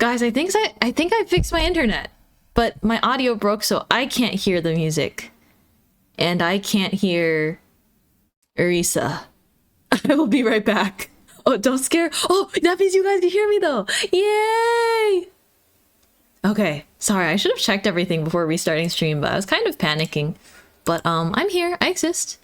Guys, I think I fixed my internet, but my audio broke, so I can't hear the music. And I can't hear Arisa. I will be right back. Oh, don't scare. Oh, that means you guys can hear me though. Yay! Okay, sorry, I should have checked everything before restarting stream, but I was kind of panicking. But I'm here, I exist.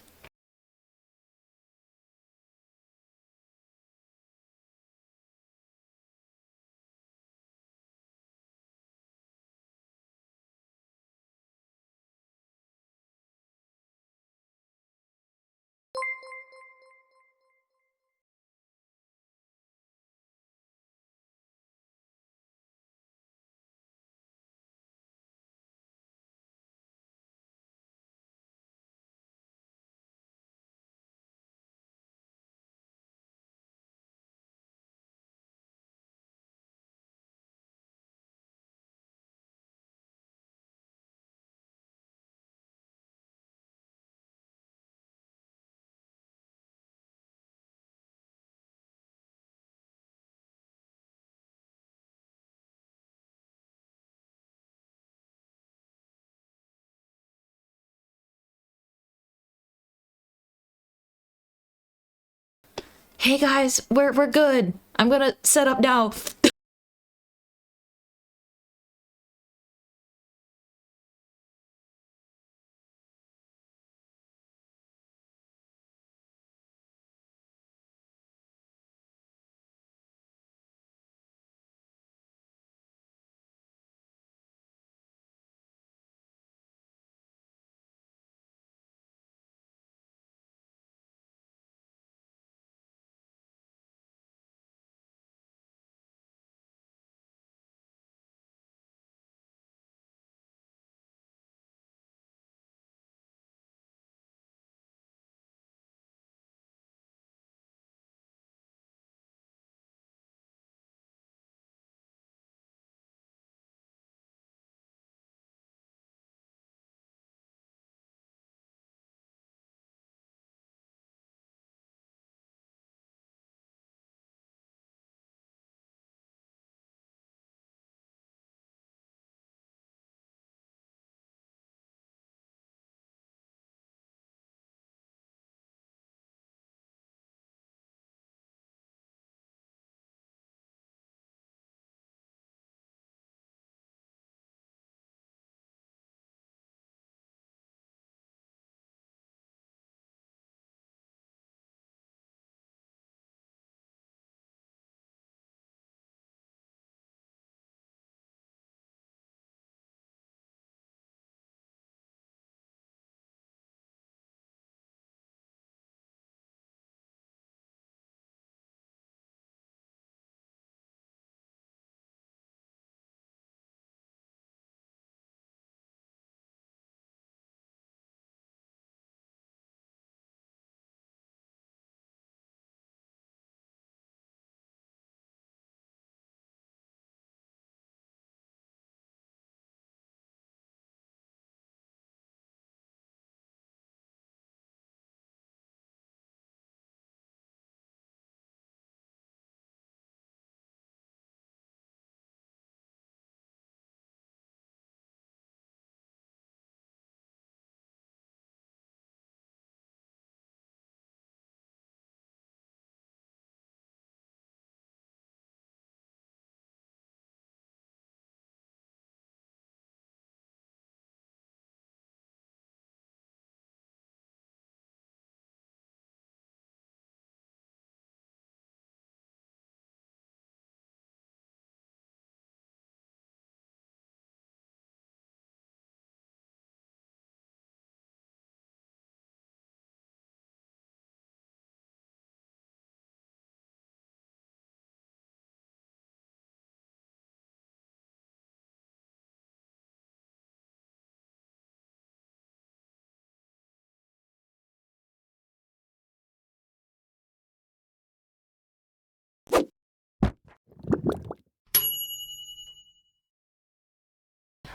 Hey guys, we're good. I'm gonna set up now.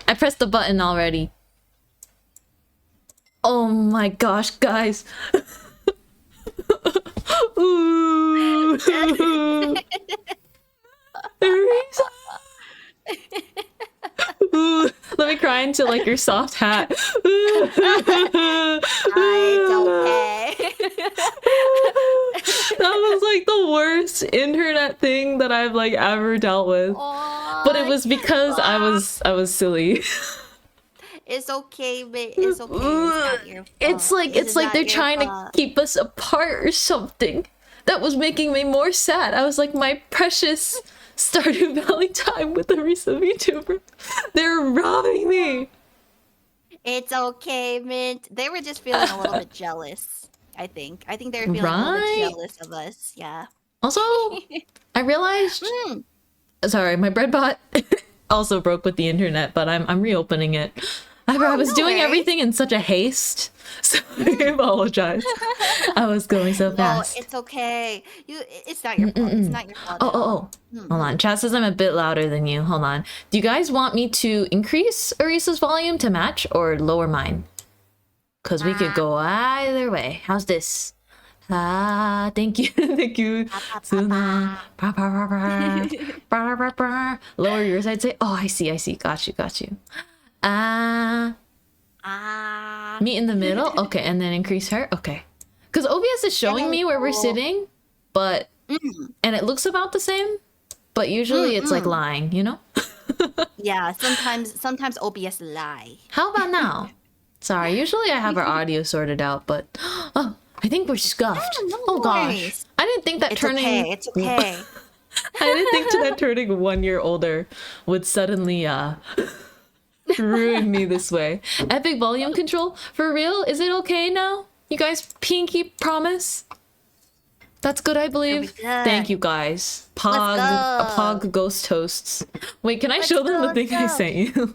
I pressed the button already. Oh my gosh, guys. Ooh. Arisa. me cry into like your soft hat. It's okay. That was like the worst internet thing that I've like ever dealt with. Oh, But it was because I was silly. It's okay, but it's okay. It's not your fault. It's like they're trying to keep us apart or something. That was making me more sad. I was like, my precious Stardew Valley time with the recent VTuber. They're robbing me. It's okay, Mint. They were just feeling a little bit jealous. I think they were feeling a little bit jealous of us. Yeah. Also, I realized. Sorry, my bread bot also broke with the internet, but I'm reopening it. I was doing everything in such a haste, so I apologize. I was going so fast. No, it's okay. It's not your fault. It's not your fault. Oh. Hold on. Chat says I'm a bit louder than you. Hold on. Do you guys want me to increase Arisa's volume to match or lower mine? Because we could go either way. How's this? Thank you. Thank you. Suna. Lower yours, I'd say. Oh, I see. Got you. Meet in the middle? Okay, and then increase her? Okay. Because OBS is showing me where we're sitting, but... And it looks about the same, but usually it's like lying, you know? Yeah, sometimes OBS lie. How about now? Sorry, usually I have our audio sorted out, but... Oh, I think we're scuffed. Oh gosh. I didn't think that turning... It's okay. I didn't think that turning 1 year older would suddenly, ruin me this way. Epic volume control? For real? Is it okay now? You guys pinky promise? That's good, I believe. Thank you guys. Pog ghost hosts. Wait, can I show them the thing I sent you?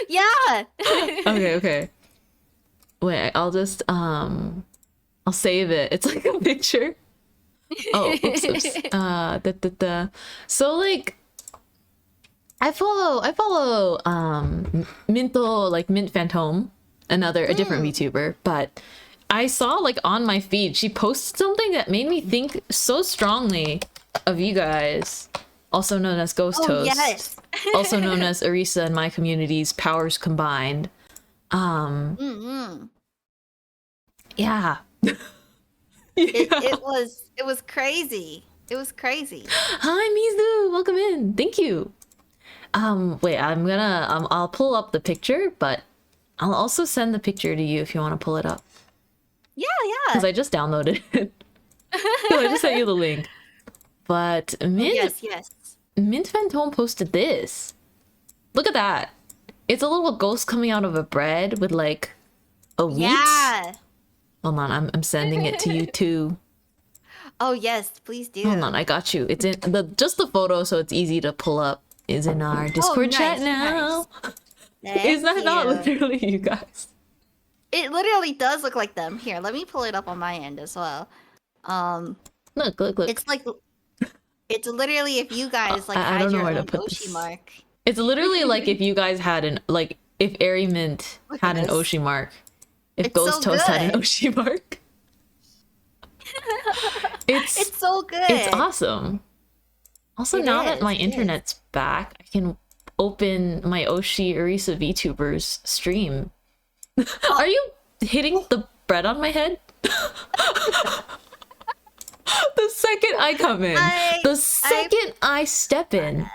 Yeah. Okay. Wait, I'll just I'll save it. It's like a picture. Oh, oops. So like I follow Minto, like Mint Phantom, a different VTuber, but I saw like on my feed she posted something that made me think so strongly of you guys, also known as Ghost Host, yes. also known as Arisa and my community's powers combined. Yeah. It was crazy. It was crazy. Hi Mizu, welcome in. Thank you. Wait, I'm gonna I'll pull up the picture, but I'll also send the picture to you if you want to pull it up. Yeah. Because I just downloaded it. So I just sent you the link. But yes. Mint Phantom posted this. Look at that. It's a little ghost coming out of a bread with like a wheat. Yeah. Hold on, I'm sending it to you too. Oh yes, please do. Hold on, I got you. It's in just the photo, so it's easy to pull up. Is in our Discord chat now. Nice. Is that not literally you guys? It literally does look like them. Here, let me pull it up on my end as well. Look. It's like, it's literally if you guys like I had don't know your where to own put Oshi this. mark. It's literally like if you guys had if Airy Mint had an Oshi mark. If Ghost Toast had an Oshi mark. It's so good. It's awesome. Also, now that my internet's back, I can open my Oshi Arisa VTubers stream. Are you hitting the bread on my head? The second I come in, I step in.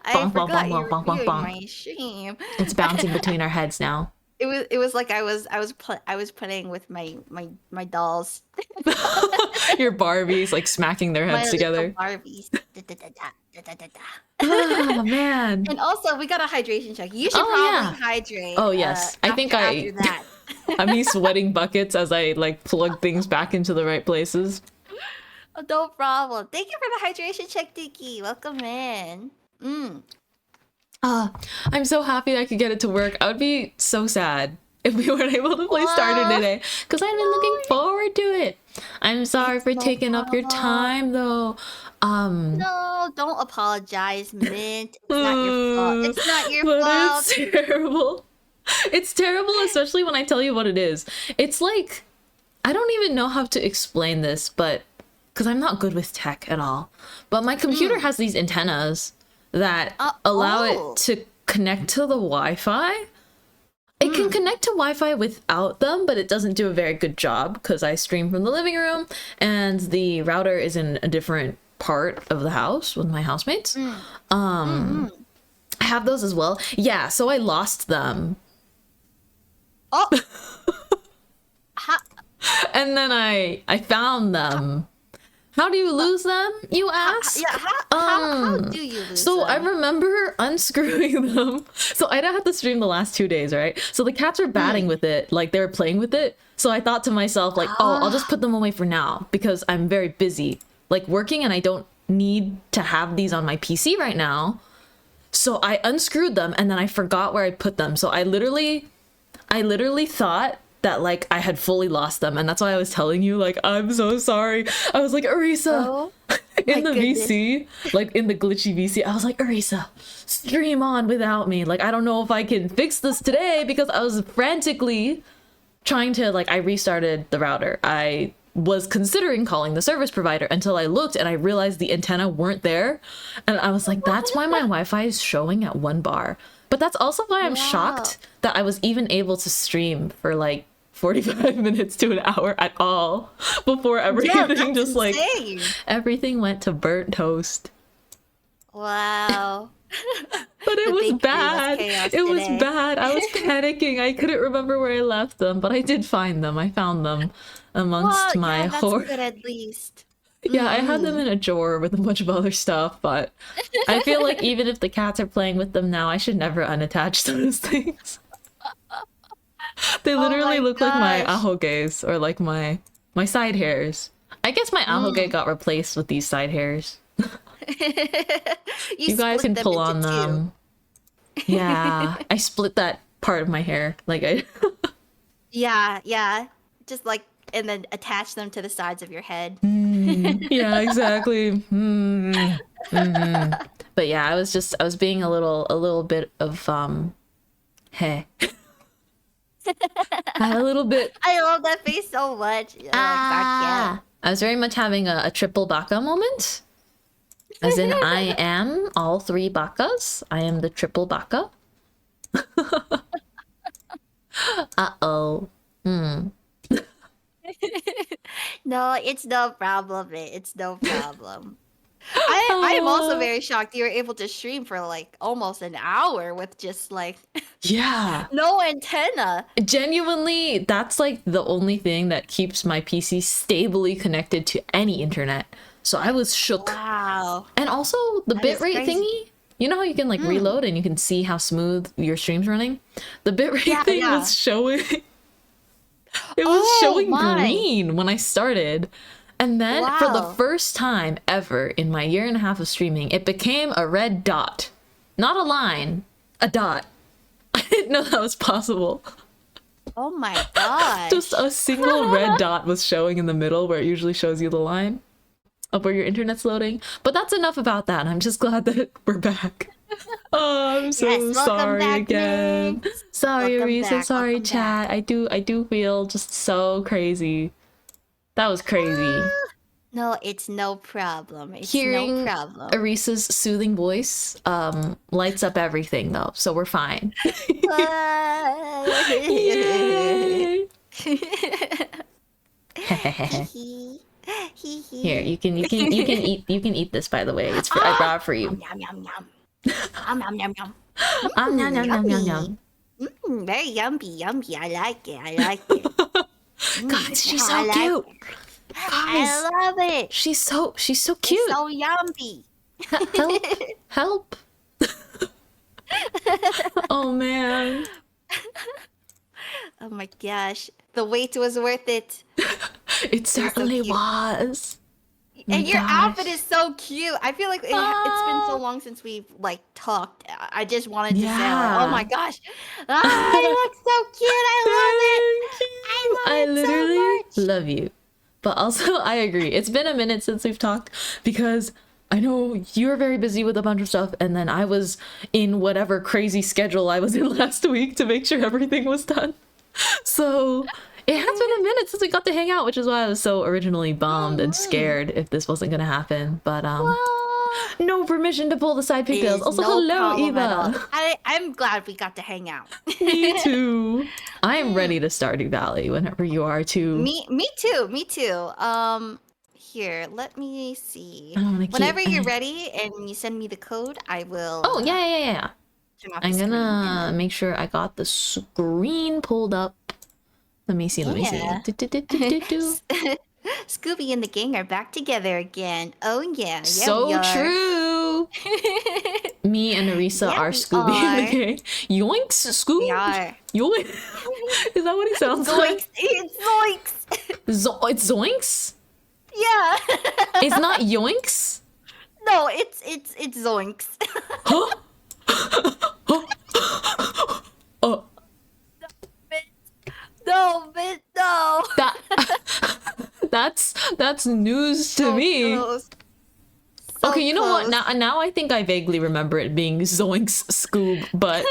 I forgot you were viewing my stream. It's bouncing between our heads now. It was like I was playing with my dolls. Your Barbies like smacking their heads together. Barbies. Oh man. And also we got a hydration check. You should probably hydrate. Oh yes. After that. I'm these sweating buckets as I like plug things back into the right places. Oh, no problem. Thank you for the hydration check, Tiki. Welcome in. I'm so happy I could get it to work. I would be so sad if we weren't able to play Stardew today, because I've been looking forward to it. I'm sorry for taking up your time, though. No, don't apologize, Mint. It's not your fault. It's not your fault. It's terrible. It's terrible, especially when I tell you what it is. It's like, I don't even know how to explain this, but because I'm not good with tech at all. But my computer has these antennas that allow oh. it to connect to the Wi-Fi. It can connect to Wi-Fi without them, but it doesn't do a very good job because I stream from the living room and the router is in a different part of the house with my housemates. I have those as well. Yeah, so I lost them. Oh. And then I found them. How do you lose them, you ask? Yeah, how do you lose So them? I remember unscrewing them. So I didn't have to stream the last 2 days, right? So the cats were batting with it, like they were playing with it. So I thought to myself, like, oh, I'll just put them away for now because I'm very busy, like working, and I don't need to have these on my PC right now. So I unscrewed them and then I forgot where I put them. So I literally thought that like I had fully lost them, and that's why I was telling you like I'm so sorry. I was like, Arisa, in the VC, like in the glitchy VC, I was like, Arisa, stream on without me. Like I don't know if I can fix this today because I was frantically trying to I restarted the router. I was considering calling the service provider until I looked and I realized the antenna weren't there, and I was like, that's why my Wi-Fi is showing at 1 bar. But that's also why I'm shocked that I was even able to stream for like 45 minutes to an hour at all before everything just insane. Like everything went to burnt toast. Wow. But it was bad. It was bad. I was panicking. I couldn't remember where I left them, but I did find them. I found them amongst my that's good at least. Yeah, I had them in a drawer with a bunch of other stuff, but I feel like even if the cats are playing with them now, I should never unattach those things. They literally look like my ahoges or like my side hairs. I guess my ahoge got replaced with these side hairs. You guys can pull on them. Yeah, I split that part of my hair. Like I. Yeah. Just like, and then attach them to the sides of your head. Yeah, exactly. But yeah, I was being a little bit of hey. I had a little bit. I love that face so much. I was very much having a triple baka moment. As in, I am all 3 bakas. I am the triple baka. Uh-oh. No, it's no problem. It's no problem. I am also very shocked you were able to stream for like almost an hour with just like no antenna. Genuinely, that's like the only thing that keeps my PC stably connected to any internet. So I was shook. Wow. And also the bitrate thingy. You know how you can like reload and you can see how smooth your stream's running? The bitrate thing was showing. It was showing green when I started. And then for the first time ever in my 1.5 years of streaming, it became a red dot. Not a line, a dot. I didn't know that was possible. Oh my god. Just a single red dot was showing in the middle where it usually shows you the line of where your internet's loading. But that's enough about that. I'm just glad that we're back. Oh, I'm so sorry again. Sorry, Arisa. Sorry, chat. I do feel just so crazy. That was crazy. No, it's no problem. It's Hearing no problem. Arisa's soothing voice lights up everything though, so we're fine. Yay! Here, you can eat this, by the way. It's I brought it for you. Yum yum yum. Yum yum yum. Yum yum yum. Very yummy. I like it. Guys, she's so cute. Guys, I love it. She's so cute. It's so yummy. Help. Oh man. Oh my gosh. The wait was worth it. It certainly was. And your outfit is so cute. I feel like it's been so long since we've like talked. I just wanted to say, like, oh my gosh, I look so cute. I love it. I literally so much. Love you. But also, I agree. It's been a minute since we've talked because I know you were very busy with a bunch of stuff, and then I was in whatever crazy schedule I was in last week to make sure everything was done. So it has been a minute since we got to hang out, which is why I was so originally bummed and scared if this wasn't gonna happen. But No permission to pull the side pigtails. Is Also, no hello, problem at all. Eva. I'm glad we got to hang out. Me too. I am ready to Stardew Valley whenever you are too. Me too. Me too. Here, let me see. I don't wanna keep- Whenever you're ready and you send me the code, I will. Oh yeah. Turn off I'm the screen gonna and make sure I got the screen pulled up. Let me see. Yeah. Do. Scooby and the gang are back together again. Oh yeah, So we are. true. Me and Arisa Yeah, are we Scooby in the are. gang. Yoinks, Scoob. We are. Yoink. Is that what he sounds like? It's zoinks. It's Zoinks? Yeah. It's not Yoinks? No, it's zoinks. Huh? Oh, No, but no. that's news to So me. close. So Okay, you know what? close. Now I think I vaguely remember it being Zoinks Scoob, but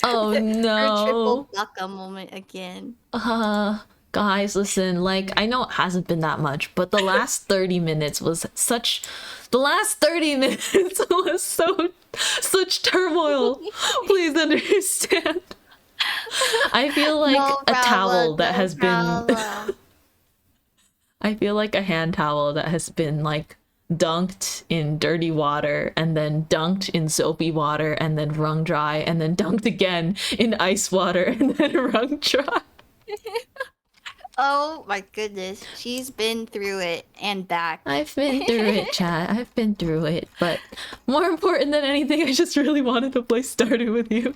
oh Her no. triple bucka moment again. Guys, listen, like, I know it hasn't been that much, but the last 30 minutes was such such turmoil. Please understand. I feel like No a towel problem, that no has been problem. I feel like a hand towel that has been like dunked in dirty water and then dunked in soapy water and then wrung dry and then dunked again in ice water and then wrung dry. Oh my goodness, she's been through it and back. I've been through it, chat. I've been through it. But more important than anything, I just really wanted to play Stardew with you.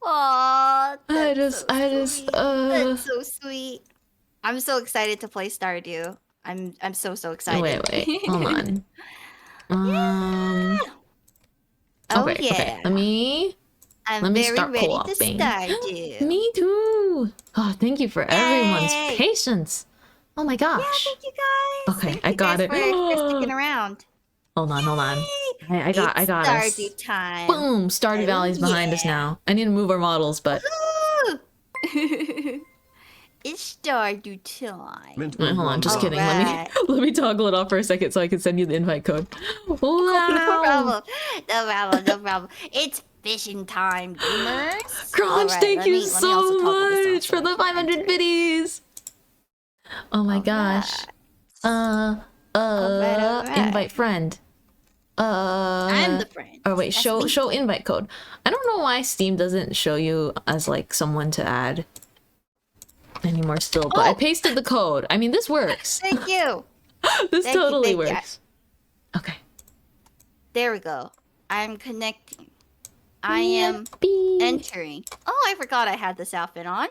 Aww, That's That's so sweet. I'm so excited to play Stardew. I'm so excited. Wait, hold on. Oh okay, yeah. okay. Let me very start ready to co-oping. Stardew. Me too. Oh, thank you for everyone's Yay. patience. Oh my gosh. Yeah, thank you guys. Okay, Thank I you got guys it. for sticking around. Hold on. I got It's us. Stardew time. Boom! Stardew Valley's behind us now. I need to move our models, but Woo! It's Stardew time. wait, hold on, just kidding. Alright. Let me toggle it off for a second so I can send you the invite code. Wow. No problem. It's fishing time, gamers. Crunch, Alright, thank let you me also so toggle this off much so for the I can 500 enter. biddies. Oh my gosh. Alright. Invite friend. I'm the friend. Oh wait, That's show me. invite code. I don't know why Steam doesn't show you as like someone to add anymore still, but I Oh. pasted the code. I mean, this works. Thank you. This Thank you, totally thank you. works. Okay. There we go. I'm connecting. I am Yippee. entering. Oh, I forgot I had this outfit on.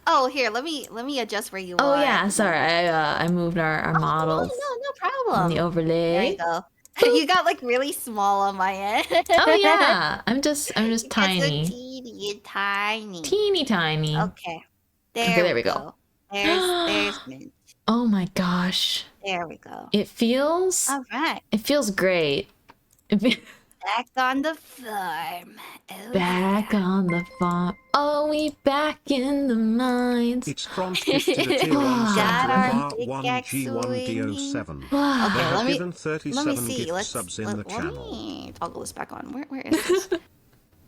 Oh, here, let me adjust where you Oh are. yeah, sorry. I moved our models No on problem. the overlay. There you go. You got like really small on my end. Oh yeah, I'm just You got so tiny, teeny and tiny. teeny tiny. Okay. There we go. go. There's Mint. Oh my gosh, There we go. it feels All right. great. It fe- Back on the farm. Oh, back on the farm. Oh, we back in the mines. It's Crunch gifted a tier 1 Got our sub from pickaxe R1G1DO7. Wow. Okay, They have let me given 37 see. gift Let's subs in the let channel. me toggle this back on. Where is this?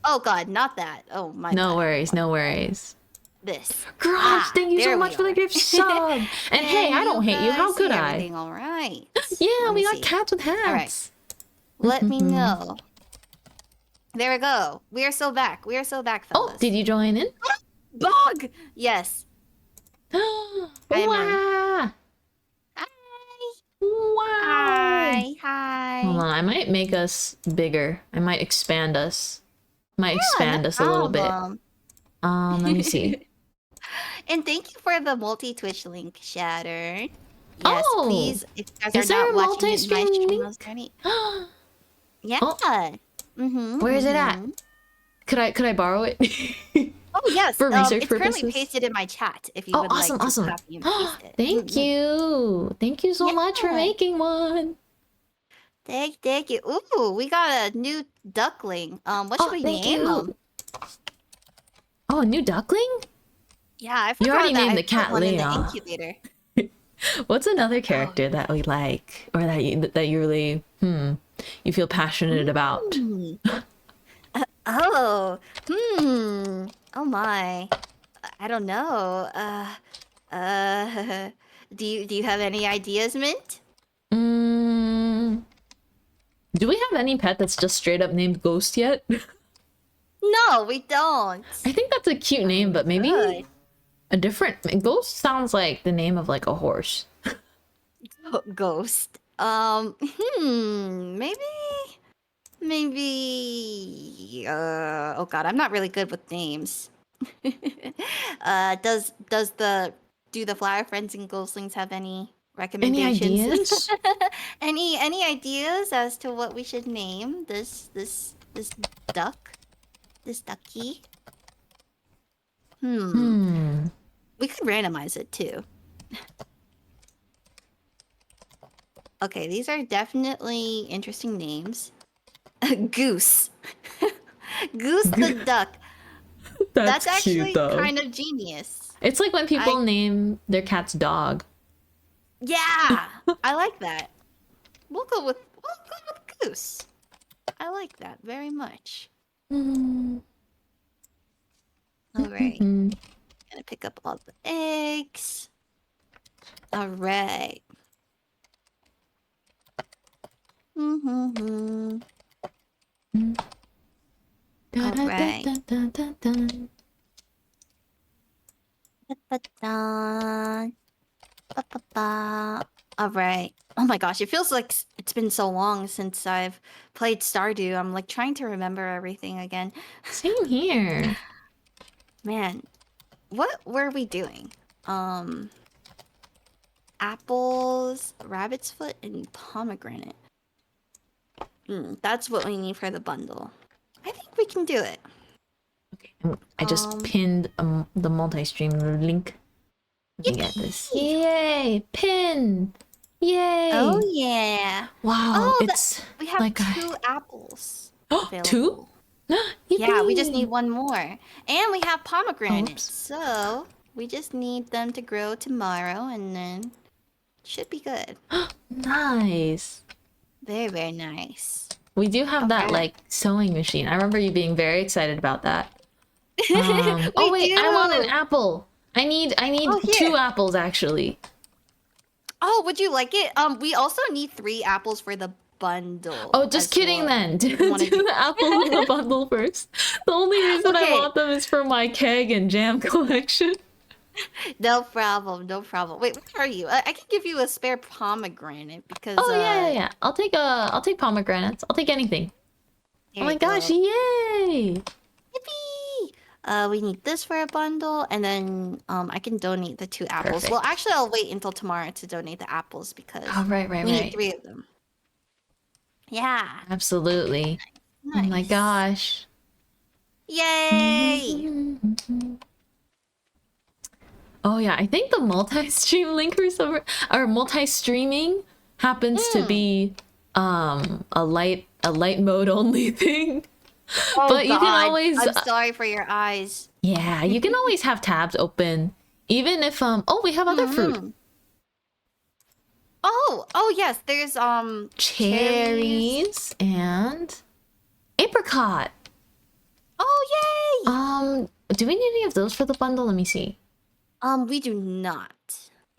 Oh god, not that. Oh my. No bad. worries, no worries. This. Crunch, thank you so there much we for the are. gift sub. And hey, I don't hate you. How guys could see I? Everything all right. Yeah, Let we me got see. cats with hats. Let me know. There we go. We are so back. We are so back, Oh, fellas. did you join in? Bog? Yes. Wow. Hi. Wow. Hi. Hi. Hold on, I might make us bigger. I might expand us. Might Yeah, expand no us a little bit. problem. Let me see. And thank you for the multi-Twitch link, Shatter. Yes, Oh, please, if you guys is are there not a watching it, my multi-stream stream link? was already. Yeah. Oh. Where is it at? Could I borrow it? Oh yes, For research it's currently purposes? pasted in my chat. If you Oh, would awesome, like to awesome. copy and paste it. Thank you. Thank you so much for Yeah. making one. Thank you. Ooh, we got a new duckling. What should we thank name you. him? Oh, a new duckling? Yeah, I You forgot already that named I the put cat one in the Leah. incubator. What's another Oh. character that we like, or that you really you feel passionate about? Hmm. Oh. Hmm. Oh my. I don't know. Do you have any ideas, Mint? Mm, do we have any pet that's just straight up named Ghost yet? No, we don't. I think that's a cute name, but maybe Good. a different. Ghost sounds like the name of like a horse. Ghost. Maybe. Oh God, I'm not really good with names. Does do the flower friends and ghostlings have any Any recommendations? ideas? Any ideas as to what we should name this duck? This ducky? Hmm. We could randomize it too. Okay, these are definitely interesting names. Goose. Goose the duck. That's That's cute actually though. kind of genius. It's like when people I name their cat's dog. Yeah, I like that. We'll go with Goose. I like that very much. Mm. All right. Gonna pick up all the eggs. All right. Mm-hmm. All right. Ba-ba-da. Ba-ba-ba. All right. Oh my gosh, it feels like it's been so long since I've played Stardew. I'm like trying to remember everything again. Same here. Man, what were we doing? Apples, rabbit's foot, and pomegranate. That's what we need for the bundle. I think we can do it. Okay, I just pinned the multi-stream link. Let me get this. Yay! Pin! Yay! Oh yeah! Wow, Oh, it's we have like two apples available. two? Yeah, we just Yippee! need one more, and we have pomegranates. Oops. So we just need them to grow tomorrow, and then should be good. Nice. Very very nice. We do have that Okay. like sewing machine. I remember you being very excited about that. We Oh wait, I want an do. apple. I need Oh, here. 2 apples actually. Oh, would you like it? We also need 3 apples for the bundle. Oh, just as kidding well. then. Do wanna do- the apples in the bundle first. The only reason I Okay. want them is for my keg and jam collection. No problem, no problem. Wait, where are you? I can give you a spare pomegranate because Oh yeah. I'll take pomegranates. I'll take anything. here Oh my you gosh, go. yay! Yippee! We need this for a bundle, and then I can donate the 2 apples. Perfect. Well, actually, I'll wait until tomorrow to donate the apples because Oh right, we need right. 3 of them. Yeah. Absolutely. Nice. Oh my gosh. Yay! Oh yeah, I think the multi-stream link or multi-streaming happens to be a light mode only thing. Oh, But you can God. always I'm sorry for your eyes. yeah, you can always have tabs open even if oh, we have other fruit. Oh yes, there's Cherries and apricot. Oh yay! Do we need any of those for the bundle? Let me see. We do not.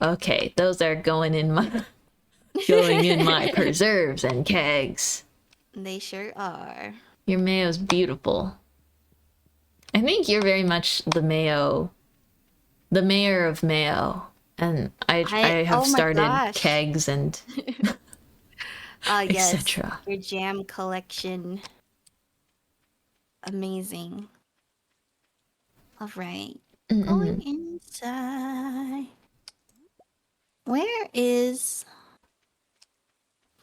Okay, those are going in my preserves and kegs. They sure are. Your mayo's beautiful. I think you're very much the mayor of mayo, and I have oh my started gosh. kegs and Yes. etc. Your jam collection. Amazing. All right. Going inside. Where is?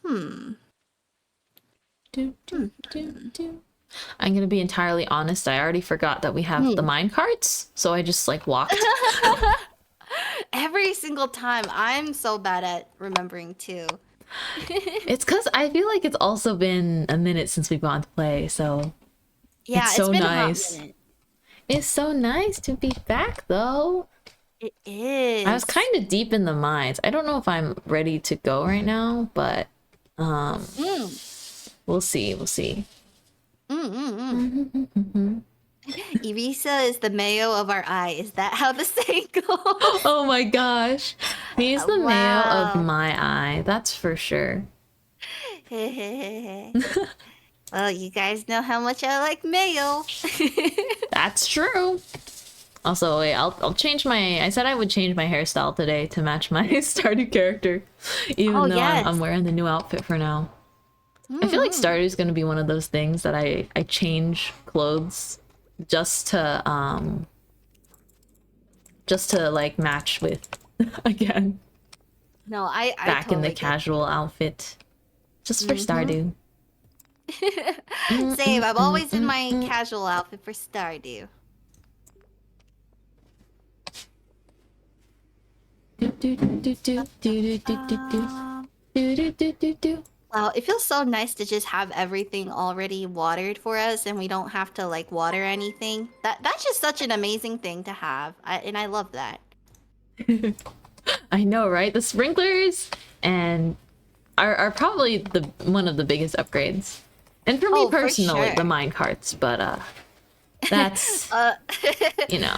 I'm gonna be entirely honest. I already forgot that we have the mine carts, so I just like walked. Every single time, I'm so bad at remembering too. It's because I feel like it's also been a minute since we've gone to play, so Yeah, it's so been nice. a hot minute. It's so nice to be back, though. It is. I was kind of deep in the mines. I don't know if I'm ready to go right now, but we'll see. We'll see. Irisa is the mayo of our eye. Is that how the saying goes? Oh my gosh. He's the mayo Wow. of my eye. That's for sure. Well, you guys know how much I like mayo. That's true. Also, wait, I'll change my... I said I would change my hairstyle today to match my Stardew character. Even though yes. I'm wearing the new outfit for now. I feel like Stardew is going to be one of those things that I change clothes just to like match with again. No, I Back totally in the get casual outfit. Just for Stardew. it. Same. I'm always in my casual outfit for Stardew. Wow, it feels so nice to just have everything already watered for us, and we don't have to like water anything. That's just such an amazing thing to have, and I love that. I know, right? The sprinklers and are probably one of the biggest upgrades. And for me Oh, for personally, sure. the mine carts, but that's you know.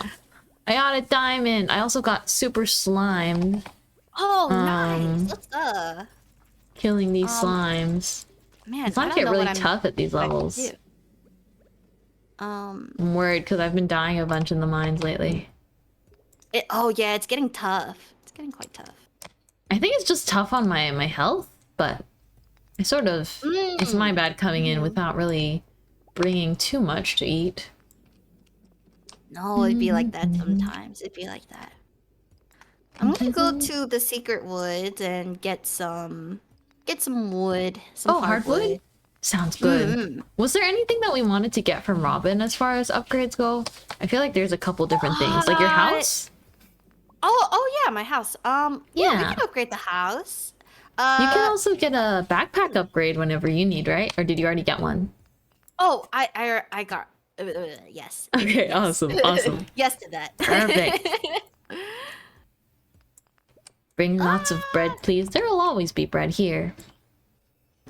I got a diamond. I also got super slimed Oh, nice. What's killing these slimes. man, These I slimes don't get know really what tough at these I can levels. do. I'm worried because I've been dying a bunch in the mines lately. Oh yeah, it's getting tough. It's getting quite tough. I think it's just tough on my health, but I sort of... It's my bad coming in without really bringing too much to eat. No, it'd be like that sometimes. It'd be like that. I'm gonna go to the secret woods and get some wood. Some Hardwood? Sounds good. Was there anything that we wanted to get from Robin as far as upgrades go? I feel like there's a couple different things. Like your house? Oh yeah, my house. Yeah, we Yeah. can upgrade the house. You can also get a backpack upgrade whenever you need, right? Or did you already get one? Oh, I got yes. Okay, Yes. awesome. Yes to that. Perfect. Bring lots of bread, please. There will always be bread here.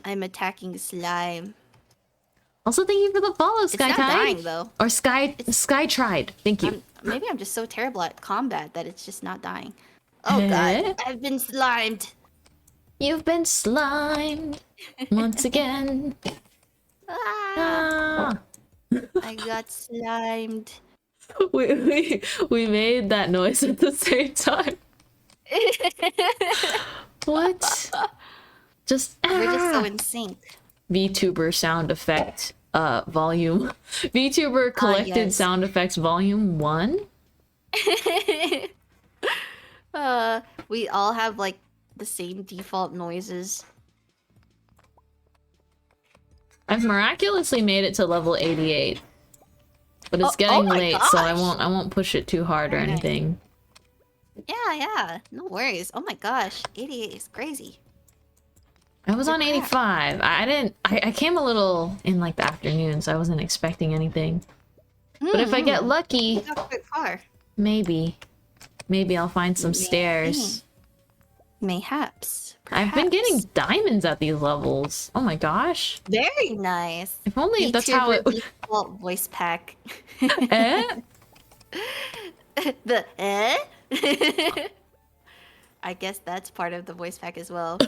I'm attacking slime. Also, thank you for the follow, It's Sky not Tide. dying though. Or Sky Tried. Thank you. Maybe I'm just so terrible at combat that it's just not dying. Oh Eh? god, I've been slimed. You've been slimed once again. Ah, Ah. I got slimed. We made that noise at the same time. What? Just We're just so in sync. VTuber sound effect volume. VTuber collected yes. sound effects volume 1. We all have like the same default noises. I've miraculously made it to level 88. But it's Oh getting my late, so I gosh. won't push it too hard or Okay. anything. Yeah, no worries. Oh my gosh, 88 is crazy. I was on Holy crap. 85. I came a little in like the afternoon, so I wasn't expecting anything. But if I get lucky, You got quite far. maybe I'll find some stairs. Mayhaps. I've been getting Perhaps. diamonds at these levels. Oh my gosh. Very nice. If only that's how it... VTuber default voice pack. Eh? The I guess that's part of the voice pack as well.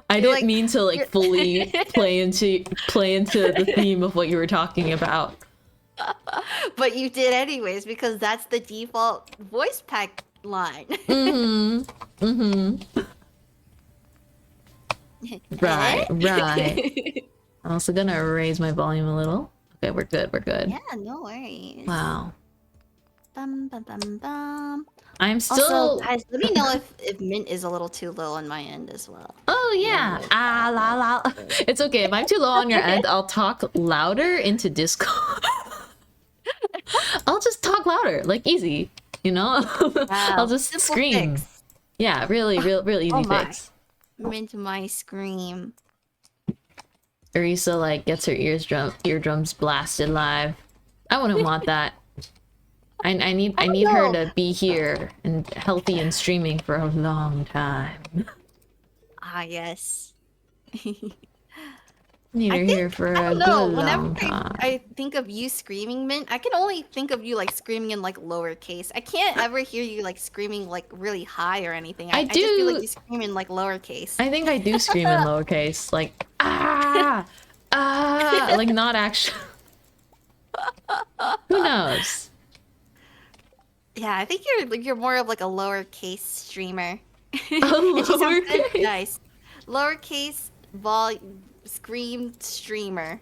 I didn't like- mean to like fully play into the theme of what you were talking about. But you did anyways because that's the default voice pack line. Right. I'm also gonna raise my volume a little. Okay, we're good. Yeah, no worries. Wow. Bum, bum, bum, bum. I'm still... Also, guys, let me know if mint is a little too low on my end as well. Oh yeah. Ah la la. It's okay. If I'm too low on your end, I'll talk louder into Discord. I'll just talk louder, like easy, you know? I'll just Simple scream. fix. Yeah, real easy Oh my. fix. Mintmai scream. Arisa like gets her eardrums blasted live. I wouldn't want that. I need her to be here and healthy and streaming for a long time. Ah, yes. Need her here for I a don't know. good Whenever long time. I think of you screaming, Mint, I can only think of you like screaming in like lowercase. I can't ever hear you like screaming like really high or anything. I just feel like you scream in like lowercase. I think I do scream in lowercase, like like not actually. Who knows? Yeah, I think you're more of like a lowercase streamer. A And she sounds good, lowercase. nice. Lowercase scream streamer.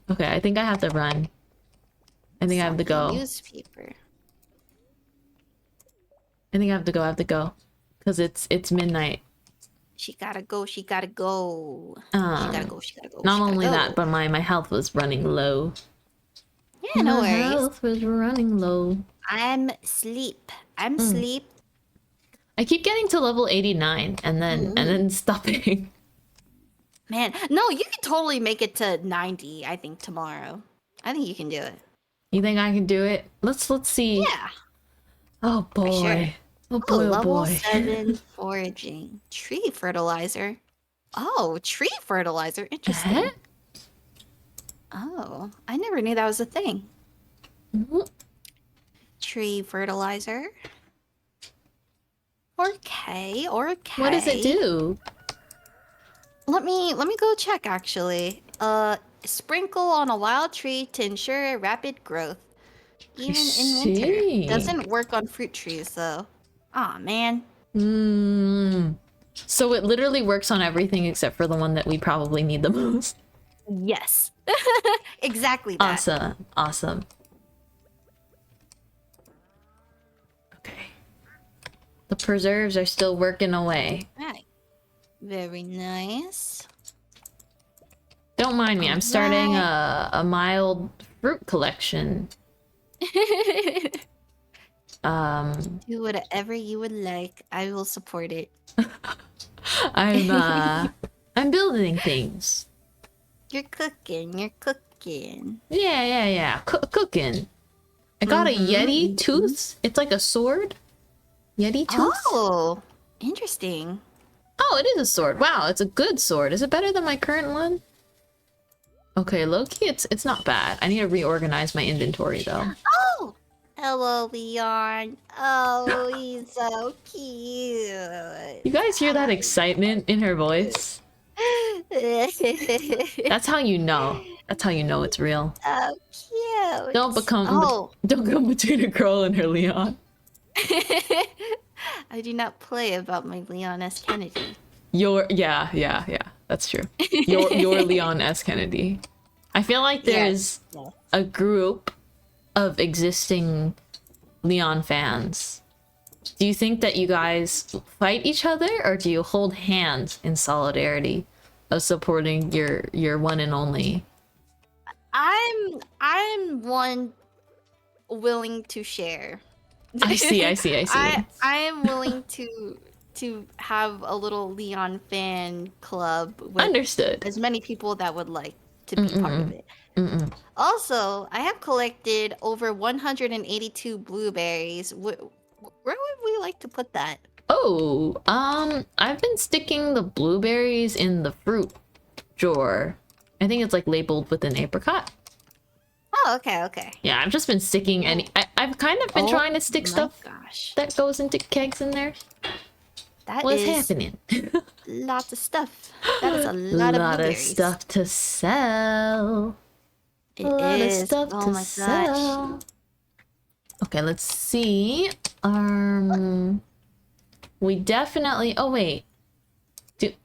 Okay, I think I have to run. I think I have to go. Newspaper. I think I have to go. I have to go, cause it's midnight. She gotta go. She gotta go. She gotta go. She gotta go. Not she gotta only go. that, but my health was running low. Yeah, no My worries. health was running low. I'm sleep. I'm sleep. I keep getting to level 89 and then stopping. Man, no, you can totally make it to 90. I think tomorrow. I think you can do it. You think I can do it? Let's see. Yeah. Oh boy. sure. Oh boy. Oh level boy. 7 foraging. Tree fertilizer. Oh, tree fertilizer. Interesting. Huh? Oh, I never knew that was a thing. Mhm. Tree fertilizer. Okay. What does it do? Let me go check actually. Sprinkle on a wild tree to ensure rapid growth. Even in winter. see. Doesn't work on fruit trees though. Aw, man. So it literally works on everything except for the one that we probably need the most. Yes. Exactly that. Awesome. Okay. The preserves are still working away. Right. Very nice. Don't mind me, I'm starting a mild fruit collection. Do whatever you would like. I will support it. I'm building things. You're cooking. Yeah. Cooking. I got a Yeti tooth. It's like a sword. Yeti tooth. Oh, interesting. Oh, it is a sword. Wow, it's a good sword. Is it better than my current one? Okay, low-key, it's not bad. I need to reorganize my inventory though. Oh, hello, Leon. Oh, he's so cute. You guys hear that excitement in her voice? That's how you know. That's how you know it's real. So cute. Don't Oh. come between a girl and her Leon. I do not play about my Leon S. Kennedy. Yeah. That's true. Your Leon S. Kennedy. I feel like there's Yes. a group of existing Leon fans. Do you think that you guys fight each other, or do you hold hands in solidarity of supporting your one and only? I'm one willing to share. I see. I am willing to have a little Leon fan club with Understood. as many people that would like to be part of it. Also, I have collected over 182 blueberries. Where would we like to put that? Oh, I've been sticking the blueberries in the fruit drawer. I think it's like labeled with an apricot. Oh, okay. Yeah, I've just been sticking I've kind of been trying to stick stuff Gosh, that goes into kegs in there. that What's is happening? lots of stuff. That is a lot of Lot of blueberries. stuff to sell. It A lot of is. stuff Oh to my gosh. sell. Okay, let's see. We definitely. Oh wait, dude,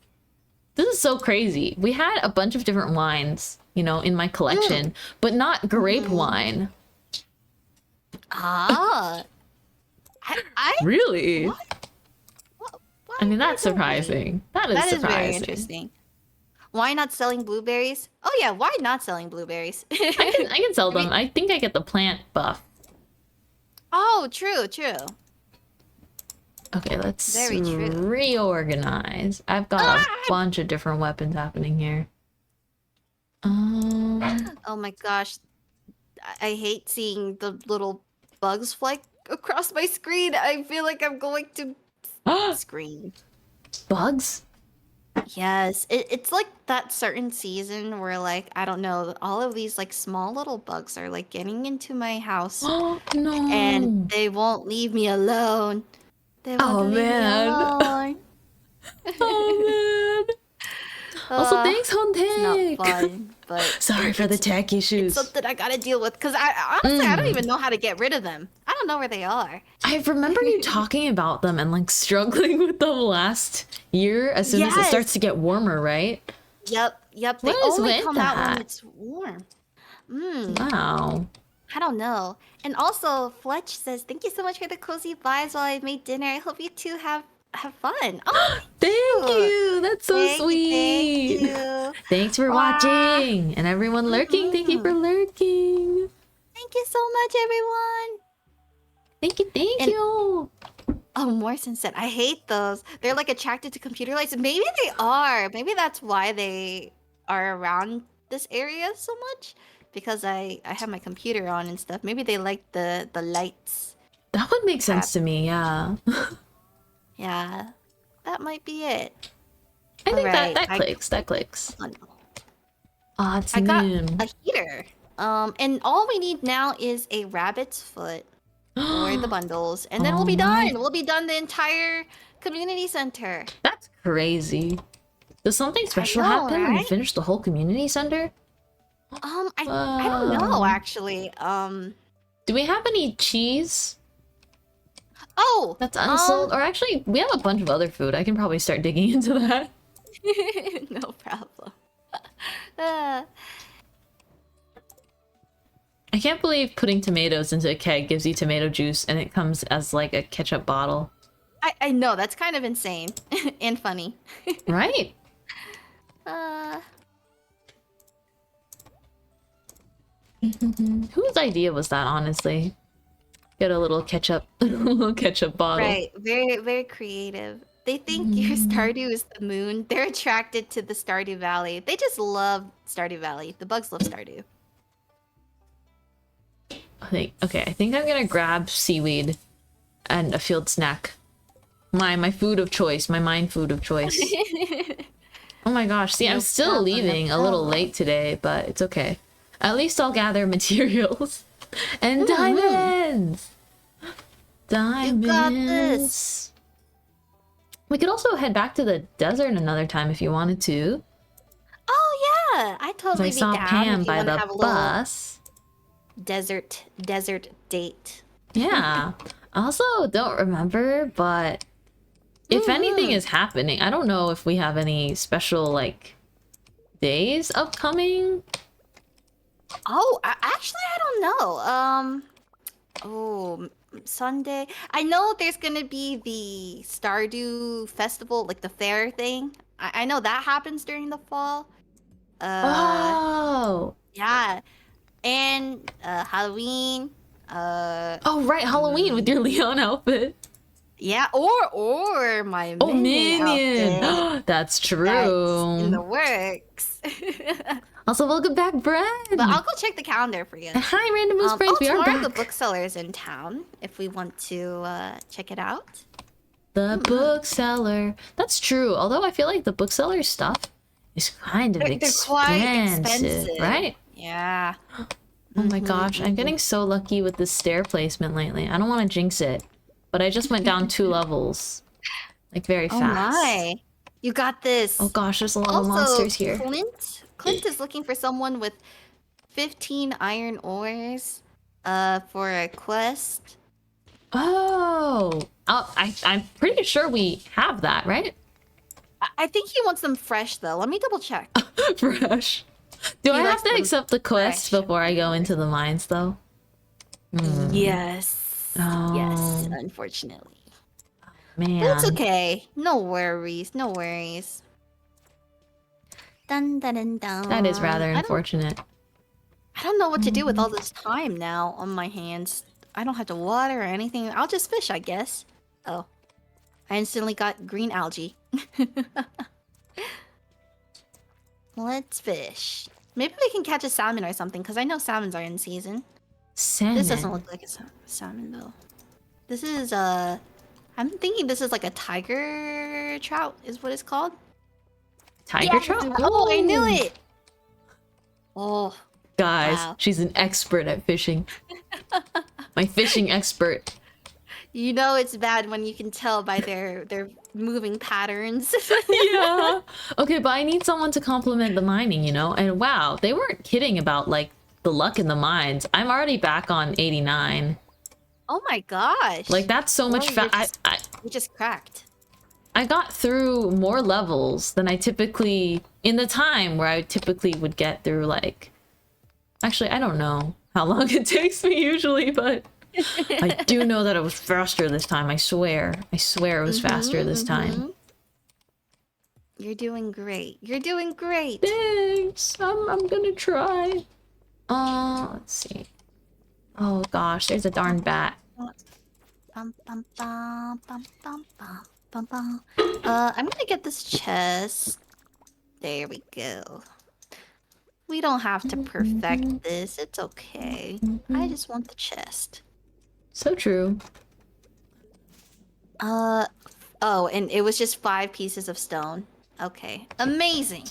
this is so crazy. We had a bunch of different wines, in my collection, but not grape wine. Ah. I Really? What? I mean, that's surprising. That is That is surprising. very interesting. Why not selling blueberries? Oh yeah, why not selling blueberries? I can sell them. I think I get the plant buff. Oh, true. Okay, let's Very true. reorganize. I've got a bunch of different weapons happening here. Oh my gosh. I hate seeing the little bugs fly across my screen. I feel like I'm going to scream. Bugs? Yes, it's like that certain season where like I don't know, all of these like small little bugs are like getting into my house Oh and no. they won't leave me alone. They won't Oh leave me man. alone. Oh man. Also, thanks, It's not Hontek. fun, but Sorry for the tech it's issues. something I gotta deal with because I honestly I don't even know how to get rid of them. I don't know where they are. I remember you talking about them and like struggling with them last year as soon as it starts to get warmer, right? Yep. They What is only with come out when that? it's warm. Wow. I don't know. And also, Fletch says, "Thank you so much for the cozy vibes while I made dinner. I hope you two have fun." Oh, Thank you. That's so thank sweet. you. Thanks for Wow. watching. And everyone lurking, thank you for lurking. Thank you so much, everyone. Thank And- you. Oh, Morrison said, "I hate those. They're like attracted to computer lights." Maybe they are. Maybe that's why they are around this area so much. Because I have my computer on and stuff. Maybe they like the lights. That would make sense to me, yeah. Yeah, that might be it. I think Alright, that clicks. That clicks. Oh, no. Oh, it's I got noon. a heater. And all we need now is a rabbit's foot for the bundles, and then we'll be done. We'll be done the entire community center. That's crazy. Does something special know, happen when you right? finish the whole community center? I don't know actually. Do we have any cheese Oh, that's unsold? Or actually, we have a bunch of other food. I can probably start digging into that. no problem. Uh, I can't believe putting tomatoes into a keg gives you tomato juice and it comes as like a ketchup bottle. I know that's kind of insane and funny. Right? Whose idea was that, honestly? Get a little ketchup, little ketchup bottle. Right, very very creative. They think your Stardew is the moon. They're attracted to the Stardew Valley. They just love Stardew Valley. The bugs love Stardew. I think I'm gonna grab seaweed and a field snack. My food of choice, my mind food of choice. Oh my gosh, see, I'm still leaving a little late today, but it's okay. At least I'll gather materials. And diamonds! Diamonds! You got this! We could also head back to the desert another time if you wanted to. Oh yeah! I totally I be saw down Pam if you by wanna the have a little bus. desert date. Yeah. I also don't remember, but if anything is happening, I don't know if we have any special, like, days upcoming. Oh, actually, I don't know. Oh, Sunday. I know there's gonna be the Stardew festival, like the fair thing. I know that happens during the fall. Oh! Yeah, and Halloween. Oh, right, Halloween with your Leon outfit. Yeah, or my Oh, minion. outfit. Minion! That's true. That's in the works. Also, welcome back, Brad! But I'll go check the calendar for you. Hi, Random Moose Friends, we are tomorrow back. the bookseller's in town if we want to check it out. The bookseller. That's true, although I feel like the bookseller stuff is kind of They're quite expensive, right? Yeah. Oh my gosh, I'm getting so lucky with this stair placement lately. I don't want to jinx it, but I just went down 2 levels. Like, very fast. Oh my. You got this. Oh gosh, there's a lot of monsters here. Clint is looking for someone with 15 iron ores for a quest. Oh, I'm pretty sure we have that, right? I think he wants them fresh though. Let me double check. Fresh. Do I have likes to them accept the quest fresh. before I go into the mines, though? Yes. Oh. Yes, unfortunately. Man. But it's okay. No worries. No worries. Dun, dun, dun, dun. That is rather unfortunate. I don't know what to do with all this time now on my hands. I don't have to water or anything. I'll just fish, I guess. Oh. I instantly got green algae. Let's fish. Maybe we can catch a salmon or something, because I know salmons are in season. Salmon. This doesn't look like a salmon though. This is I'm thinking this is like a tiger trout is what it's called. Tiger trout? Oh, I knew Ooh. it. Oh, Guys, wow. she's an expert at fishing. My fishing expert. You know it's bad when you can tell by their moving patterns. Yeah. Okay, but I need someone to compliment the mining, you know? And wow, they weren't kidding about like the luck in the mines. I'm already back on 89. Oh my gosh. Like that's so much Well, you you just cracked. I got through more levels than I typically in the time where I typically would get through like actually I don't know how long it takes me usually, but I do know that it was faster this time. I swear it was faster this time. You're doing great. You're doing great. Thanks. I'm gonna try. Let's see. Oh gosh, there's a darn bat. Bum, bum, bum, bum, bum, bum, bum, bum. I'm gonna get this chest. There we go. We don't have to perfect this. It's okay. I just want the chest. So true. Oh, and it was just 5 pieces of stone. Okay. Amazing.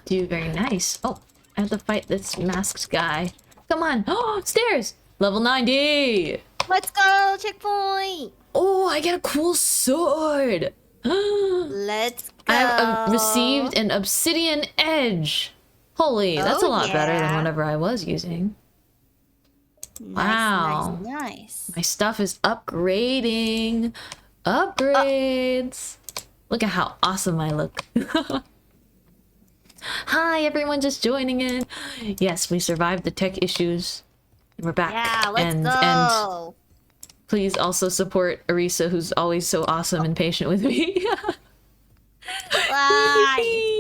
Do very nice. Oh, I have to fight this masked guy. Come on. Oh, stairs. Level 90. Let's go, checkpoint. Oh, I get a cool sword. Let's go. I've received an obsidian edge. Holy, that's a Oh, lot better than yeah. whatever I was using. Nice, Wow. nice. My stuff is upgrading. Upgrades. Look at how awesome I look. Hi, everyone just joining in. Yes, we survived the tech issues. We're back. Yeah, let's and go. please also support Arisa, who's always so awesome and patient with me.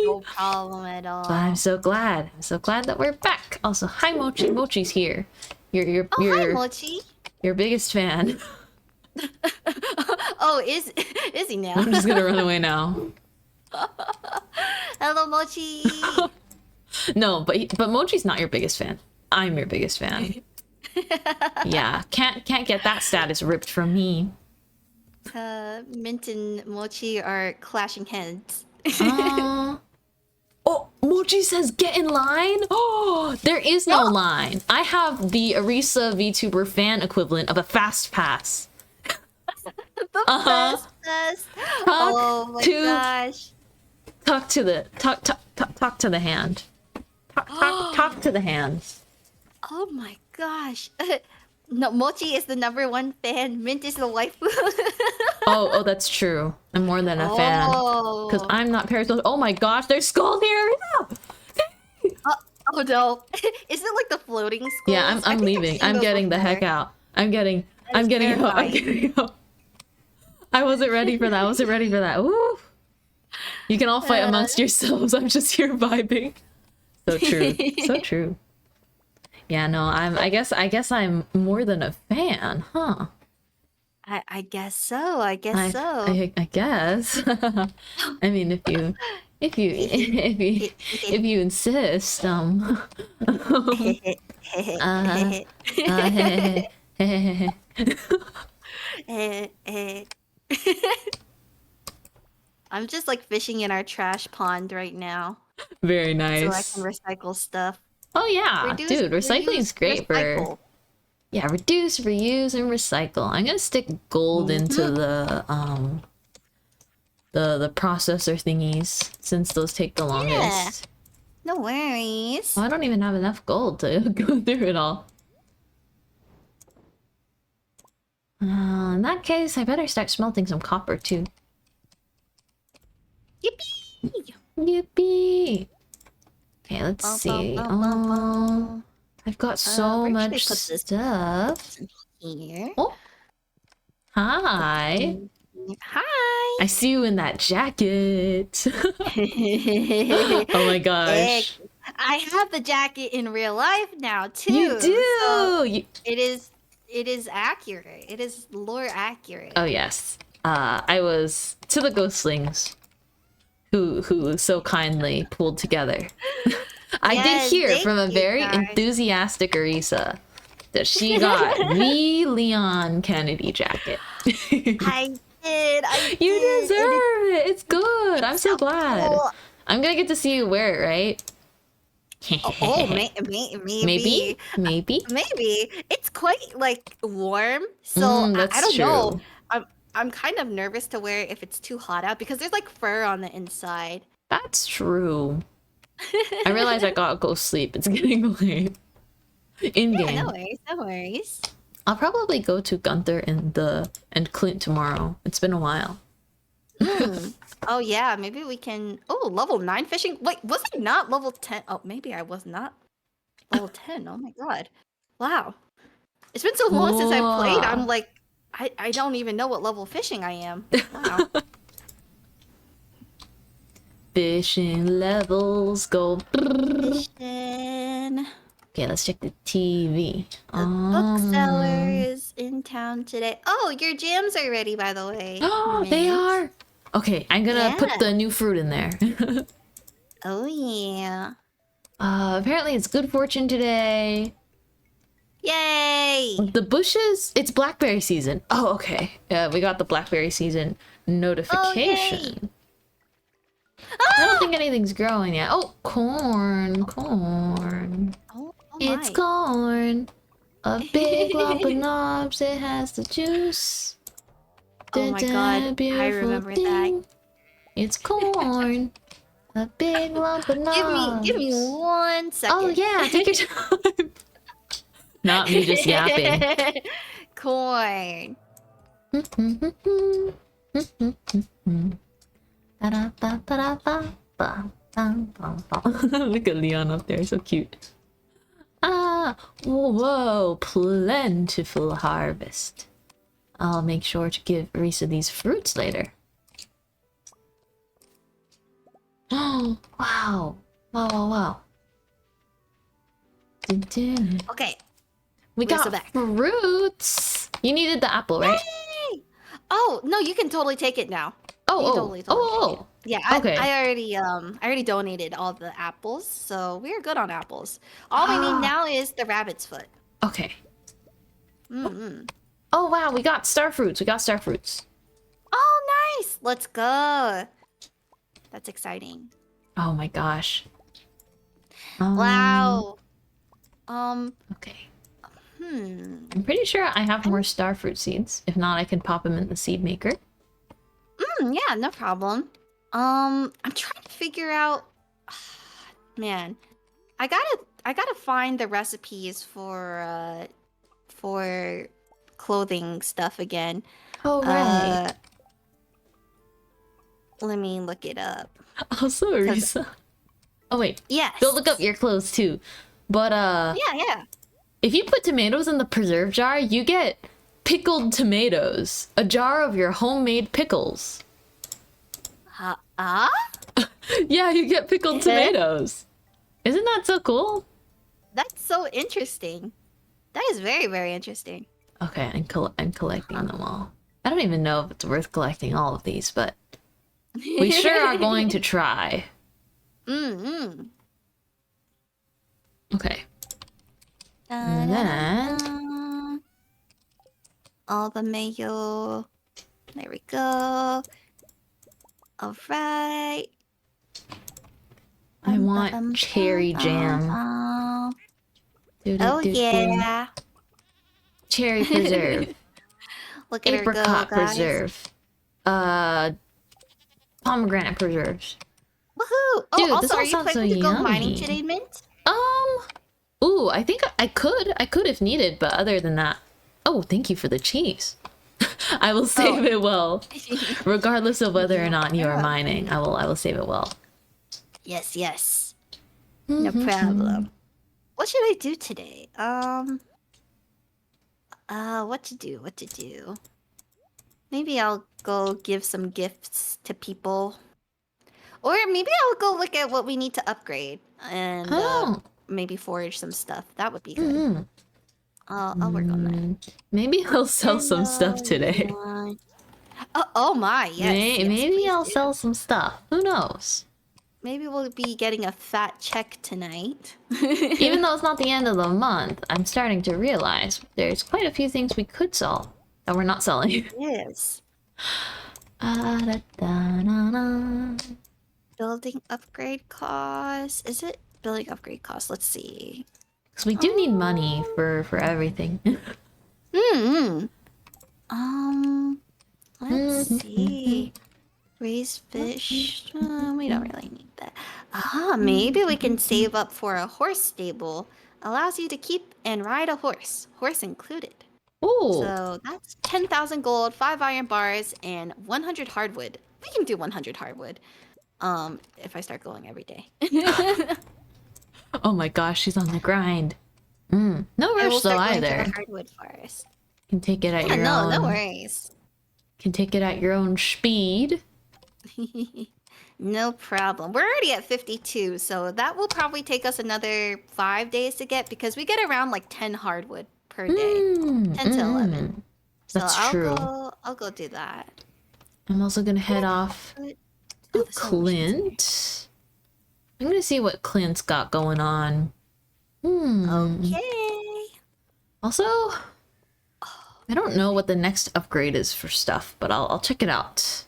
No problem at all. But I'm so glad. I'm so glad that we're back. Also, hi Mochi. Mochi's here. You're Hi, Mochi. your biggest fan. Oh, is he now? I'm just gonna run away now. Hello, Mochi. No, but Mochi's not your biggest fan. I'm your biggest fan. Yeah, can't get that status ripped from me. Mint and Mochi are clashing heads. Oh, Mochi says get in line. Oh, there is no line. I have the Arisa VTuber fan equivalent of a fast pass. The best. Oh my gosh. Talk to the hand. Talk to the hands. Oh my gosh. No, Mochi is the #1 fan. Mint is the waifu. Oh, that's true. I'm more than a fan. Because I'm not Paris. Oh my gosh, there's Skull here! Oh no. Is it like the floating skulls? Yeah, I I'm think I've leaving. seen I'm those getting the before. heck out. I'm getting out. I'm terrifying. getting out. I wasn't ready for that. Ooh. You can all fight amongst yourselves. I'm just here vibing. So true. So true. Yeah, no, I guess I'm more than a fan, huh? I guess so. I guess so. I guess. I mean, if you insist, I'm just like fishing in our trash pond right now, Very so I nice. can recycle stuff. Oh yeah, Reduce, dude, recycling is reuse, great for recycle. yeah, reduce, reuse, and recycle. I'm gonna stick gold into the processor thingies since those take the longest. No worries. Well, I don't even have enough gold to go through it all. In that case, I better start smelting some copper too. Yippee! Yippee! Okay, let's see. Oh, I've got so where should I much put this? stuff. Here. Oh, hi! Hi. I see you in that jacket. Oh my gosh. I have the jacket in real life now too. You do. so You- it is accurate. It is lore accurate. Oh yes. I was to the ghostlings who so kindly pulled together. I Yes, did hear thank from a you, very guys. enthusiastic Arisa that she got the Leon Kennedy jacket. I did. You deserve it. It's good. I'm so glad. Cool. I'm gonna get to see you wear it, right? Maybe. Maybe. It's quite like warm, so That's I don't true. know. I'm kind of nervous to wear it if it's too hot out because there's like fur on the inside. That's true. I realize I gotta go sleep. It's getting late. In Yeah, game. no worries, no worries. I'll probably go to Gunther and Clint tomorrow. It's been a while. Oh yeah, maybe we can. Oh, level 9 fishing. Wait, was I not level 10? Oh, maybe I was not level 10. Oh my god. Wow. It's been so long since I played. Whoa. I'm like, I don't even know what level fishing I am. Wow. Fishing levels go. Fishing. Okay, let's check the TV. The bookseller is in town today. Oh, your jams are ready, by the way. Oh, they Mint. are. Okay, I'm gonna put Yeah. the new fruit in there. Oh yeah. Apparently it's good fortune today. Yay! The bushes, it's blackberry season. Oh, okay. Yeah, we got the blackberry season notification. I don't think anything's growing yet. Oh, corn. Oh It's my. corn. A big lump of knobs. It has the juice. Oh my god, I Beautiful remember thing. that. It's corn. A big lump of knobs. Give me 1 second. Oh yeah, take your time. Not me just yapping. Corn. Look at Leon up there, so cute. Ah, whoa, plentiful harvest. I'll make sure to give Risa these fruits later. Oh, wow. Wow. Okay. We Risa got back. fruits. You needed the apple, right? Yay! Oh no, you can totally take it now. You can totally take it. Yeah, Okay. I already donated all the apples, so we're good on apples. All we need now is the rabbit's foot. Okay. Mm-mm. Oh wow, we got star fruits. Oh, nice! Let's go. That's exciting. Oh my gosh. Wow. Okay. Hmm. I'm pretty sure I have more starfruit seeds. If not, I can pop them in the seed maker. Yeah, no problem. I'm trying to figure out. Man, I gotta find the recipes for clothing stuff again. Oh right. Let me look it up. Also, Arisa. Oh wait. Yes. Go look up your clothes too. But Yeah. if you put tomatoes in the preserve jar, you get pickled tomatoes. A jar of your homemade pickles. Yeah, you get pickled tomatoes. Isn't that so cool? That's so interesting. That is very, very interesting. Okay, I'm collecting them all. I don't even know if it's worth collecting all of these, but we sure are going to try. Okay. And then all the mayo. There we go. All right. I want cherry jam. Oh yeah. Cherry preserve. Look at her go, Apricot guys. preserve. Pomegranate preserves. Woohoo! Oh, Dude, this also, all are you sounds planning so to go mining yummy. today, Mint? Ooh, I think I could if needed, but other than that, oh, thank you for the cheese. I will save it well, regardless of whether or not you are mining. I will save it well. Yes. No problem. What should I do today? What to do? Maybe I'll go give some gifts to people. Or maybe I'll go look at what we need to upgrade and maybe forage some stuff. That would be good. I'll work on that. Maybe I'll sell some stuff today. Oh my, yes. Maybe please I'll do. sell some stuff. Who knows? maybe we'll be getting a fat check tonight. Even though it's not the end of the month, I'm starting to realize there's quite a few things we could sell that we're not selling. Yes. Building upgrade costs. Is it building upgrade costs? Let's see. Because we do need money for everything. Let's see. Raise fish. We don't really need that. Maybe we can save up for a horse stable. Allows you to keep and ride a horse. Horse included. Ooh. So that's 10,000 gold, 5 iron bars, and 100 hardwood. We can do 100 hardwood. If I start going every day. Oh my gosh, she's on the grind. No rush though either. Hardwood forest. You can take it at your own. No worries. Can take it at your own speed. No problem. We're already at 52, so that will probably take us another 5 days to get because we get around like 10 hardwood per day. 10 to 11. So That's true. I'll go do that. I'm also gonna head off to Clint. I'm gonna see what Clint's got going on. Okay. Also, I don't know what the next upgrade is for stuff, but I'll check it out.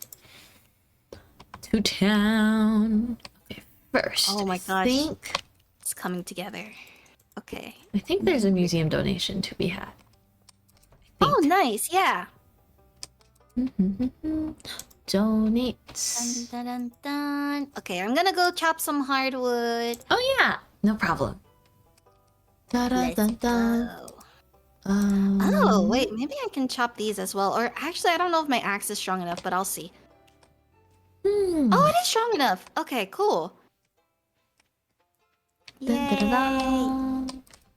To town. Okay, first. Oh my gosh. I think It's coming together. Okay. there's a museum donation to be had. Oh, nice. Yeah. Donate. Dun, dun, dun, dun. Okay, I'm gonna go chop some hardwood. Oh yeah, no problem. Da, da, Let's da, da. go. Um, Oh, wait, maybe I can chop these as well. Or actually, I don't know if my axe is strong enough, but I'll see. Oh, it is strong enough. Okay, cool. Da, da, da, Yay. da.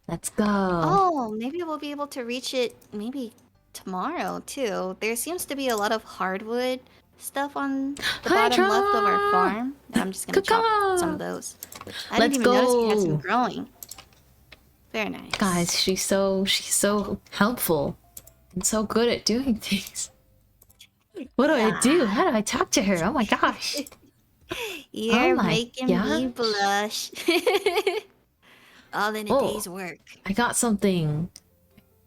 Let's go. Oh, maybe we'll be able to reach it maybe tomorrow too. There seems to be a lot of hardwood stuff on the bottom left of our farm. I'm just gonna chop some of those. I Let's didn't even notice we had go. some growing. Very nice. Guys, she's so helpful and so good at doing things. What do I do? How do I talk to her? Oh my gosh. You're my making me gosh. blush. All in a Oh. day's work. I got something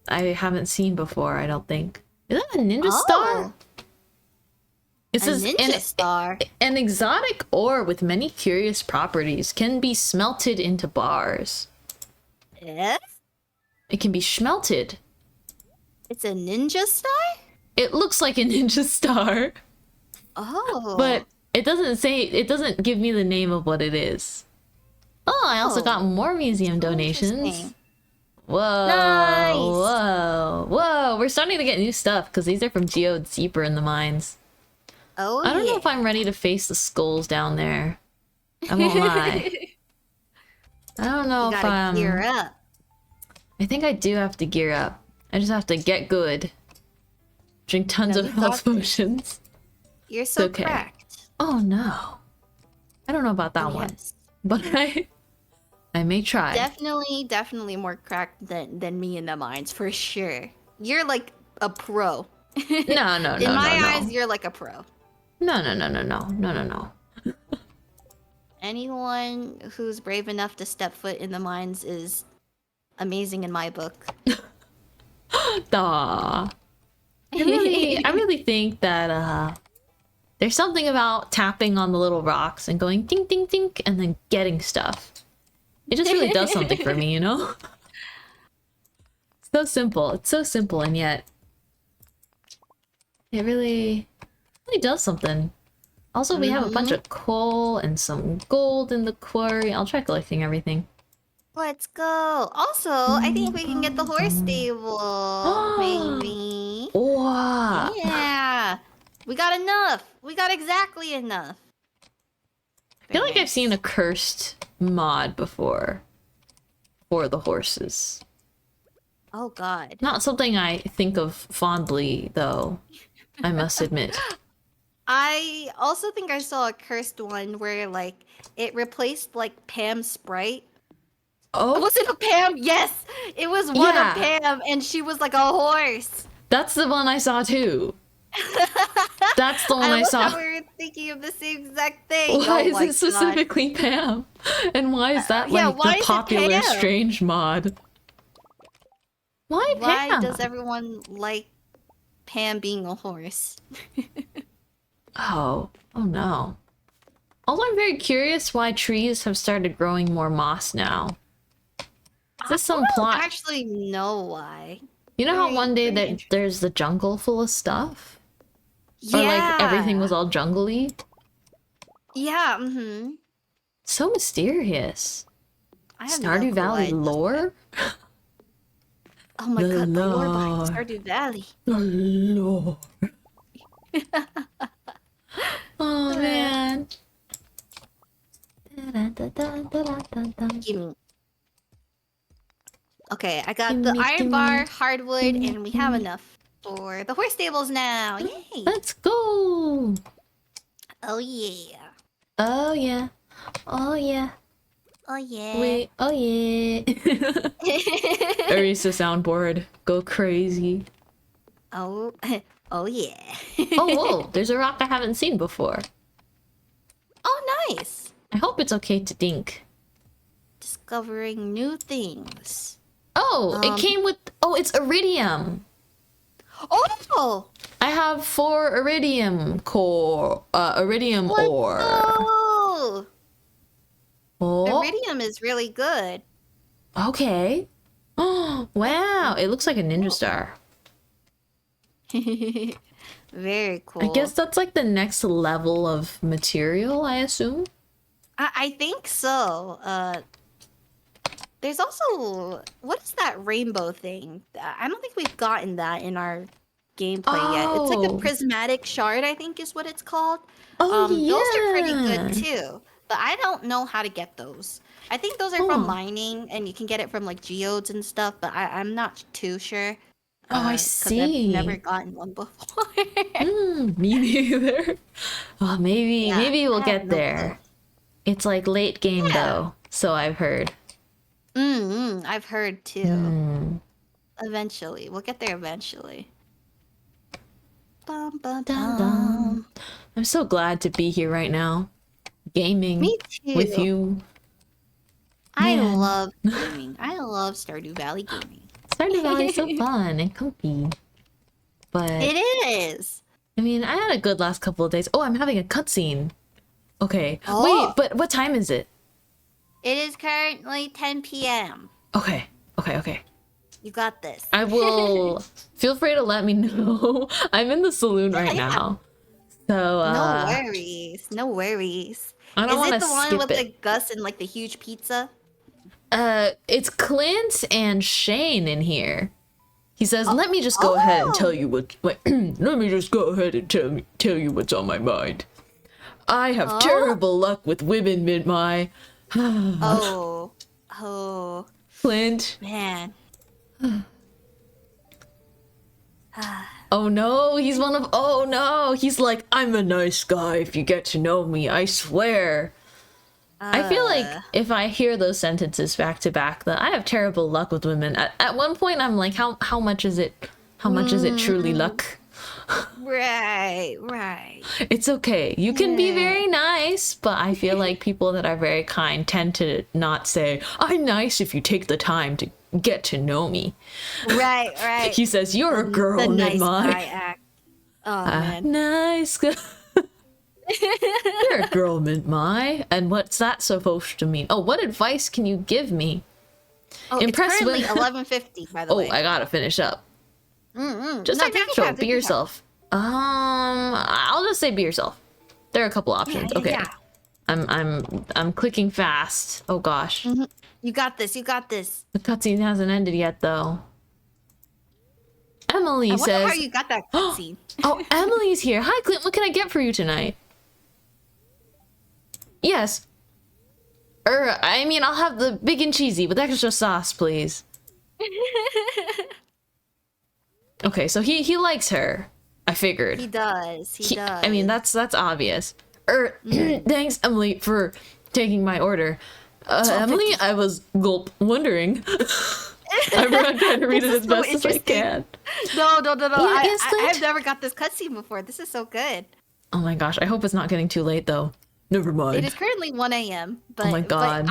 I haven't seen before, I don't think. Is that a ninja star? It A says ninja star. an exotic ore with many curious properties can be smelted into bars. Yes? It can be smelted. It's a ninja star? It looks like a ninja star, Oh. but it doesn't give me the name of what it is. Oh, I also got more museum donations. Interesting. Whoa. Nice. Whoa. We're starting to get new stuff because these are from Geodes deeper in the mines. Oh, I don't know if I'm ready to face the skulls down there. I won't lie. I don't know You if gotta I'm... gear up. I think I do have to gear up. I just have to get good. Drink tons No, of you got health this. potions. You're so okay. cracked. Oh no. I don't know about that one. Yes. But I may try. Definitely more cracked than me in the mines, for sure. You're like a pro. No. In my eyes, you're like a pro. No. Anyone who's brave enough to step foot in the mines is amazing in my book. Aw. I really think that there's something about tapping on the little rocks and going ding ding ding and then getting stuff. It just really does something for me, you know? It's so simple. It's so simple and yet it really does something. Also, we have a bunch of coal and some gold in the quarry. I'll try collecting everything. Let's go. Also, I think we can get the horse stable, maybe. Wow. Yeah. We got enough. We got exactly enough. I feel like I've seen a cursed mod before for the horses. Oh god. Not something I think of fondly, though, I must admit. I also think I saw a cursed one where like it replaced like Pam's sprite. Oh, Was it a Pam? Yes! It was one of Pam and she was like a horse. that's the one I saw too. That's the one I love saw. how we were thinking of the same exact thing. Why Oh is my it specifically Pam? And why is that yeah, like why the is it popular Pam? strange mod? Why God. Why Pam? does everyone like Pam being a horse? Oh no. Also, I'm very curious why trees have started growing more moss now. Is this some I don't plot? actually know why. You know how Very- one day very that interesting. there's the jungle full of stuff? Yeah. Or like everything was all jungly? Yeah, mm-hmm. So mysterious. I have Stardew no clue why Valley it does lore? that. Oh my The god, the lore behind lore. Stardew Valley. The lore. Oh man. Gimme. Okay, I got the Gimme, iron gimme, bar, hardwood, gimme, and we have gimme. enough for the horse stables now. Yay! Let's go. Oh yeah. Oh yeah. Oh yeah. Oh yeah. Wait. Oh yeah. Arisa soundboard. Go crazy. Oh, oh yeah. Oh whoa. There's a rock I haven't seen before. Oh, nice. I hope it's okay to dink. Discovering new things. Oh, it came with. Oh, it's iridium. Oh! I have 4 iridium iridium Let's ore. go! Oh, Iridium is really good. okay. Oh, wow. It looks like a ninja star. Very cool. I guess that's like the next level of material, I assume. I think so. There's also what is that rainbow thing? I don't think we've gotten that in our gameplay yet. It's like a Oh. prismatic shard, I think is what it's called. Oh, Those are pretty yeah. good too, but I don't know how to get those. I think those are from Oh. mining, and you can get it from like geodes and stuff, but I'm not too sure. Oh, I 'Cause see. I've never gotten one before. Me neither. Oh, maybe Yeah, maybe we'll I have get no there. It's like late game Yeah. though, so I've heard. I've heard too. Mm. Eventually, we'll get there eventually. Bum, bum, Dun, bum. dun. I'm so glad to be here right now, gaming Me too. with you. I Man. love gaming. I love Stardew Valley gaming. Stardew Valley's so fun and comfy. But It is. I mean, I had a good last couple of days. Oh, I'm having a cutscene. Okay. Oh. Wait, but what time is it? It is currently 10 p.m. Okay. Okay. You got this. I will feel free to let me know. I'm in the saloon right yeah. now. So No worries. No worries. I don't Is want it to the one skip with it. the Gus and like the huge pizza? It's Clint and Shane in here. He says, "Let me just go ahead and tell you what. Wait, let me just go ahead and tell you what's on my mind. I have terrible luck with women, Mintmai. Oh, Clint. man. Oh no, he's one of. Oh no, he's like, I'm a nice guy if you get to know me. I swear." I feel like if I hear those sentences back to back, that I have terrible luck with women. At one point, I'm like, how much is it? How much is it truly luck? Right. It's okay. You can be very nice, but I feel like people that are very kind tend to not say, "I'm nice if you take the time to get to know me." Right. He says, "You're a girl, The nice Mintmai." guy act. Oh, man. Nice girl. You're a girl, Mintmai. And what's that supposed to mean? Oh, what advice can you give me? Oh, Impress it's currently women. 11:50, by the Oh, way. I gotta finish up. Just No, act take your natural. time, Be take your yourself. I'll just say be yourself. There are a couple options. Yeah, Okay. yeah. I'm clicking fast. Oh gosh. You got this. The cutscene hasn't ended yet though. Emily I wonder says, how you got that cutscene. "Oh, Emily's here. Hi, Clint. What can I get for you tonight?" Yes. I mean, I'll have the big and cheesy with extra sauce, please. Okay, so he likes her. I figured. He does. He does. I mean, that's obvious. Thanks, Emily, for taking my order. Emily, I was wondering. I'm trying to read This it is as so best as I interesting. can. No. Yeah, yes, I've Clint? never got this cutscene before. This is so good. Oh my gosh, I hope it's not getting too late though. Never It mind. is currently 1 a.m. Oh my But god.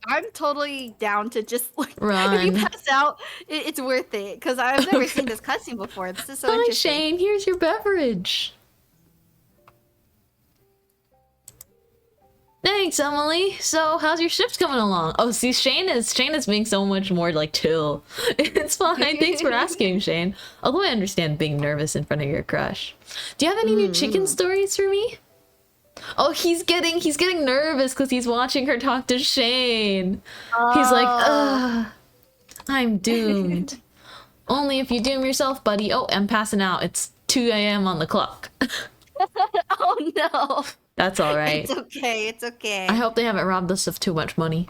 I'm totally down to just like if you Run. pass out, it's worth it because I've never seen Okay. this cutscene before. This is so Hi, interesting. Shane. Here's your beverage. Thanks, Emily. So, how's your shift coming along? Oh, see, Shane is being so much more like chill. It's fine. Thanks for asking, Shane. Although I understand being nervous in front of your crush. Do you have any new chicken stories for me? Oh, he's getting nervous because he's watching her talk to Shane. He's like, ugh, I'm doomed. Only if you doom yourself, buddy. Oh, I'm passing out. It's 2 a.m. on the clock. Oh no. That's all right. It's okay. It's okay. I hope they haven't robbed us of too much money.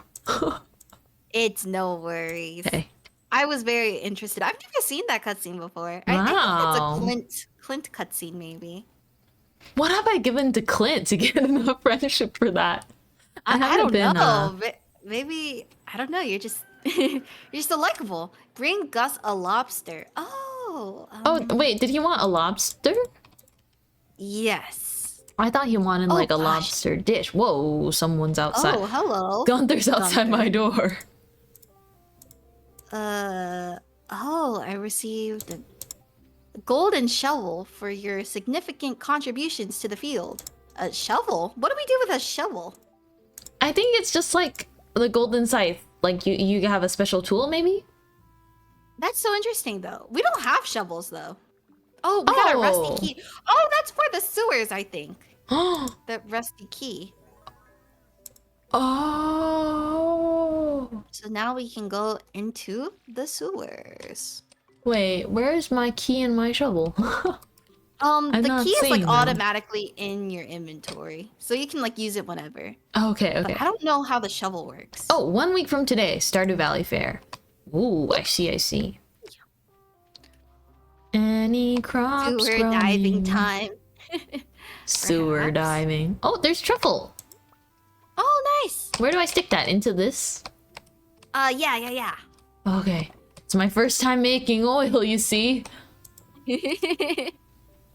It's no worries. Hey. I was very interested. I've never seen that cutscene before. I Wow. think that's a Clint cutscene, maybe. What have I given to Clint to get enough friendship for that? I haven't don't know. Maybe I don't know. You're just you're just so likable. Bring Gus a lobster. Oh. Oh, wait, did he want a lobster? Yes. I thought he wanted like a gosh. lobster dish. Whoa, someone's outside. Oh, hello. Gunther's outside my door. Oh, I received a golden shovel for your significant contributions to the field. A shovel? What do we do with a shovel? I think it's just like the golden scythe. Like you have a special tool, maybe? That's so interesting, though. We don't have shovels, though. Oh, we got a rusty key. Oh, that's for the sewers, I think. The rusty key. Oh. So now we can go into the sewers. Wait, where's my key and my shovel? I'm The not key is like seeing them. automatically in your inventory, so you can like use it whenever. Okay. But I don't know how the shovel works. Oh, 1 week from today, Stardew Valley Fair. Ooh, I see. Any crops Sewer growing? diving time. Sewer Perhaps. diving. Oh, there's truffle. Oh, nice. Where do I stick that? Into this? Yeah. Okay. It's my first time making oil, you see.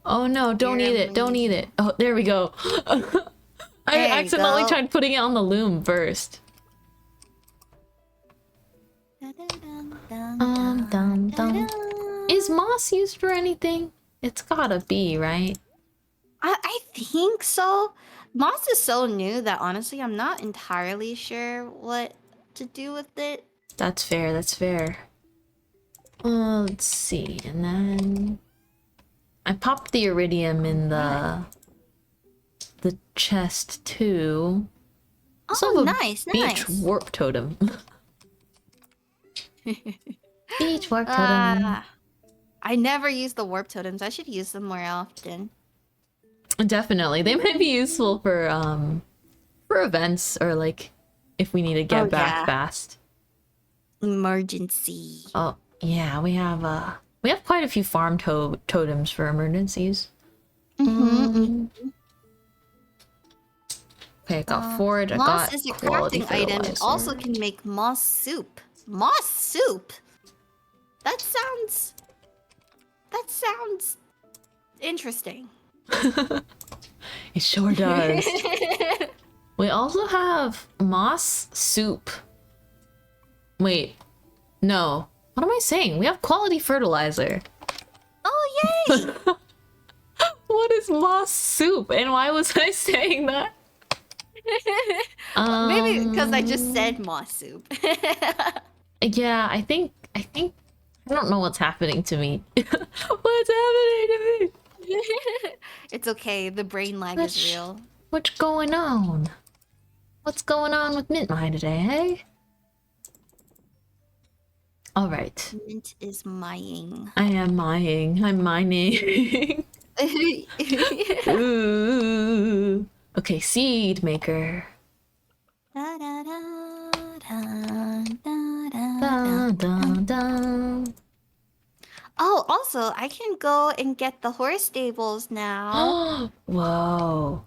Oh no, don't You're eat it. Don't eat it. Oh, there we go. I There you accidentally go. tried putting it on the loom first. Dum. Is moss used for anything? It's gotta be, right? I think so. Moss is so new that honestly, I'm not entirely sure what to do with it. That's fair. Let's see. And then I popped the iridium in the chest too. Also Oh, have a nice. beach warp totem. Beach warp totem. I never use the warp totems. I should use them more often. Definitely. They might be useful for events or like if we need to get back fast. Emergency. Oh, yeah, we have quite a few farm totems for emergencies. Okay, I got forage, I Moss got is a quality crafting item. It also fertilizer. can make moss soup. Moss soup? That sounds interesting. It sure does. We also have moss soup. Wait, no. What am I saying? We have quality fertilizer. Oh, yay! What is moss soup? And why was I saying that? Maybe because I just said moss soup. Yeah, I think I don't know what's happening to me. What's happening to me? It's okay. The brain lag is real. What's going on? What's going on with Mintmai today, hey? All right. Mint is mying. I am mining. I'm mining. Ooh. Okay, seed maker. Dun, dun, dun. Oh, also, I can go and get the horse stables now. Whoa.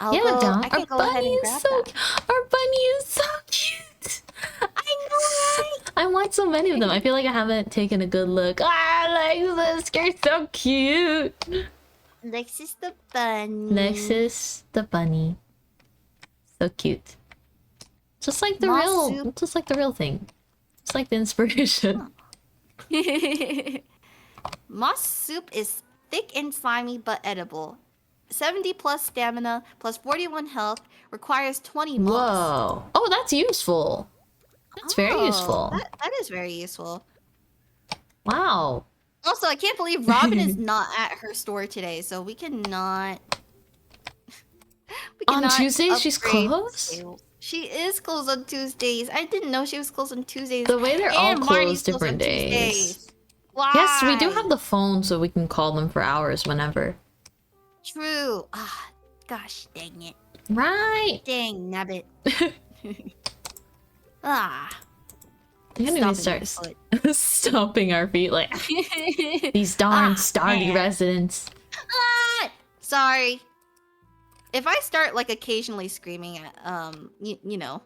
I Down. can go ahead and grab that. Our bunny is so cute. I know, right? I want so many of them. I feel like I haven't taken a good look. Ah, Lexus, you're so cute. Lexus the bunny. Lexus the bunny. So cute. Just like the real thing. Just like the inspiration. Moss soup is thick and slimy but edible. 70 plus stamina plus 41 health, requires 20 moss. Whoa. Oh, that's useful. That's very useful. That is very useful. Wow. Also, I can't believe Robin is not at her store today, so we cannot. On Tuesdays, she's upgrade closed? sales. She is closed on Tuesdays. I didn't know she was closed on Tuesdays. The way they're all And Marty's closed different on days. Tuesdays. Why? Yes, we do have the phone so we can call them for hours whenever. True. Ah, gosh, dang it. Right. Dang, nabbit. Ah. I can't even start stomping our feet like these darn Stardew residents. Ah! Sorry. If I start like occasionally screaming at you know,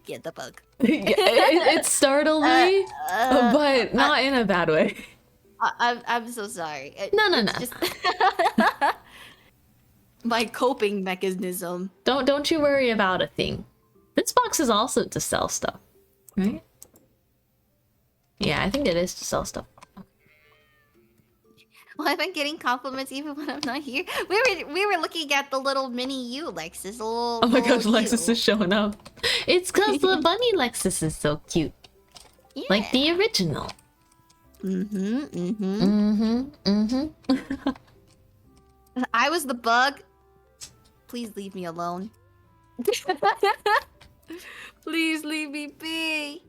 get the bug. It startled me, but not in a bad way. I'm so sorry. No. Just my coping mechanism. Don't you worry about a thing. This box is also to sell stuff, right? Yeah, I think it is to sell stuff. Well, I've been getting compliments even when I'm not here. We were looking at the little mini you, Lexus. Oh my gosh, Lexus is showing up. It's because the bunny Lexus is so cute. Yeah. Like the original. I was the bug. Please leave me alone. Please leave me be.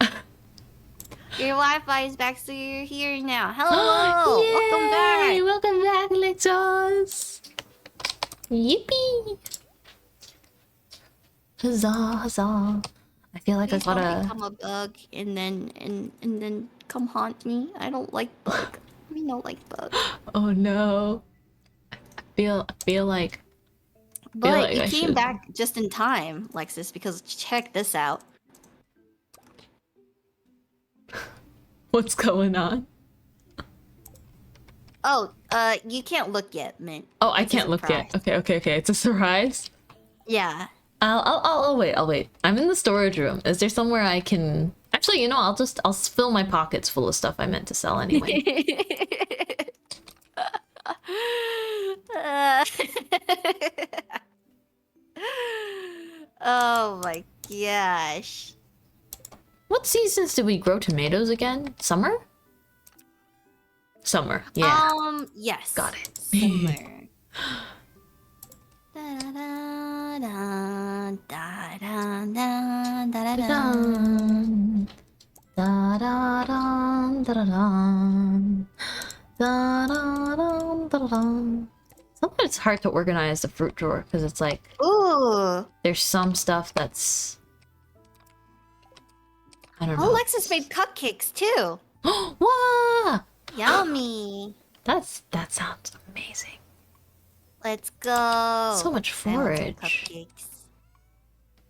Your Wi-Fi is back, so you're here now. Hello! Welcome back! Welcome back, Lexus! Yippee! Huzzah, huzzah. I feel like Please I don't gotta... become a bug and then come haunt me. I don't like bug. I don't like bug. Oh no. I feel like... But you came back just in time, Lexus, because check this out. What's going on? Oh, you can't look yet, Mint. Oh, I can't look yet. Okay. It's a surprise. Yeah. I'll wait. I'm in the storage room. Is there somewhere I can... Actually, you know, I'll fill my pockets full of stuff I meant to sell anyway. Oh my gosh. What seasons did we grow tomatoes again? Summer? Summer, yeah. Yes. Got it. Summer. Sometimes it's hard to organize the fruit drawer because it's like, ooh, there's some stuff that's, I don't know. Oh, Alexis made cupcakes too. Wow! Yummy. That sounds amazing. Let's go. So much forage. Cupcakes.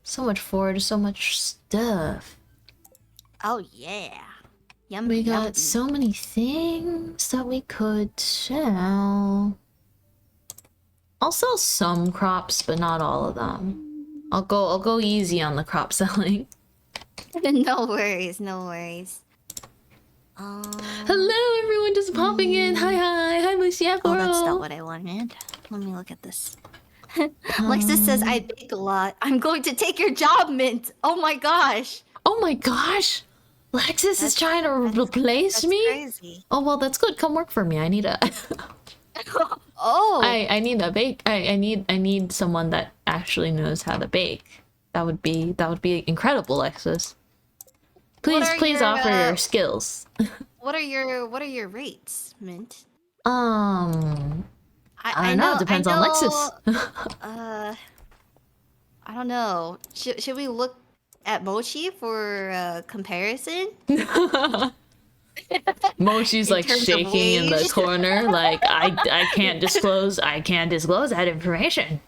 So much forage, so much stuff. Oh yeah. Yummy. We got yummy. so many things that we could sell. I'll sell some crops, but not all of them. I'll go easy on the crop selling. No worries, no worries. Hello, everyone, just popping in. Hi, Mushy Afro. Oh, that's not what I wanted. Let me look at this. Lexus says I bake a lot. I'm going to take your job, Mint. Oh my gosh. Oh my gosh. Lexus is trying to replace me? Crazy. Oh, well, that's good. Come work for me. I need a... Oh. I need a bake. I need someone that actually knows how to bake. That would be incredible, Lexus. Please offer your skills. What are your rates, Mint? I don't know. It depends on Lexus. I don't know. Should we look at Mochi for comparison? Mochi's like shaking in the corner, like I can't disclose that information.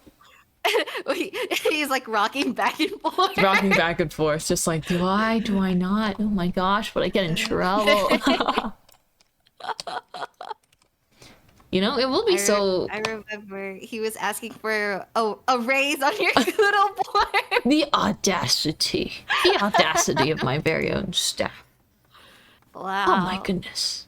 He's like rocking back and forth. Rocking back and forth, just like, do I not? Oh my gosh, would I get in trouble? You know, it will be so... I remember he was asking for a raise on your Doodle board. The audacity. The audacity of my very own staff. Wow. Oh my goodness.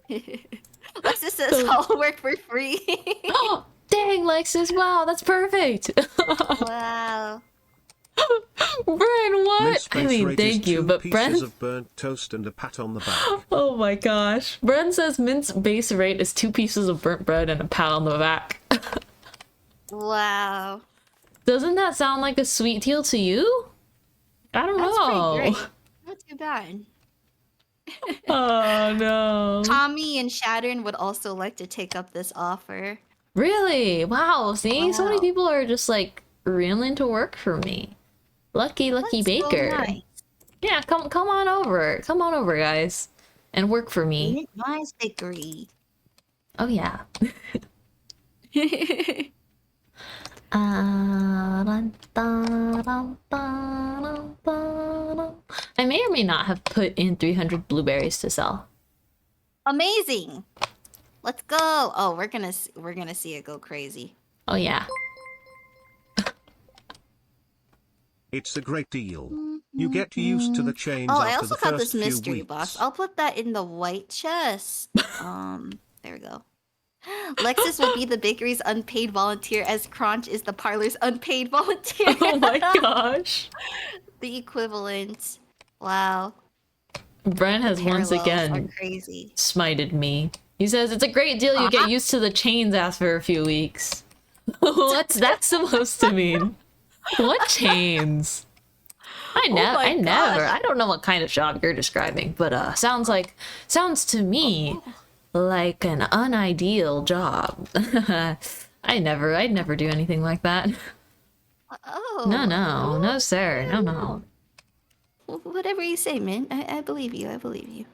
Lexus says I'll work for free. Oh, dang, Lexus. Wow, that's perfect. Wow. Bren, what? Mint I space mean, rate is thank you, 2 but pieces Bren... of burnt toast and a pat on the back. Oh my gosh. Bren says Mint's base rate is 2 pieces of burnt bread and a pat on the back. Wow. Doesn't that sound like a sweet deal to you? I don't That's know. pretty great. Not too bad. Oh no. Tommy and Shattern would also like to take up this offer. Really? Wow, see? So many Wow. people are just like willing to work for me. Lucky That's so Baker. nice. Yeah, come on over. Come on over, guys. And work for me. Mintmai's bakery. Oh yeah. I may or may not have put in 300 blueberries to sell. Amazing. Let's go. Oh, we're gonna see it go crazy. Oh yeah. It's a great deal. You get used to the chains Oh, I after also the got first this few mystery weeks. box. I'll put that in the white chest. There we go. Lexus will be the bakery's unpaid volunteer as Crunch is the parlor's unpaid volunteer. Oh my gosh. The equivalent. Wow. Bren has once Parallels are again crazy. smited me. He says, it's a great deal, you get used to the chains after a few weeks. What's that supposed to mean? What chains? I don't know what kind of job you're describing, but sounds to me like an unideal job. I'd never do anything like that. Oh. No, sir, no. Whatever you say, Mint. I believe you. I believe you.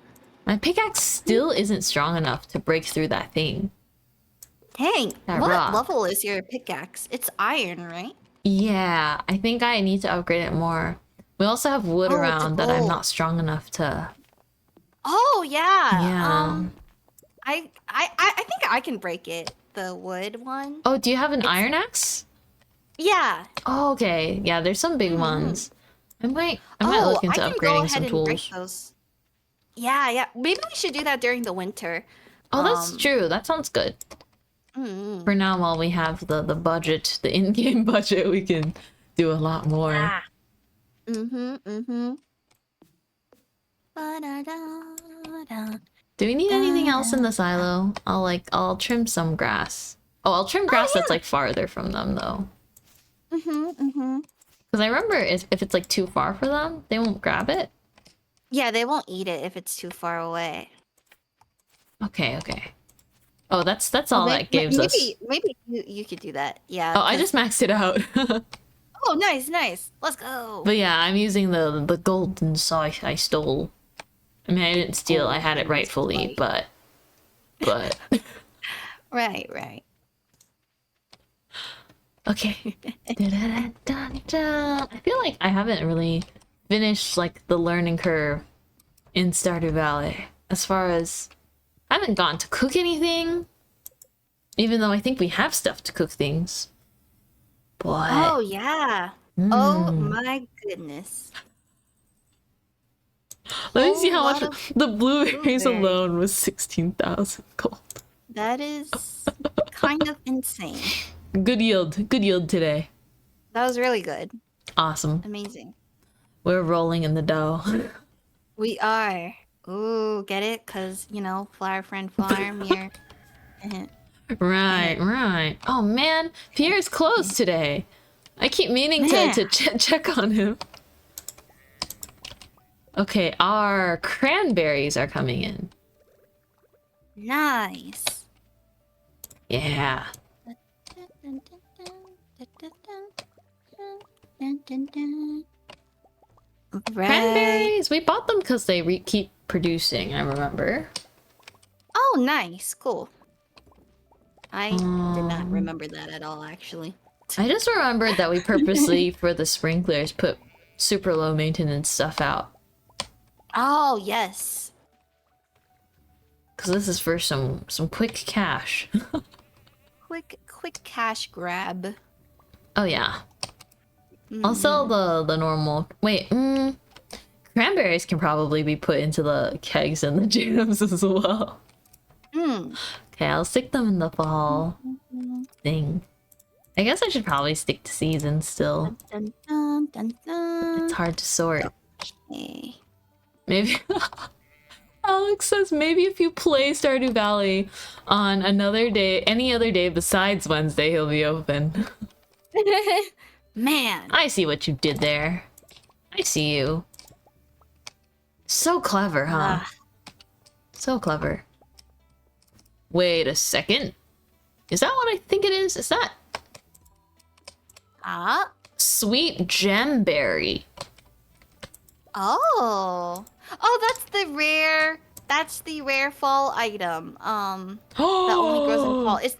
My pickaxe still isn't strong enough to break through that thing. Dang. That What rock. level is your pickaxe? It's iron, right? Yeah, I think I need to upgrade it more. We also have wood Oh, it's around that I'm gold. not strong enough to... Oh yeah. Yeah. I think I can break it. The wood one. Oh, do you have an iron axe? Yeah. Oh, okay. Yeah, there's some big ones. I might look into I can go upgrading ahead some and break tools. those. Yeah. Maybe we should do that during the winter. Oh, that's true. That sounds good. For now, while we have the budget, the in-game budget, we can do a lot more. Yeah. Ba-da-da-da. Do we need anything else in the silo? I'll trim some grass. Oh, I'll trim grass that's like farther from them though. Because I remember if it's like too far for them, they won't grab it. Yeah, they won't eat it if it's too far away. Okay. Oh, that's all that gives us. Maybe you could do that. Yeah. Oh, I just maxed it out. Oh, nice. Let's go. But yeah, I'm using the golden saw I stole. I mean, I didn't steal. I had it rightfully, but. Right. Okay. I feel like I haven't really finished like the learning curve in Stardew Valley. As far as I haven't gone to cook anything, even though I think we have stuff to cook things. But Oh yeah. Oh my goodness. let me see how lot much of the blueberries blueberries. alone was 16,000 gold. That is kind of insane. Good yield today. That was really good. Awesome. Amazing. We're rolling in the dough. We are. Ooh, get it? Cause Flower Friend Farm here. Right. Oh man, Pierre's closed today. I keep meaning to check on him. Okay, our cranberries are coming in. Nice. Yeah. Right. Cranberries, we bought them because they keep producing, I remember. Oh, nice. Cool. I did not remember that at all, actually. I just remembered that we purposely, for the sprinklers, put super low maintenance stuff out. Oh, yes. Because this is for some quick cash. Quick cash grab. Oh yeah. I'll sell the normal... Wait, cranberries can probably be put into the kegs and the jams as well. Okay, I'll stick them in the fall thing. I guess I should probably stick to seasons still. Dun, dun, dun, dun. It's hard to sort. Okay. Maybe... Alex says maybe if you play Stardew Valley on another day, any other day besides Wednesday, he'll be open. Man. I see what you did there. I see you. So clever, huh? So clever. Wait a second. Is that what I think it is? Is that sweet gemberry? Oh. Oh, that's the rare fall item. That only grows in fall. It's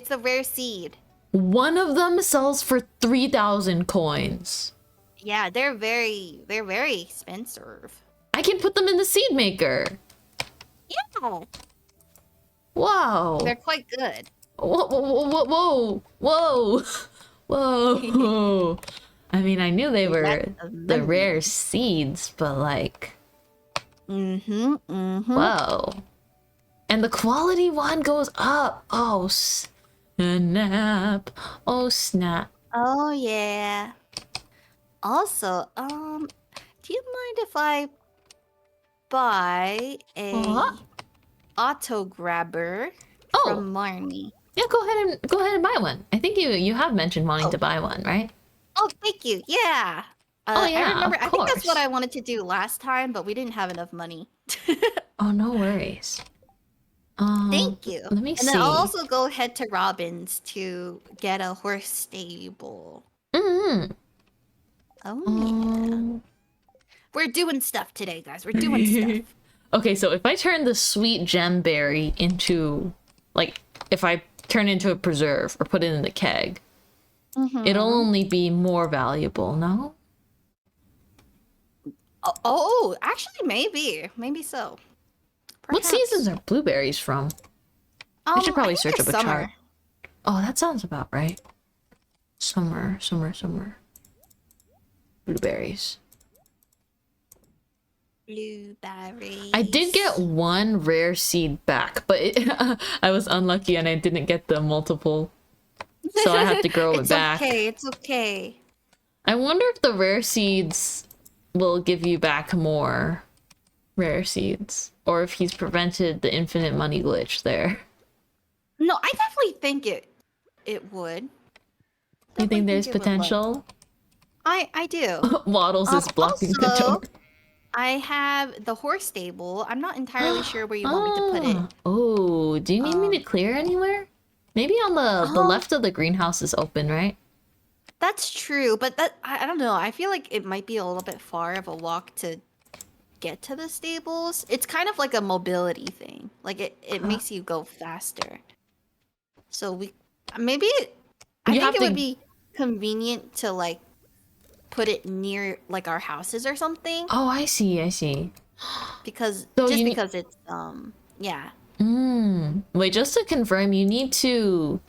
the rare seed. One of them sells for 3,000 coins. Yeah, they're very expensive. I can put them in the seed maker. Yeah. Whoa. They're quite good. Whoa. Whoa. I mean, I knew they were the rare seeds, but like... Whoa. And the quality one goes up. Oh, snap. Oh, snap. Oh, yeah. Also, do you mind if I buy a auto grabber from Marnie? Yeah, go ahead and buy one. I think you have mentioned wanting to buy one, right? Oh, thank you. Yeah. Oh yeah, I remember. of I think that's course. what I wanted to do last time, but we didn't have enough money. Oh, no worries. Thank you. Let me see. And then I'll also go head to Robin's to get a horse stable. Mm-hmm. Oh yeah. We're doing stuff today, guys. We're doing stuff. Okay, so if I turn the sweet gemberry into, like, if I turn it into a preserve or put it in the keg, it'll only be more valuable, no? Oh, actually, maybe so. What Perhaps. seasons are blueberries from? I should probably I think search up it's a summer. chart. Oh, that sounds about right. Summer. Blueberries. Blueberries. I did get one rare seed back, but I was unlucky and I didn't get the multiple. So I have to grow it back. It's okay. I wonder if the rare seeds will give you back more rare seeds, or if he's prevented the infinite money glitch there. No, I definitely think it would. You think there's potential? I do. Waddles is blocking the door. I have the horse stable. I'm not entirely sure where you want me to put it. Oh, do you need me to clear anywhere? Maybe on the left of the greenhouse is open, right? That's true, but I don't know. I feel like it might be a little bit far of a walk to get to the stables. It's kind of like a mobility thing. Like it makes you go faster. So I think it would be convenient to like put it near like our houses or something. Oh, I see. Because So because it's yeah. Wait, just to confirm, you need to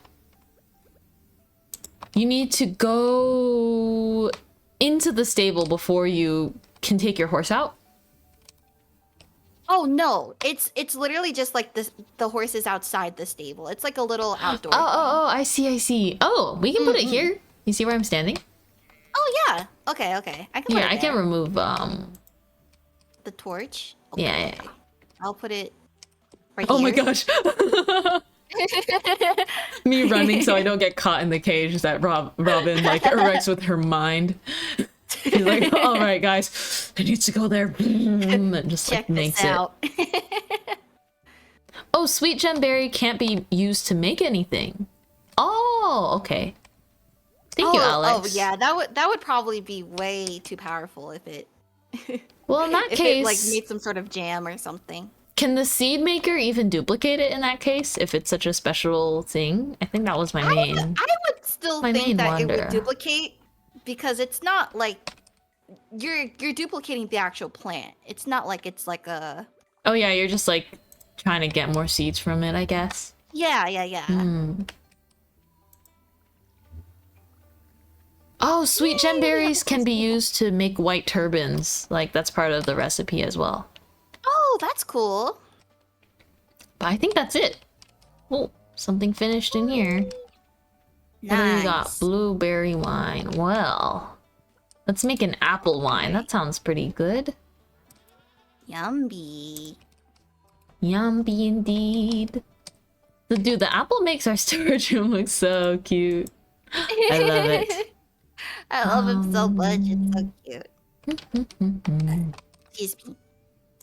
go into the stable before you can take your horse out? Oh no, it's literally just like the horse is outside the stable. It's like a little outdoor. Oh, I see. Oh, we can put it here. You see where I'm standing? Oh yeah. Okay. I can put Yeah, it I can there. remove The torch. Yeah. I'll put it right Oh here. my gosh. Me running so I don't get caught in the cage that Robin like erects with her mind. She's like, all right, guys, I need to go there. And just Check like makes this out. it. Oh, sweet gemberry can't be used to make anything. Oh, okay. Thank you, Alex. Oh yeah, that would probably be way too powerful if it Well, in that if case, it like made some sort of jam or something. Can the seed maker even duplicate it in that case if it's such a special thing? I think that was my main. I would still My think main that it wonder. would duplicate because it's not like you're duplicating the actual plant. It's not like it's like a. Oh yeah, you're just like trying to get more seeds from it, I guess. Yeah. Hmm. Oh, sweet gem berries can be used to make white turbans. Like that's part of the recipe as well. Oh, that's cool. But I think that's it. Oh, something finished in here. What do we got? Nice. Blueberry wine. Well, let's make an apple wine. That sounds pretty good. Yummy. Yummy indeed. Dude, the apple makes our storage room look so cute. I love it. I love him so much. It's so cute. Excuse me.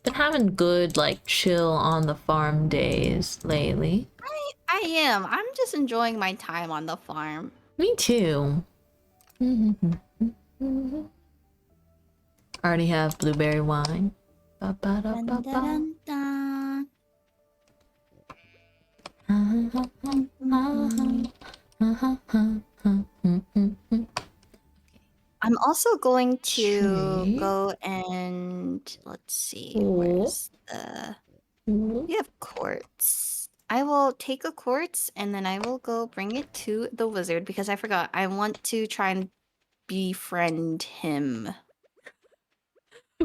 Been having good, like, chill on the farm days lately. I am. I'm just enjoying my time on the farm. Me too. Already have blueberry wine. Dun, dun, dun, dun. I'm also going to Okay. go and let's see. Oh. Where's the? We have quartz. I will take a quartz and then I will go bring it to the wizard because I forgot. I want to try and befriend him.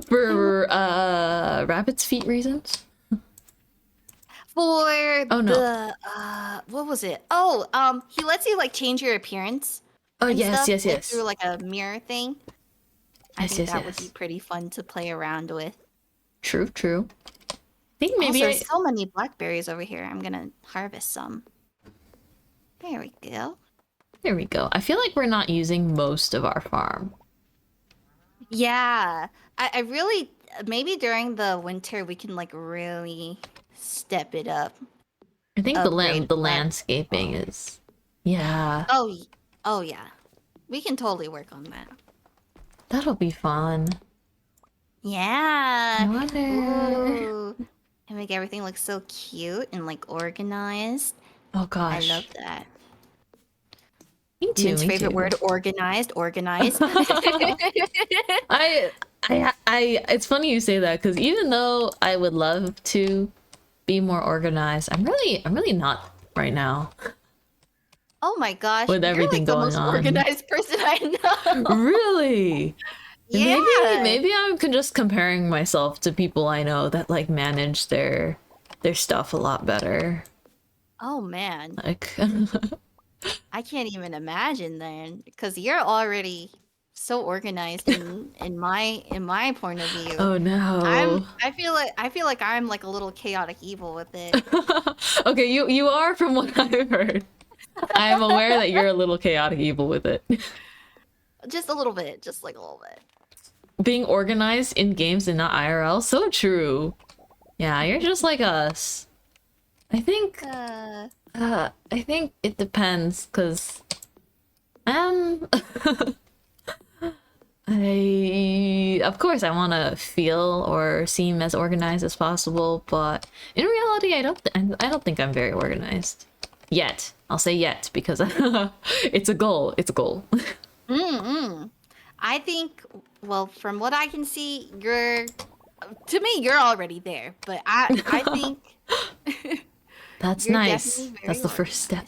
For rabbit's feet reasons? For Oh, no. the what was it? Oh, he lets you like change your appearance. Oh and yes, stuff, yes, like, yes. through like a mirror thing. I Yes, think yes, that would yes. be pretty fun to play around with. True, true. I think maybe Also, so many blackberries over here. I'm gonna harvest some. There we go. There we go. I feel like we're not using most of our farm. Yeah, I really maybe during the winter we can like really step it up. I think Upgrade the that. landscaping is... Yeah. Oh yeah, we can totally work on that. That'll be fun. Yeah. I wonder... Ooh. And make everything look so cute and like organized. Oh gosh. I love that. Me too, Mint's me favorite too. word, organized. It's funny you say that because even though I would love to be more organized, I'm really not right now. Oh my gosh. With everything you're like going the most on. organized person I know. Really? Yeah. Maybe I'm just comparing myself to people I know that like manage their stuff a lot better. Oh man. Like I can't even imagine then because you're already so organized in my point of view. oh no. I feel like I'm like a little chaotic evil with it. Okay, you are from what I've heard. I'm aware that you're a little chaotic evil with it. Just a little bit, just like a little bit. Being organized in games and not IRL, so true. Yeah, you're just like us. I think it depends, cause of course I want to feel or seem as organized as possible, but in reality, I don't think I'm very organized yet. I'll say yet because it's a goal. It's a goal. I think, well, from what I can see, you're already there. But I think That's you're nice. definitely very That's the first step.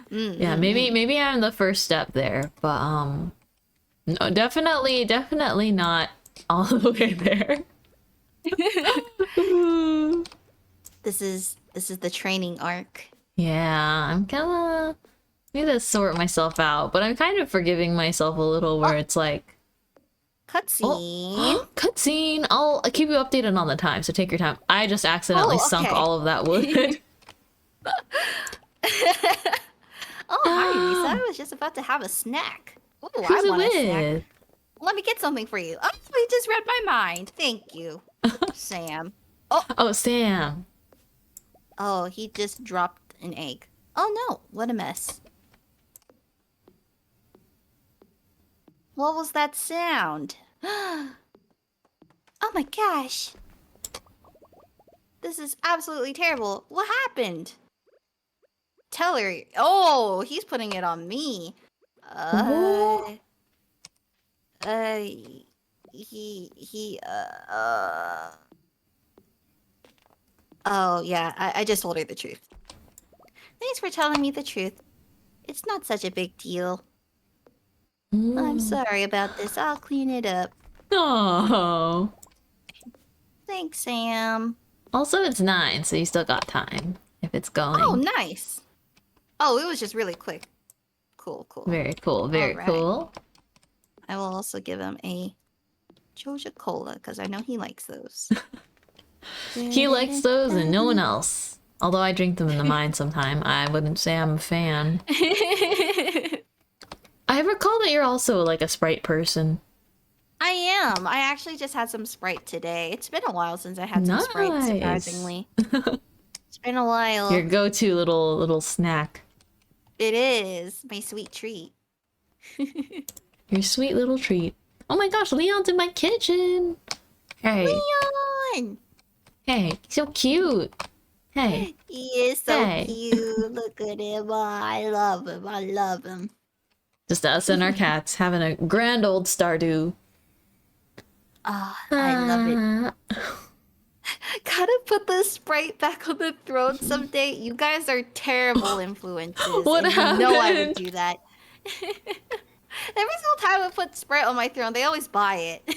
organized. Yeah, maybe I'm the first step there, but no, definitely not all the way there. This is the training arc. Yeah, I'm gonna need to sort myself out, but I'm kind of forgiving myself a little where it's like Cutscene. cutscene. I'll keep you updated on the time, so take your time. I just accidentally sunk okay. all of that wood. Oh, hi, Lisa. I was just about to have a snack. Oh, I Who's it want a snack. with? Let me get something for you. Oh, you just read my mind. Thank you, Sam. Oh, Sam. Oh, he just dropped an egg. Oh no, what a mess. What was that sound? Oh my gosh. This is absolutely terrible. What happened? Tell her. Oh, he's putting it on me. What? He, Oh, yeah, I just told her the truth. Thanks for telling me the truth. It's not such a big deal. I'm sorry about this. I'll clean it up. Oh. Thanks, Sam. Also, it's 9, so you still got time if it's going. Oh, nice. Oh, it was just really quick. Cool, cool. Very cool, very Alright. cool. I will also give him a Joja Cola because I know he likes those. He likes those and no one else. Although I drink them in the mine sometime, I wouldn't say I'm a fan. I recall that you're also like a Sprite person. I am. I actually just had some Sprite today. It's been a while since I had some Sprite, surprisingly. It's been a while. Your go-to little snack. It is my sweet treat. Your sweet little treat. Oh my gosh, Leon's in my kitchen. Hey. Leon! Hey, so cute. Hey. He is so Hey. cute. Look at him. Oh, I love him. I love him. Just us and our cats having a grand old Stardew. Ah, I love it. Gotta put the Sprite back on the throne someday. You guys are terrible influences. What and you know I would happened? do that. Every single time I put Sprite on my throne, they always buy it.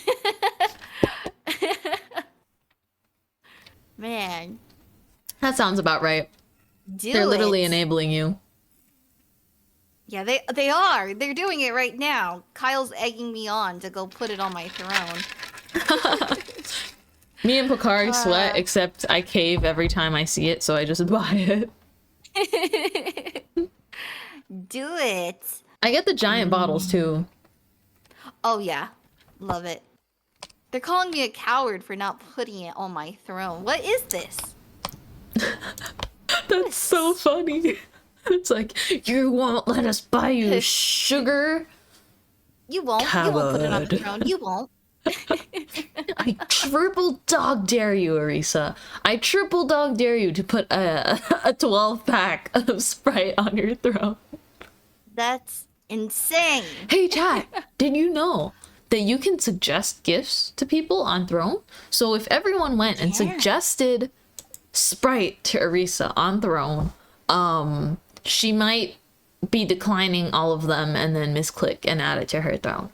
Man, That sounds about right. do They're literally it. enabling you. Yeah, they are. They're doing it right now. Kyle's egging me on to go put it on my throne. Me and Picard sweat, except I cave every time I see it, so I just buy it. Do it. I get the giant bottles too. Oh yeah, love it. They're calling me a coward for not putting it on my throne. What is this? That's so funny. It's like, you won't let us buy you sugar? You won't. You won't put it on the Coward. throne. You won't. I triple dog dare you, Arisa. I triple dog dare you to put a 12-pack of Sprite on your throne. That's insane. Hey, chat, did you know that you can suggest gifts to people on Throne? So if everyone went and Yeah. suggested Sprite to Arisa on Throne, she might be declining all of them and then misclick and add it to her throne.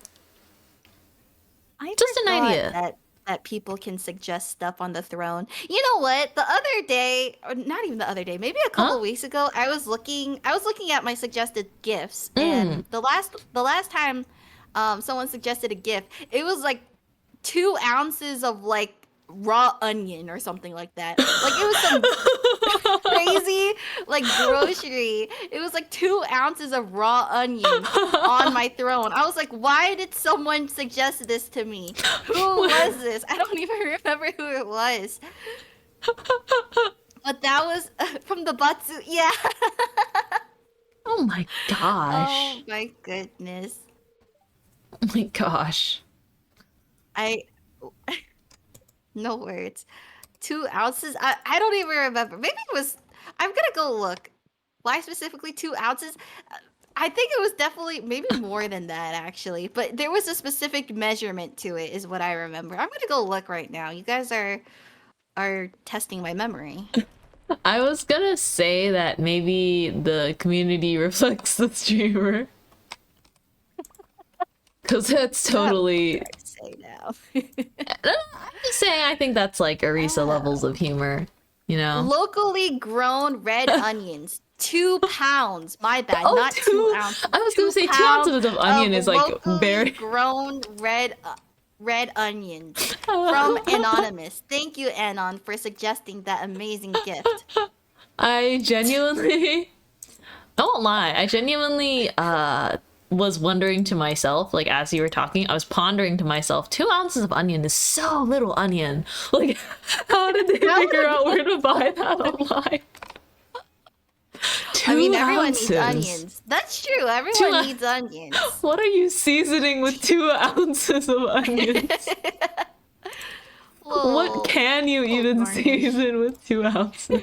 I Just an forgot idea. that people can suggest stuff on the throne. You know what? The other day, or not even the other day, maybe a couple weeks ago, I was looking at my suggested gifts, and the last time someone suggested a gift, it was like 2 ounces of like raw onion or something like that. Like it was some crazy like grocery. It was like 2 ounces of raw onion on my throne. I was like, why did someone suggest this to me? Who was this? I don't even remember who it was. But that was from the Batsu. Yeah. Oh my gosh. Oh my goodness. Oh my gosh. No words. 2 ounces? I don't even remember. Maybe it was. I'm gonna go look. Why specifically 2 ounces? I think it was definitely maybe more than that actually. But there was a specific measurement to it, is what I remember. I'm gonna go look right now. You guys are testing my memory. I was gonna say that maybe the community reflects the streamer. Because that's totally... I'd say now. I'm just saying, I think that's like Arisa levels of humor, you know? Locally grown red onions. 2 pounds. My bad. Oh, Not 2 two- ounces. I was gonna say 2 pounds ounces of onion is like locally very... grown red onions from Anonymous. Thank you, Anon, for suggesting that amazing gift. I genuinely... I won't lie, I genuinely was wondering to myself, like as you were talking, I was pondering to myself, 2 ounces of onion is so little onion. Like, how did they figure out where to buy that online? I mean, 2 everyone ounces. needs onions. That's true. Everyone ou- needs onions. What are you seasoning with 2 ounces of onions? What can you even garnish. season with 2 ounces?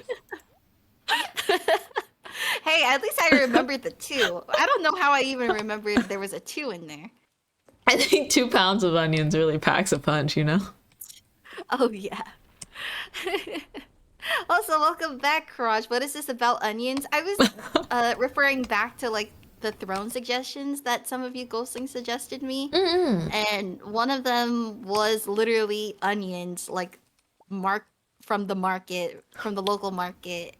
Hey, at least I remembered the 2. I don't know how I even remembered there was a 2 in there. I think 2 pounds of onions really packs a punch, you know? Oh yeah. Also, welcome back, Karaj. What is this about onions? I was referring back to like the throne suggestions that some of you ghosting suggested me, and one of them was literally onions, like from the market, from the local market.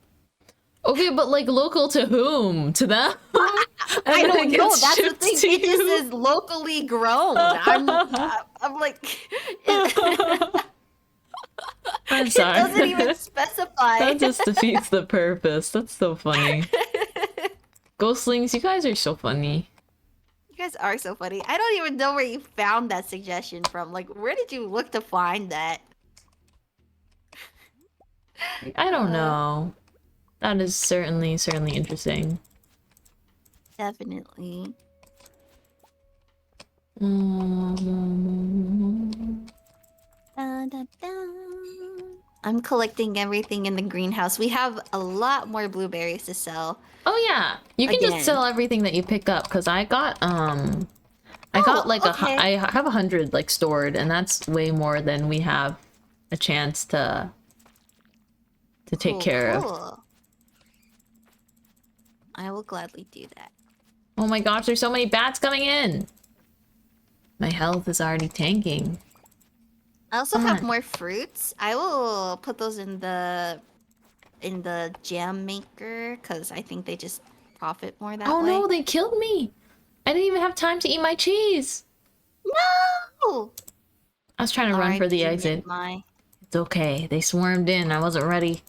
Okay, but like local to whom? To them? I don't know. That's the shipped thing. to It just you? says locally grown. I'm like, I'm it sorry. doesn't even specify. That just defeats the purpose. That's so funny. Ghostlings, you guys are so funny. You guys are so funny. I don't even know where you found that suggestion from. Like, where did you look to find that? I don't know. That is certainly interesting. Definitely. Dun, dun, dun. I'm collecting everything in the greenhouse. We have a lot more blueberries to sell. Oh yeah, you can Again. just sell everything that you pick up because I got like okay. I have 100 like stored, and that's way more than we have a chance to take care of. I will gladly do that. Oh my gosh, there's so many bats coming in. My health is already tanking. I also Come have on. more fruits. I will put those in the jam maker because I think they just profit more that way. Oh no, they killed me. I didn't even have time to eat my cheese. No! I was trying to run for the R.I.P. exit. Mintmai. It's okay. They swarmed in. I wasn't ready.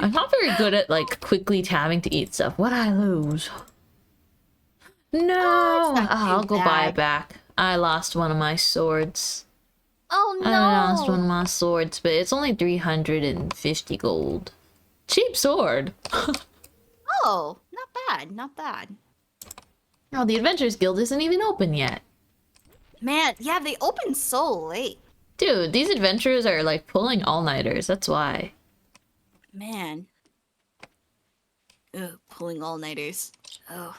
I'm not very good at like quickly tabbing to eat stuff. What'd I lose? No! not too I'll go buy it bad. back. I lost one of my swords. Oh no! I lost one of my swords, but it's only 350 gold. Cheap sword. Oh, not bad, not bad. Oh, the Adventurers Guild isn't even open yet. Man, yeah, they open so late. Dude, these adventurers are like pulling all-nighters, that's why. Man. Ugh, pulling all-nighters. Oh.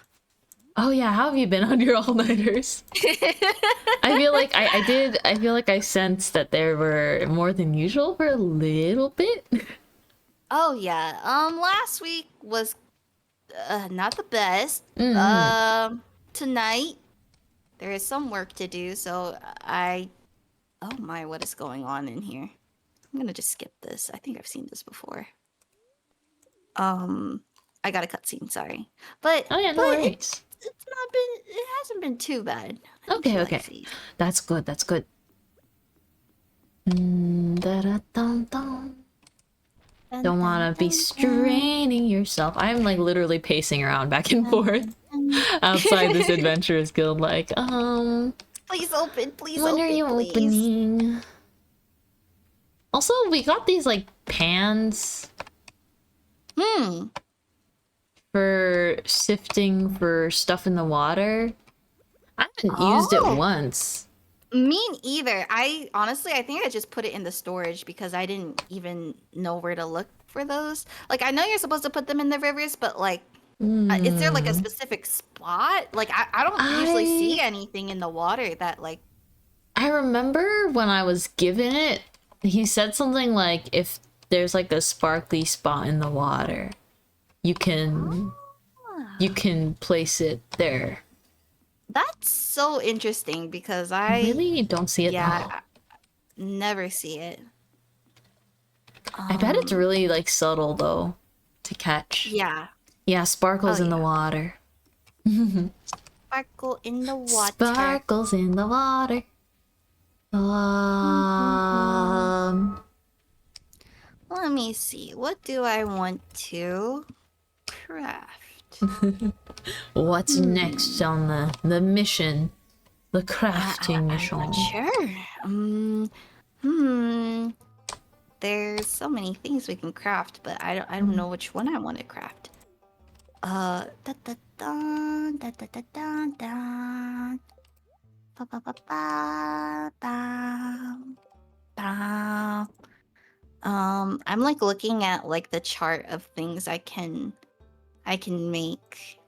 Oh yeah, how have you been on your all-nighters? I feel like I feel like I sensed that there were more than usual for a little bit. Oh yeah. Last week was not the best. Tonight there is some work to do, so oh my, what is going on in here? I'm gonna just skip this. I think I've seen this before. I got a cutscene, sorry. But Oh yeah, no worries. it hasn't been too bad. Okay, okay. That's good, that's good. Da-da-dum-dum. Don't wanna be straining yourself. I'm like literally pacing around back and forth outside this Adventurers Guild, like, Please open, please when open, are you please. opening? Also, we got these like pans for sifting for stuff in the water. I haven't used it once. Me either. I think I just put it in the storage because I didn't even know where to look for those. Like, I know you're supposed to put them in the rivers, but like, is there like a specific spot? Like, I don't usually see anything in the water that like. I remember when I was given it, he said something like, if there's like a sparkly spot in the water, you can place it there. That's so interesting because I really don't see it. Yeah, I never see it. I bet it's really like subtle though to catch. Yeah. Yeah, sparkles in the water. Sparkle in the water. Sparkles in the water. Let me see. What do I want to craft? What's next on the mission? The crafting mission. I'm not sure. There's so many things we can craft, but I don't know which one I want to craft. Da da da da da da da da. Ba ba ba ba ba. Uh, I'm like looking at like the chart of things I can make.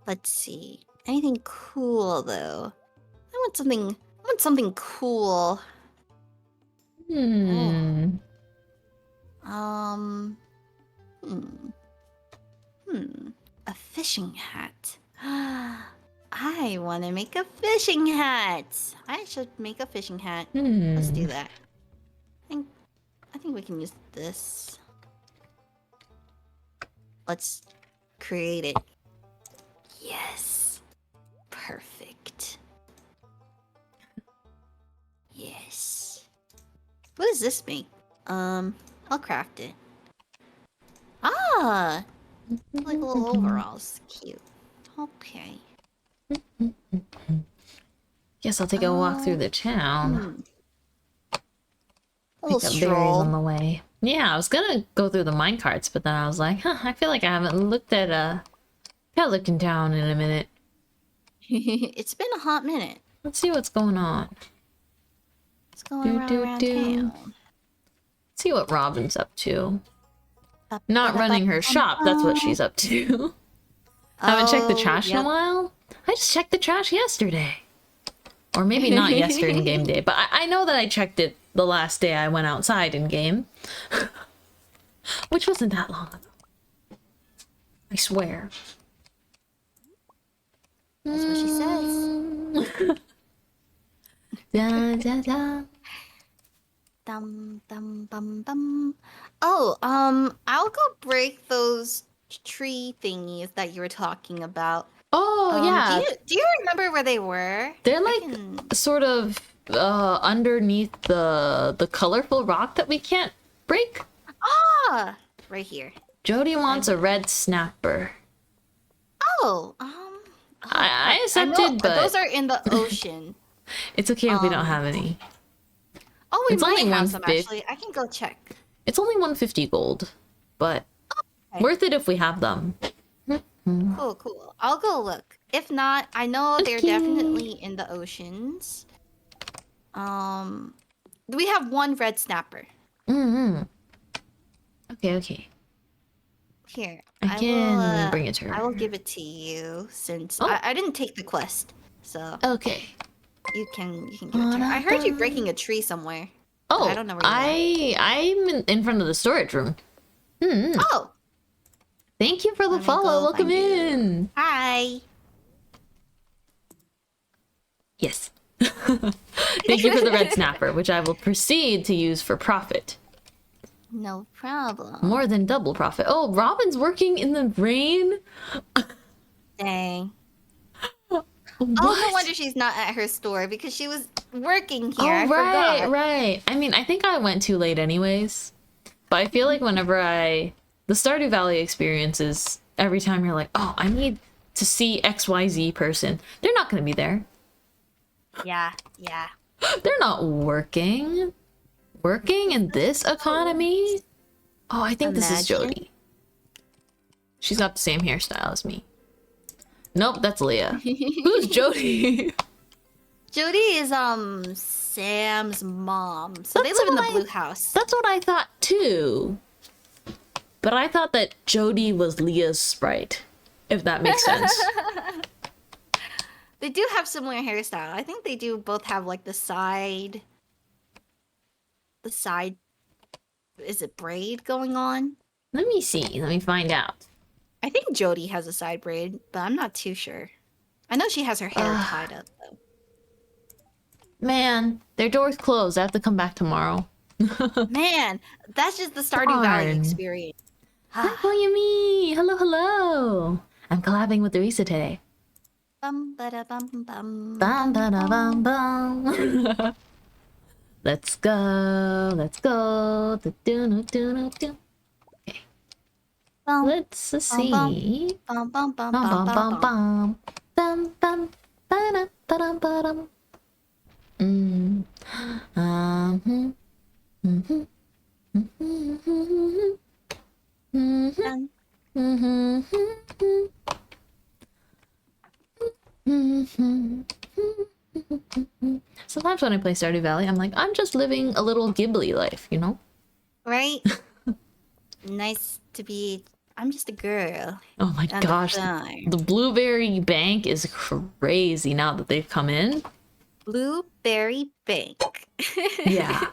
Let's see. Anything cool though? I want something cool. Oh. Um. Hmm. A fishing hat. I want to make a fishing hat. I should make a fishing hat. Let's do that. I think we can use this. Let's create it. Yes. Perfect. Yes. What does this make? I'll craft it. Ah! Like little overalls. Cute. Okay. Guess I'll take a walk through the town. A little Pick up berries on stroll. the way. Yeah, I was gonna go through the minecarts, but then I was like, huh, I feel like I haven't looked at Pelican Town in a minute. It's been a hot minute. Let's see what's going on. What's going around town? See what Robin's up to. Not running her shop, that's what she's up to. Haven't checked the trash in a while? I just checked the trash yesterday. Or maybe not yesterday in game day, but I know that I checked it the last day I went outside in game. Which wasn't that long ago. I swear. That's what she says. Da, da, da. Dum dum bum bum. Oh, I'll go break those tree thingies that you were talking about. Oh, yeah. Do you remember where they were? They're like sort of underneath the colorful rock that we can't break. Ah, right here. Jody wants a red snapper. Oh, I accepted, but those are in the ocean. it's okay if we don't have any. Oh, we It's might only have some 150. actually. I can go check. It's only 150 gold, but Okay. worth it if we have them. Cool, cool. I'll go look. If not, I know they're Okay. definitely in the oceans. We have one red snapper. Okay. Here, I can will, bring it to her. I will give it to you since Oh. I didn't take the quest, so Okay. you can give it to her. I heard you breaking a tree somewhere. Oh, I don't know where you I'm in front of the storage room. Oh, Thank you for the Let me follow. go Welcome find you. in. hi. Yes. Thank you for the red snapper, which I will proceed to use for profit. No problem. More than double profit. Oh, Robin's working in the rain? Dang. What? Oh, no wonder she's not at her store because she was working here. I Oh, forgot. right. I mean, I think I went too late anyways. But I feel like whenever the Stardew Valley experience is every time you're like, oh, I need to see XYZ person. They're not going to be there. Yeah. They're not working. Working in this economy? Oh, I think this is Imagine. Jody. She's got the same hairstyle as me. Nope, that's Leah. Who's Jody? Jody is Sam's mom. So they That's live in the what blue house. That's what I thought too. But I thought that Jody was Leah's sprite, if that makes sense. They do have similar hairstyle. I think they do both have like the side is it braid going on? Let me see. Let me find out. I think Jody has a side braid, but I'm not too sure. I know she has her hair tied up though. Man, their door's closed. I have to come back tomorrow. Man, that's just the Stardew Valley Darn. experience. Hi, me. Hello. I'm collabing with Arisa today. Bum bada bum bum. Bum, ba, da, bum, bum. Let's go. Do, do, do, do. Bum, Let's see. bum bum bum Bum, bum bum, bum, bum. bum. Bum, ba-da, ba-dum, ba-dum. Dun. Sometimes when I play Stardew Valley, I'm like, I'm just living a little Ghibli life, you know? Right? Nice to be. I'm just a girl. Oh my On gosh, the farm. the Blueberry Bank is crazy now that they've come in. Blueberry Bank. Yeah.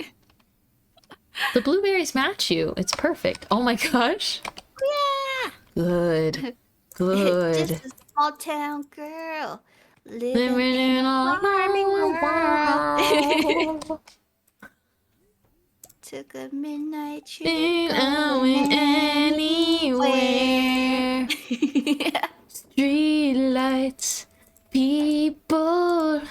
The blueberries match you. It's perfect. Oh my gosh. Yeah. Good. Just Good. a small town girl living Living in in a a farming world. world. Took a midnight trip Ain't going going anywhere. anywhere. Street lights, people.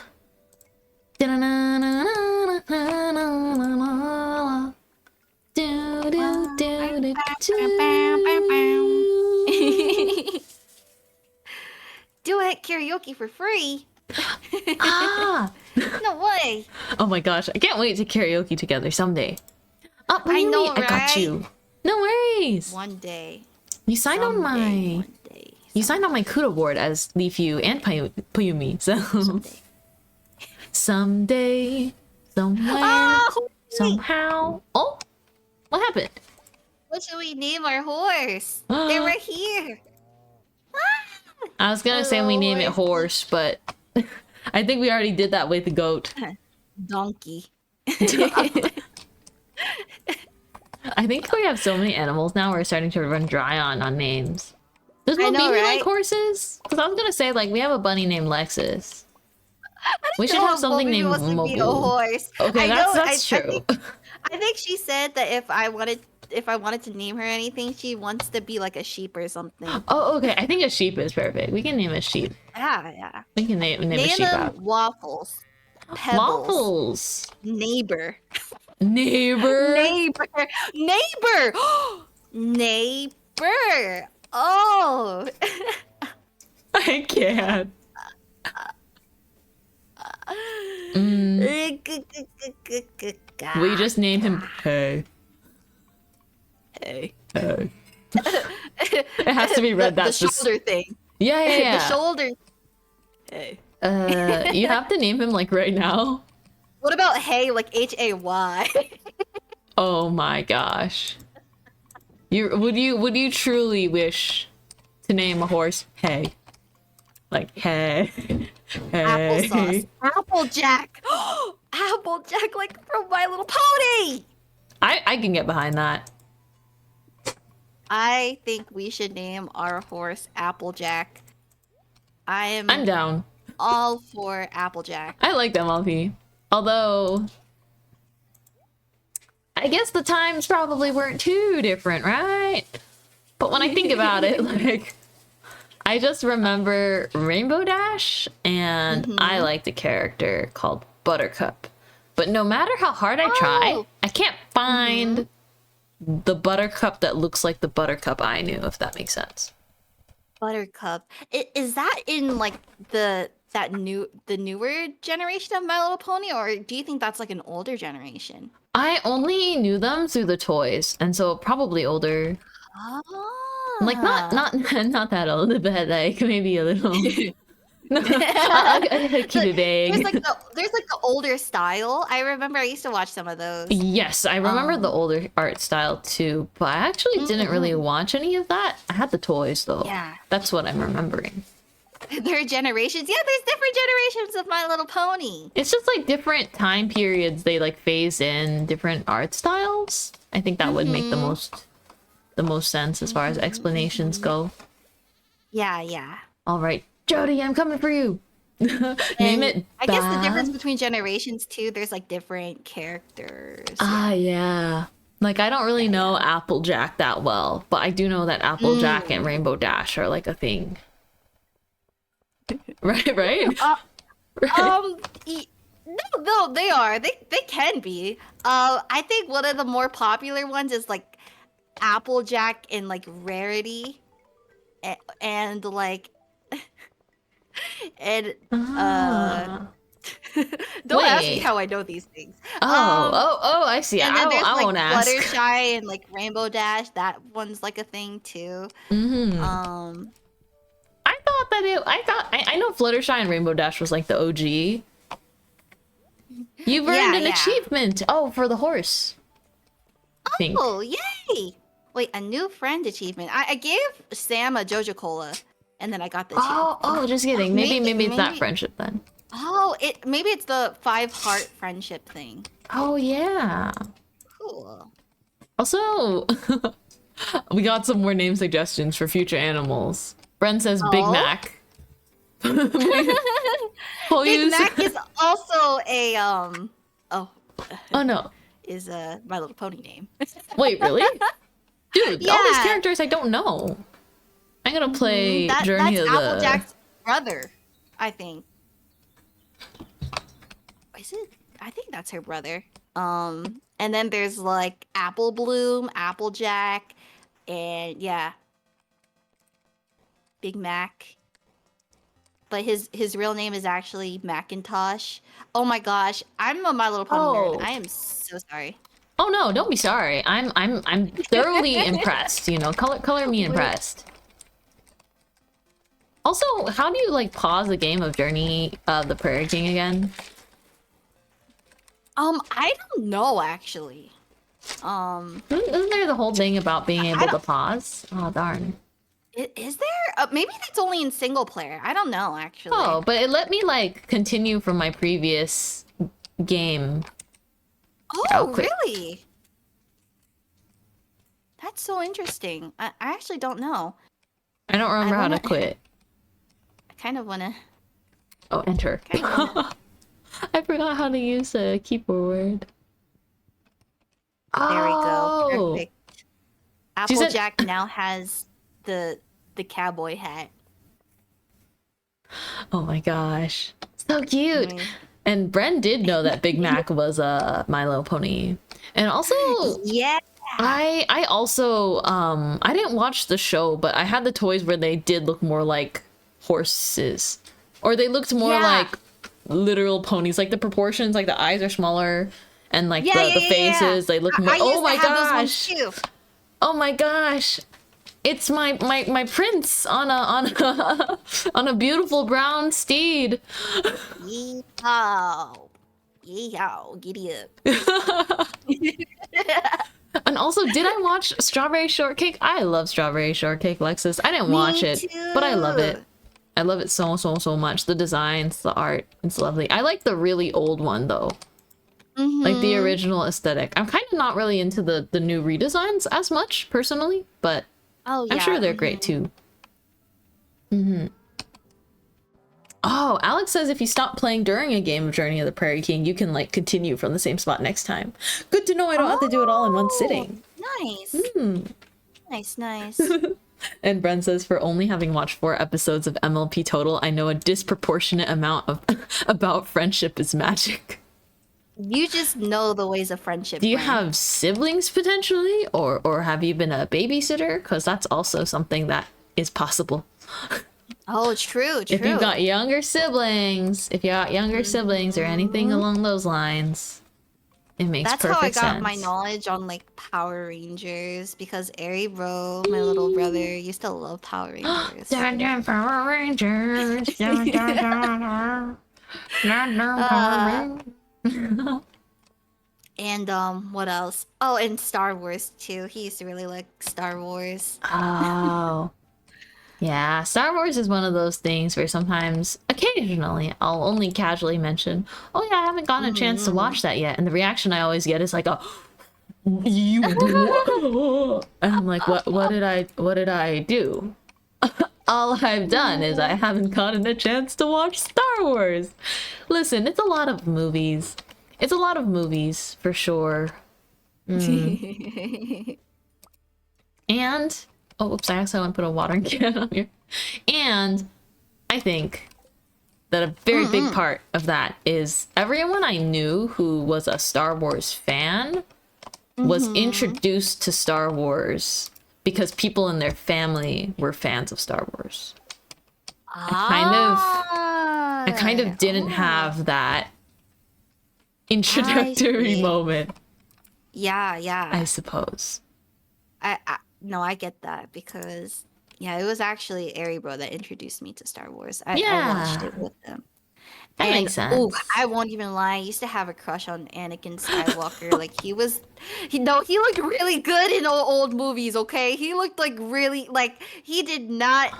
Da-na-na-na-na-na-na-na-na. Do, do, do, do, do. Duet karaoke for free. Ah! No way. Oh my gosh, I can't wait to karaoke together someday. Oh, I know, I got right? you. No worries. One day. You signed on Someday, my one day. you signed on my Kudo board as Leafyu and Puyumi, so Someday. someday, somewhere, Oh, wait. somehow. Oh, what happened? What should we name our horse? They're right here. I was gonna say we name it horse, but I think we already did that with the goat. Donkey. I think we have so many animals now. We're starting to run dry on names. Does I know, Mobini right? like horses? Because I was gonna say like we have a bunny named Lexus. We should know have if something Bobby named wants to be a Mobu. horse. Okay, I that's know, that's I true. I think she said that if I wanted to name her anything, she wants to be like a sheep or something. Oh, okay. I think a sheep is perfect. We can name a sheep. Yeah. We can name a Name sheep them out. Waffles. Pebbles. Waffles. Neighbor. Neighbor. Neighbor. Neighbor. Neighbor. Oh. I can't. We just named him Hey. Hey. Hey. It has to be read the that shoulder thing. Yeah, yeah, yeah. The shoulder. Hey. You have to name him like right now. What about hay, like Hay? Oh my gosh. Would you truly wish to name a horse Hey? Like Hey. Hey. Applesauce. Applejack. Applejack, like from My Little Pony. I can get behind that. I think we should name our horse Applejack. I'm down. all for Applejack. I like MLP. Although I guess the times probably weren't too different, right? But when I think about it, like I just remember Rainbow Dash and I liked a character called Buttercup. But no matter how hard I try, I can't find the Buttercup that looks like the Buttercup I knew, if that makes sense. Buttercup. Is that in like the newer generation of My Little Pony, or do you think that's like an older generation? I only knew them through the toys, and so probably older. Oh. Like not that old, but like maybe a little. I'll keep it vague. There's like the older style. I remember I used to watch some of those. Yes, I remember the older art style too, but I actually didn't really watch any of that. I had the toys though. Yeah. That's what I'm remembering. There are generations. Yeah, there's different generations of My Little Pony. It's just like different time periods they like phase in different art styles. I think that would make the most sense as far as explanations go. Yeah. All right, Jody, I'm coming for you. Name And it. I guess the difference Bab. between generations too, there's like different characters. Ah, yeah. Like I don't really know Applejack that well, but I do know that Applejack and Rainbow Dash are like a thing. Right. No, they are. They can be. I think one of the more popular ones is like Applejack and like Rarity, and like, and don't ask me Wait. how I know these things. Oh, I see. And then there's I like won't ask. Fluttershy and like Rainbow Dash. That one's like a thing too. I thought that I know Fluttershy and Rainbow Dash was like the OG, You've earned an achievement. Oh, for the horse. I think. Oh, yay! Wait, a new friend achievement. I gave Sam a Joja Cola, and then I got the achievement. Oh, just kidding. Maybe it's that friendship then. Oh, maybe it's the 5 heart friendship thing. Oh yeah. Cool. Also, we got some more name suggestions for future animals. Bren says Big Mac. Big Mac is also a Oh no. Is a My Little Pony name. Wait, really? Dude, all these characters I don't know. I'm gonna play Journey of the... That's Applejack's brother, I think. Is it? I think that's her brother. And then there's like Apple Bloom, Applejack, and Big Mac. But his real name is actually Macintosh. Oh my gosh, I'm a My Little Pony nerd. I am so sorry. Oh no, don't be sorry. I'm thoroughly impressed. You know, color me impressed. Also, how do you like pause a game of Journey of the Prairie King again? I don't know actually. Isn't there the whole thing about being able to pause? Oh darn. Is there? Maybe that's only in single player. I don't know actually. Oh, but it let me like continue from my previous game. Oh, really? That's so interesting. I actually don't know. I don't remember how to quit. I kind of want to... Oh, enter. I forgot how to use a keyboard. There we go. Perfect. Applejack now has the cowboy hat. Oh my gosh. So cute. And Bren did know that Big Mac was a My Little Pony. And also... Yeah. I also I didn't watch the show, but I had the toys where they did look more like horses, or they looked more like literal ponies, like the proportions, like the eyes are smaller and like the faces they look more. Oh my gosh, oh my gosh, it's my prince on a on a beautiful brown steed. Yeehaw, giddy up. And also, did I watch Strawberry Shortcake? I love Strawberry Shortcake, Lexus. I didn't watch it, but I love it. I love it so much. The designs, the art, it's lovely. I like the really old one though. Like the original aesthetic. I'm kind of not really into the new redesigns as much personally, but I'm sure they're great too. Oh, Alex says if you stop playing during a game of Journey of the Prairie King, you can like continue from the same spot next time. Good to know I don't have to do it all in one sitting. Nice. Nice. And Bren says, for only having watched 4 episodes of MLP Total, I know a disproportionate amount of about friendship is magic. You just know the ways of friendship. Do you have siblings potentially? Or have you been a babysitter? Because that's also something that is possible. Oh, true. If you've got younger siblings, or anything along those lines, it makes perfect sense. That's how I got my knowledge on like Power Rangers, because Ari Bro, my little brother, used to love Power Rangers. Power Rangers. And what else? Oh, and Star Wars too. He used to really like Star Wars. Oh. Yeah, Star Wars is one of those things where sometimes, occasionally, I'll only casually mention, oh yeah, I haven't gotten a chance to watch that yet. And the reaction I always get is like, you and I'm like, what did I do? All I've done is I haven't gotten a chance to watch Star Wars. Listen, it's a lot of movies. It's a lot of movies, for sure. And... oh, oops, I accidentally put a watering can on here. And I think that a very big part of that is everyone I knew who was a Star Wars fan was introduced to Star Wars because people in their family were fans of Star Wars. I kind of didn't have that introductory moment. Yeah. I suppose. No, I get that, because it was actually Ari Bro that introduced me to Star Wars. I watched it with them. That And makes oh, sense. I won't even lie. I used to have a crush on Anakin Skywalker. Like he looked really good in old movies. Okay, he looked like really like he did not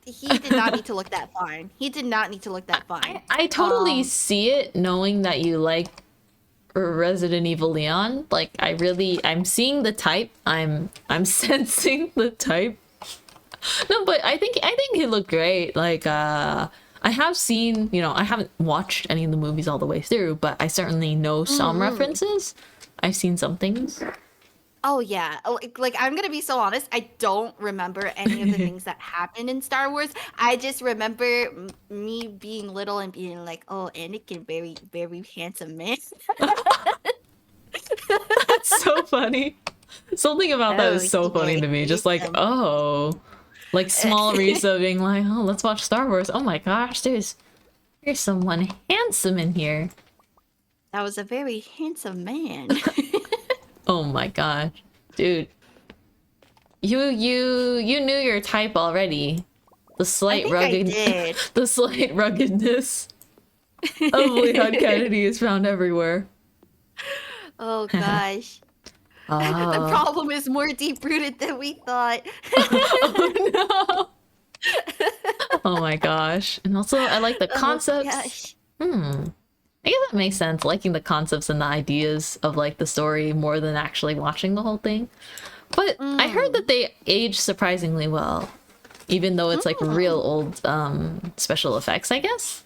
need to look that fine. He did not need to look that fine. I totally see it, knowing that you like Resident Evil Leon. Like, I'm seeing the type. I'm sensing the type. No, but I think he looked great. Like, I have seen, I haven't watched any of the movies all the way through, but I certainly know some references. I've seen some things. Oh yeah, like I'm gonna be so honest. I don't remember any of the things that happened in Star Wars. I just remember me being little and being like, "Oh, Anakin, very, very handsome man." That's so funny. Something about that Oh, is so he funny very to me. Just like, handsome. oh, like small Risa being like, oh, let's watch Star Wars. Oh my gosh, there's someone handsome in here. That was a very handsome man. Oh my gosh, dude. You knew your type already. The I slight think I did. the slight ruggedness of Leon Kennedy is found everywhere. Oh gosh. The Oh. problem is more deep rooted than we thought. Oh no. Oh my gosh. And also I like the concepts. I guess that makes sense, liking the concepts and the ideas of like the story more than actually watching the whole thing. But I heard that they age surprisingly well, even though it's like real old special effects, I guess.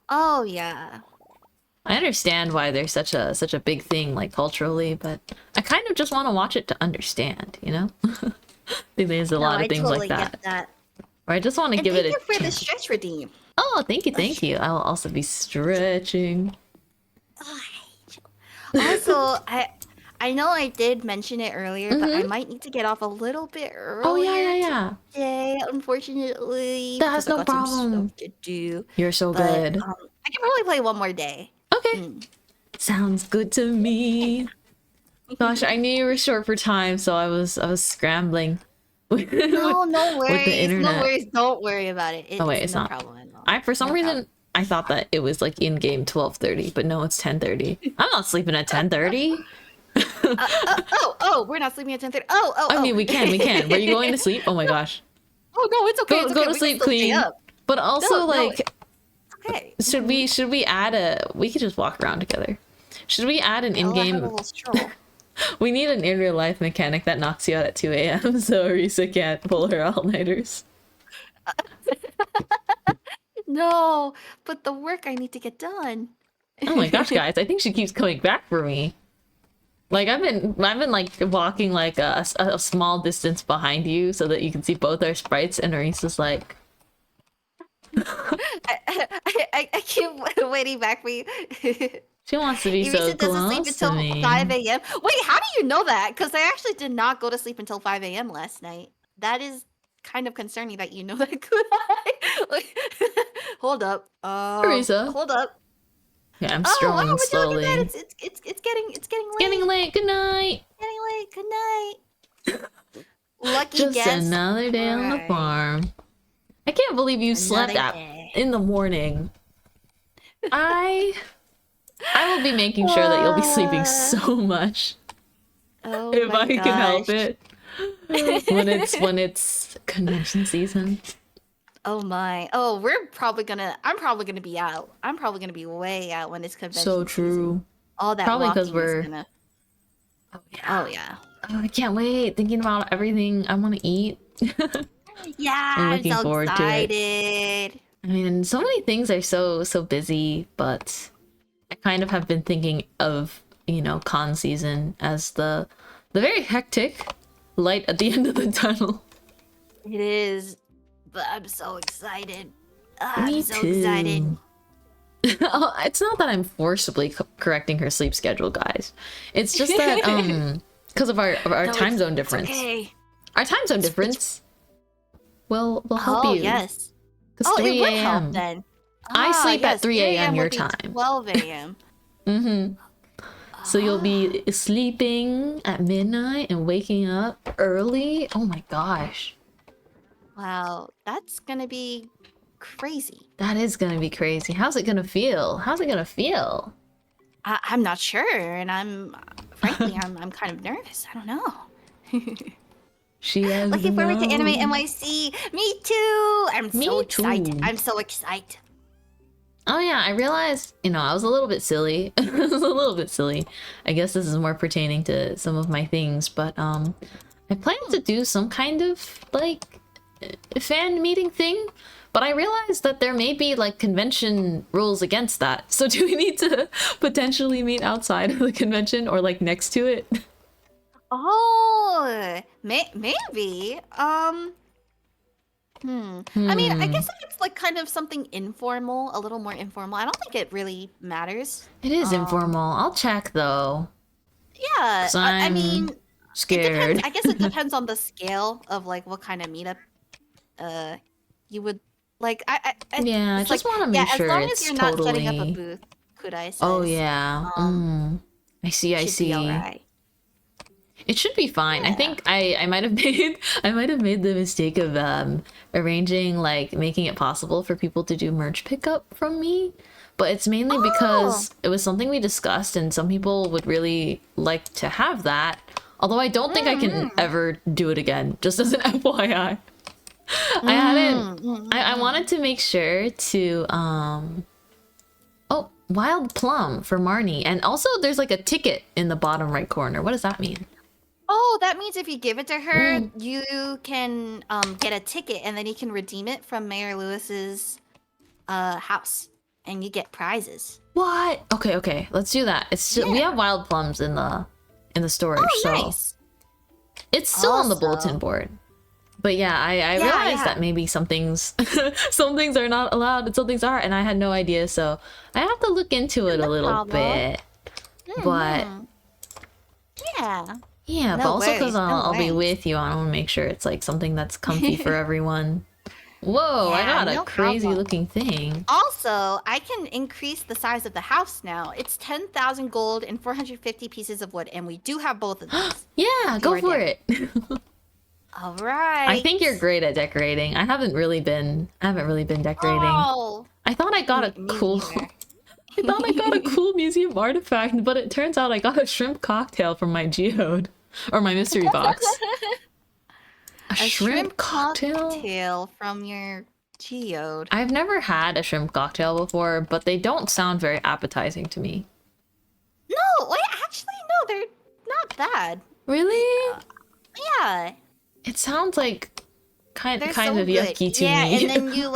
Oh yeah. I understand why they're such a big thing, like culturally, but I kind of just want to watch it to understand, you know? I think there's a lot of things totally like that. Get that. Or I just want to And give it thank a you for the chance. stretch redeem. Oh, thank you. I will also be stretching. Also, I know I did mention it earlier, but I might need to get off a little bit Oh earlier yeah. today, unfortunately, That's because I no got some problem. stuff to do. You're so But good. I can probably play one more day. Okay. Sounds good to me. Gosh, I knew you were short for time, so I was scrambling. No with the worries. internet. No worries. Don't worry about it. Oh wait, It's it's no not. problem at all. I for some No reason problem. I thought that it was like in game 12:30, but no, it's 10:30. I'm not sleeping at 10:30. We're not sleeping at 10:30. I mean, we can. Were you going to sleep? Oh my gosh. Oh no, it's okay. Go It's go okay. to We can sleep, still stay Queen. up. But also No, like, Okay. should we add a? We could just walk around together. Should we add an I'll have a in-game? little stroll. We need an in real life mechanic that knocks you out at 2 a.m. so Arisa can't pull her all-nighters. No, but the work I need to get done. Oh my gosh, guys! I think she keeps coming back for me. Like I've been like walking like a small distance behind you so that you can see both our sprites, and Arisa's like, I keep waiting back for you. she wants to be so Erisa doesn't sleep close to until me. 5 a.m. Wait, how do you know that? Because I actually did not go to sleep until 5 a.m. last night. That is kind of concerning that you know that. Could I? Like, hold up. Arisa. Hold up. Yeah, I'm Oh wow, strolling would you look slowly. at that? It's getting late. Getting late. Good night. Getting late. Good night. Lucky Just guess. another day on the Right. farm. I can't believe you slept Another at day. in the morning. I will be making sure that you'll be sleeping so much Oh if my I can help gosh. it. when it's convention season. Oh my. Oh, I'm probably gonna be out. I'm probably gonna be way out when it's convention So season. true. All that Probably 'cause walking is we're- gonna... Oh yeah. Oh yeah. Oh, I can't wait. Thinking about everything I want to eat. Yeah, I'm I'm looking so forward to it. excited. I mean, so many things are so busy, but I kind of have been thinking of, con season as the very hectic light at the end of the tunnel. It is, but I'm so excited. Me I'm so too. excited. Oh, it's not that I'm forcibly correcting her sleep schedule, guys. It's just that because of our No, time zone it's difference. okay. Our time zone difference will help Oh you. yes. Because Oh, 3 it would help a.m. then. I sleep at yes, 3 a.m. your would be time. 12 a.m. So you'll be sleeping at midnight and waking up early. Oh my gosh. Wow, that's gonna be crazy. That is gonna be crazy. How's it gonna feel? How's it gonna feel? I'm not sure, and frankly, I'm kind of nervous. I don't know. She has Looking forward to Anime known. NYC. Me too. I'm so Me excited. too. I'm so excited. Oh yeah, I realized, I was a little bit silly. I was a little bit silly. I guess this is more pertaining to some of my things, but I plan to do some kind of like fan meeting thing, but I realized that there may be like convention rules against that. So do we need to potentially meet outside of the convention or like next to it? Oh, maybe. I mean, I guess if it's like kind of something informal, a little more informal. I don't think it really matters. It is informal. I'll check though. Yeah, 'Cause I I'm mean, it scared. depends. I guess it depends on the scale of like what kind of meetup you would like. Yeah, I it's just like, want to make yeah, sure as long as it's you're not setting up a totally. booth, Kudai says. Oh yeah. I see. I Should see. be alright. It should be fine. I Yeah. think I might have made the mistake of arranging like making it possible for people to do merch pickup from me. But it's mainly because it was something we discussed and some people would really like to have that. Although I don't think I can ever do it again, just as an FYI. I hadn't I wanted to make sure to oh, wild plum for Marnie. And also there's like a ticket in the bottom right corner. What does that mean? Oh, that means if you give it to her, you can get a ticket, and then you can redeem it from Mayor Lewis's house, and you get prizes. What? Okay. Let's do that. It's still, we have wild plums in the storage, Oh, so nice. it's still on the Also- bulletin board. But yeah, I realized that maybe some things some things are not allowed and some things are, and I had no idea, so I have to look into it a little problem. bit. But Yeah. yeah, but No also because worries, no I'll be worries. with you, I want to make sure it's like something that's comfy for everyone. Whoa, I Yeah, got a no crazy problem. looking thing. Also, I can increase the size of the house now. It's 10,000 gold and 450 pieces of wood, and we do have both of these. Yeah, go are for there. it. All right. I think you're great at decorating. I haven't really been decorating. Oh, I thought I got a me cool neither. I thought I got a cool museum artifact, but it turns out I got a shrimp cocktail from my geode or my mystery box. A shrimp cocktail? from your geode. I've never had a shrimp cocktail before, but they don't sound very appetizing to me. No, wait, actually, no, they're not bad. Really? Yeah, It sounds like kind they're of so good. yucky to yeah, me. and then you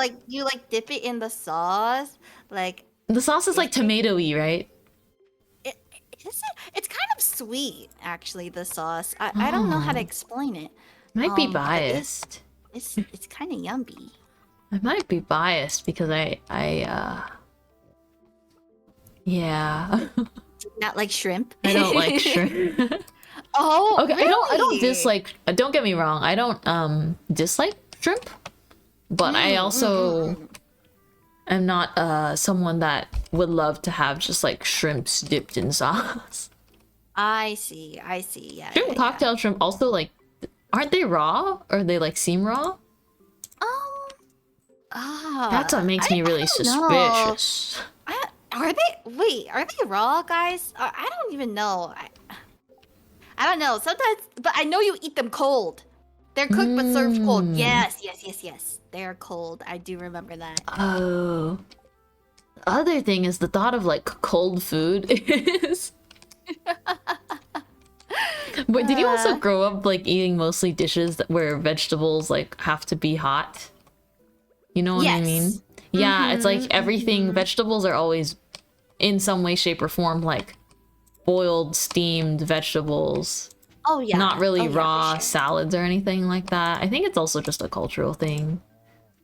like dip it in the sauce, like The sauce is like tomatoey, right? it's kind of sweet, actually. The sauce, I don't know how to explain it. Might be but biased. It's kind of yummy. I might be biased because yeah. Not like shrimp. I don't like shrimp. Oh, Okay, really? I don't dislike. Don't get me wrong. I don't dislike shrimp, but I also am not someone that would love to have just like shrimps dipped in sauce. I see. Yeah. Shrimp cocktail shrimp also like, aren't they raw or they like seem raw? That's what makes me really don't know. suspicious. Are they? Wait, are they raw, guys? I don't even know. I don't know. Sometimes, but I know you eat them cold. They're cooked but served cold. Yes. They are cold. I do remember that. Oh. The other thing is the thought of like cold food is. But did you also grow up like eating mostly dishes where vegetables like have to be hot? You know what I Yes. mean? Yeah, it's like everything, vegetables are always in some way, shape, or form like boiled, steamed vegetables. Oh yeah. Not really Oh, yeah, for raw sure. salads or anything like that. I think it's also just a cultural thing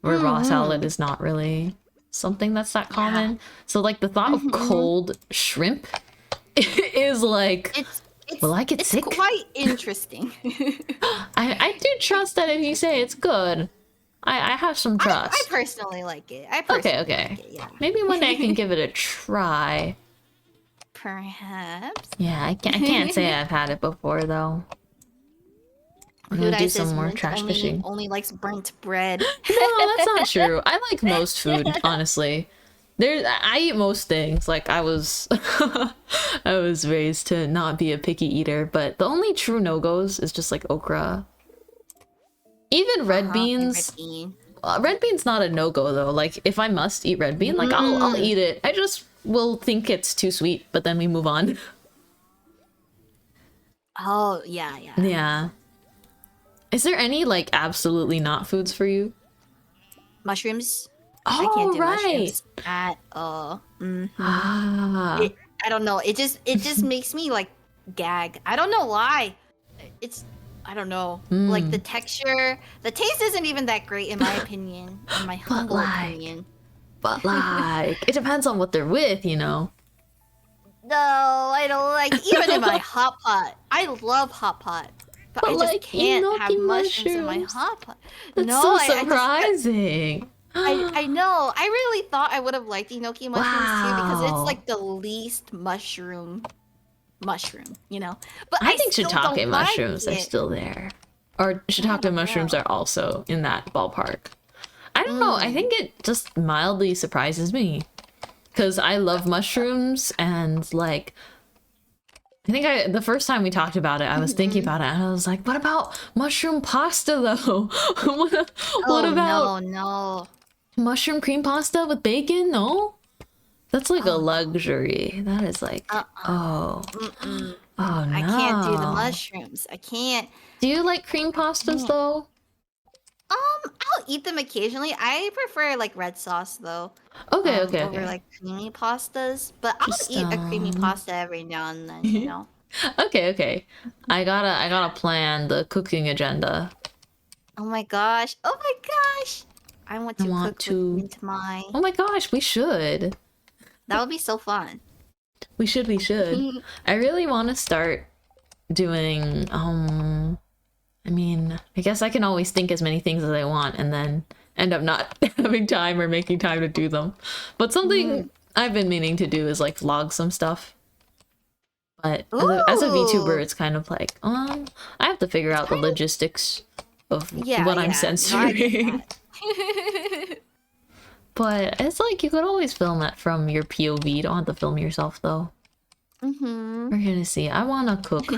where raw salad is not really something that's that common. So like the thought of cold shrimp is like, It's will I get it's sick? quite interesting. I do trust that if you say it's good, I have some I trust. personally like it. Okay. Like it, yeah. Maybe one day I can give it a try. Perhaps. Yeah, I can't say I've had it before though. I'm Food gonna Eye do says some more Mint trash fishing. only likes burnt bread. No, that's not true. I like most food, honestly. I eat most things. Like I was I was raised to not be a picky eater, but the only true no-goes is just like okra. Even red And red beans. bean. Red bean's not a no-go though. Like if I must eat red bean, like I'll eat it. I just will think it's too sweet, but then we move on. Oh, yeah, yeah. Yeah. Is there any like absolutely not foods for you? Mushrooms? I can't Oh, do right. mushrooms at all. Ah. I don't know. It just makes me like gag. I don't know why. It's I don't know. Like the texture, the taste isn't even that great in my opinion. In my humble opinion. But like, it depends on what they're with, you know. No, I don't like even in my hot pot. I love hot pot. But I just like, can't have enoki mushrooms in my mushrooms? hot pot. That's No, so I just surprising. I know. I really thought I would have liked enoki mushrooms too because it's Wow. like the least mushroom, you know. But I think still don't shiitake like mushrooms are it. still there. Or shiitake don't mushrooms know. are also in that ballpark. I don't know. I think it just mildly surprises me. Because I love mushrooms and like I think the first time we talked about it, I was thinking about it and I was like, what about mushroom pasta though? what Oh about no. mushroom cream pasta with bacon? No? That's like a Oh, no. luxury. That is like, oh no. I can't do the mushrooms. I can't. Do you like cream pastas though? I'll eat them occasionally. I prefer like red sauce though. Okay, Over like creamy pastas. But I'll Just, eat a creamy pasta every now and then, you know. Okay. I gotta plan the cooking agenda. Oh my gosh. I want to cook with Mintmai. Oh my gosh, we should. That would be so fun. We should. I really want to start doing, I mean, I guess I can always think as many things as I want and then end up not having time or making time to do them. But something I've been meaning to do is like vlog some stuff. But as a VTuber, it's kind of like, I have to figure out the logistics of what I'm censoring. But it's like you could always film it from your POV. You don't have to film yourself though. We're gonna see. I wanna cook.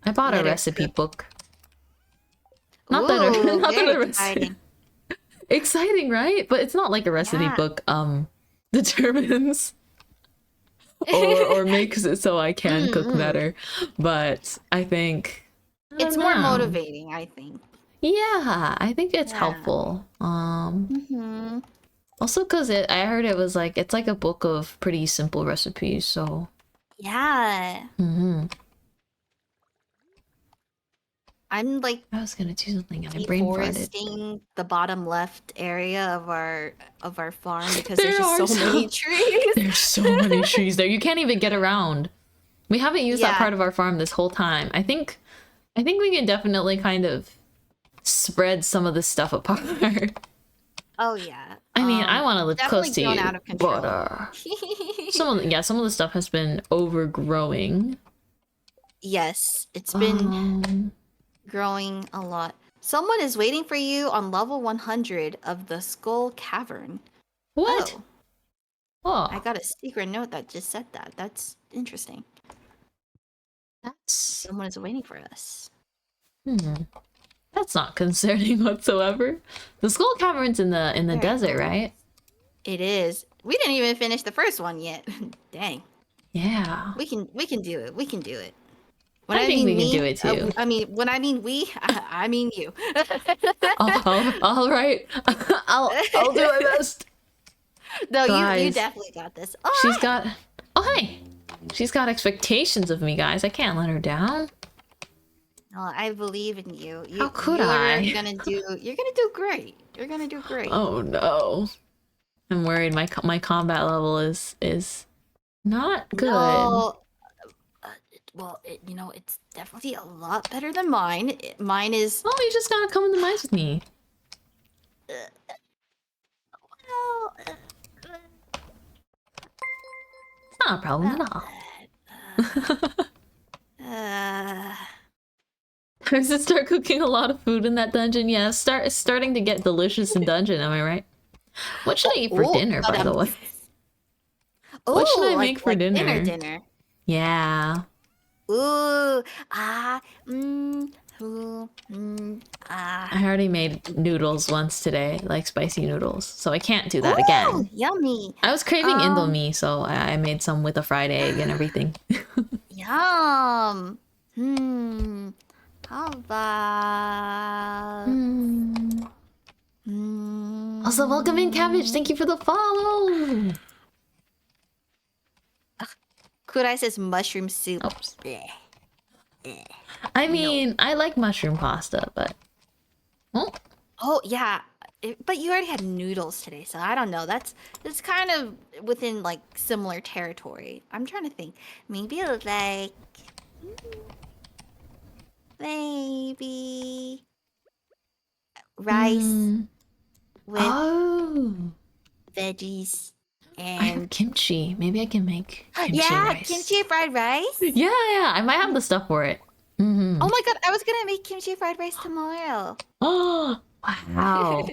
I bought a recipe book. Not that a recipe. Exciting, right? But it's not like a recipe book determines or makes it so I can cook better. But I think it's more motivating, I think. Yeah, I think it's helpful. Also because I heard it was like it's like a book of pretty simple recipes, so yeah. I'm like I was gonna do something and I brain farted. Deforesting the bottom left area of our farm because there's just so many trees. There's so many trees there. You can't even get around. We haven't used that part of our farm this whole time. I think we can definitely kind of spread some of this stuff apart. Oh yeah. I mean, I want to live close to you, out of control. but some of the stuff has been overgrowing. Yes, it's been growing a lot. Someone is waiting for you on level 100 of the Skull Cavern. What? Oh. I got a secret note that just said that. That's interesting. Someone is waiting for us. That's not concerning whatsoever. The Skull Cavern's in the desert, right? It is. We didn't even finish the first one yet. Dang. Yeah. We can do it. We can do it. When I think we can do it too. When I mean we, I mean you. All right. I'll do my best. No, you definitely got this. She's got. Oh hey, she's got expectations of me, guys. I can't let her down. No, I believe in you. How could I? You're gonna do great. You're gonna do great. Oh no, I'm worried. My combat level is not good. No. Well, it's definitely a lot better than mine. Mine is. Oh, you just gotta come in the mines with me. Well, It's not a problem at all. I should start cooking a lot of food in that dungeon. Yeah, it's starting to get delicious in dungeon, am I right? What should I eat for dinner, by the way? What should I make for dinner? Dinner. Yeah. Ooh, I already made noodles once today, like spicy noodles, so I can't do that again. Yummy. I was craving Indomie, so I made some with a fried egg and everything. Yum. How about? Also, welcome in, Cabbage. Thank you for the follow. Kurai says mushroom soup. Oops. I mean, I like mushroom pasta, but... Oh, yeah. But you already had noodles today, so I don't know. That's kind of within, like, similar territory. I'm trying to think. Maybe, like... Maybe... Rice with veggies I have and... kimchi. Maybe I can make kimchi rice. Kimchi fried rice? Yeah. I might have the stuff for it. Oh my god, I was gonna make kimchi fried rice tomorrow. Oh, wow.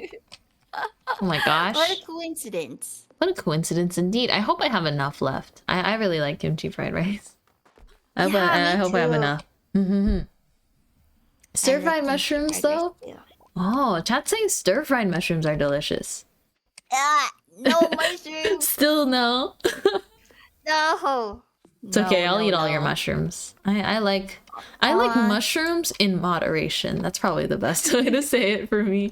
Oh my gosh. What a coincidence. What a coincidence indeed. I hope I have enough left. I really like kimchi fried rice. I hope I have enough. Stir-fried mushrooms, though? Oh, chat's saying stir-fried mushrooms are delicious. No mushrooms. Still no. No. It's okay. I'll eat all your mushrooms. I like mushrooms in moderation. That's probably the best way to say it for me.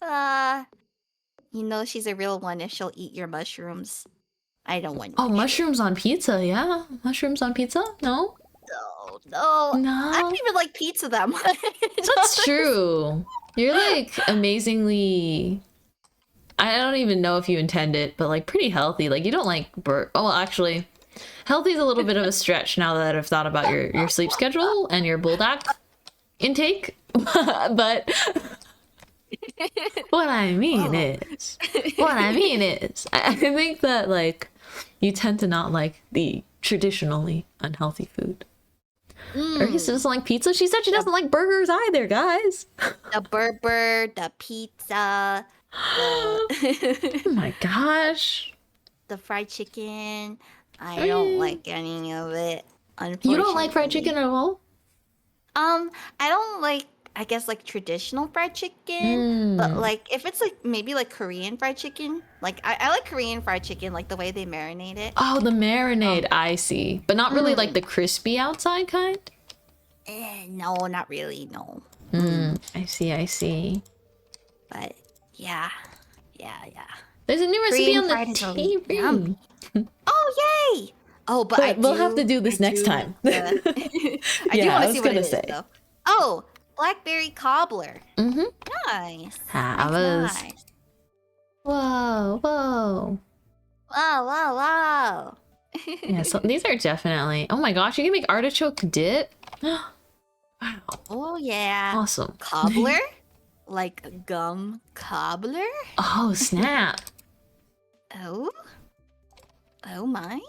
You know she's a real one if she'll eat your mushrooms. I don't want. Oh, mushrooms on pizza. Yeah, mushrooms on pizza. No. No. I don't even like pizza that much. That's true. You're like amazingly. I don't even know if you intend it, but like pretty healthy. Like you don't like oh, well, actually, healthy is a little bit of a stretch now that I've thought about your sleep schedule and your bulldog intake. But what I mean is, I think that like you tend to not like the traditionally unhealthy food. Arisa doesn't like pizza. She said she doesn't like burgers either, guys. The burger, the pizza. Oh my gosh. The fried chicken. I don't like any of it. Unfortunately. You don't like fried chicken at all? I don't like, I guess, like traditional fried chicken. But like if it's like maybe like Korean fried chicken, like I like Korean fried chicken, like the way they marinate it. Oh, the marinade, I see. But not really like the crispy outside kind? No, not really, no. I see. But yeah. There's a new recipe Korean on the fried is really TV. yummy. Oh, yay! Oh, but we'll have to do this next time. I do want to see what it is, though. Oh, blackberry cobbler. Nice. Nice. Whoa. Wow. Yeah, so these are definitely... Oh my gosh, you can make artichoke dip? Wow. Oh, yeah. Awesome. Cobbler? Like gum cobbler? Oh, snap. Oh my.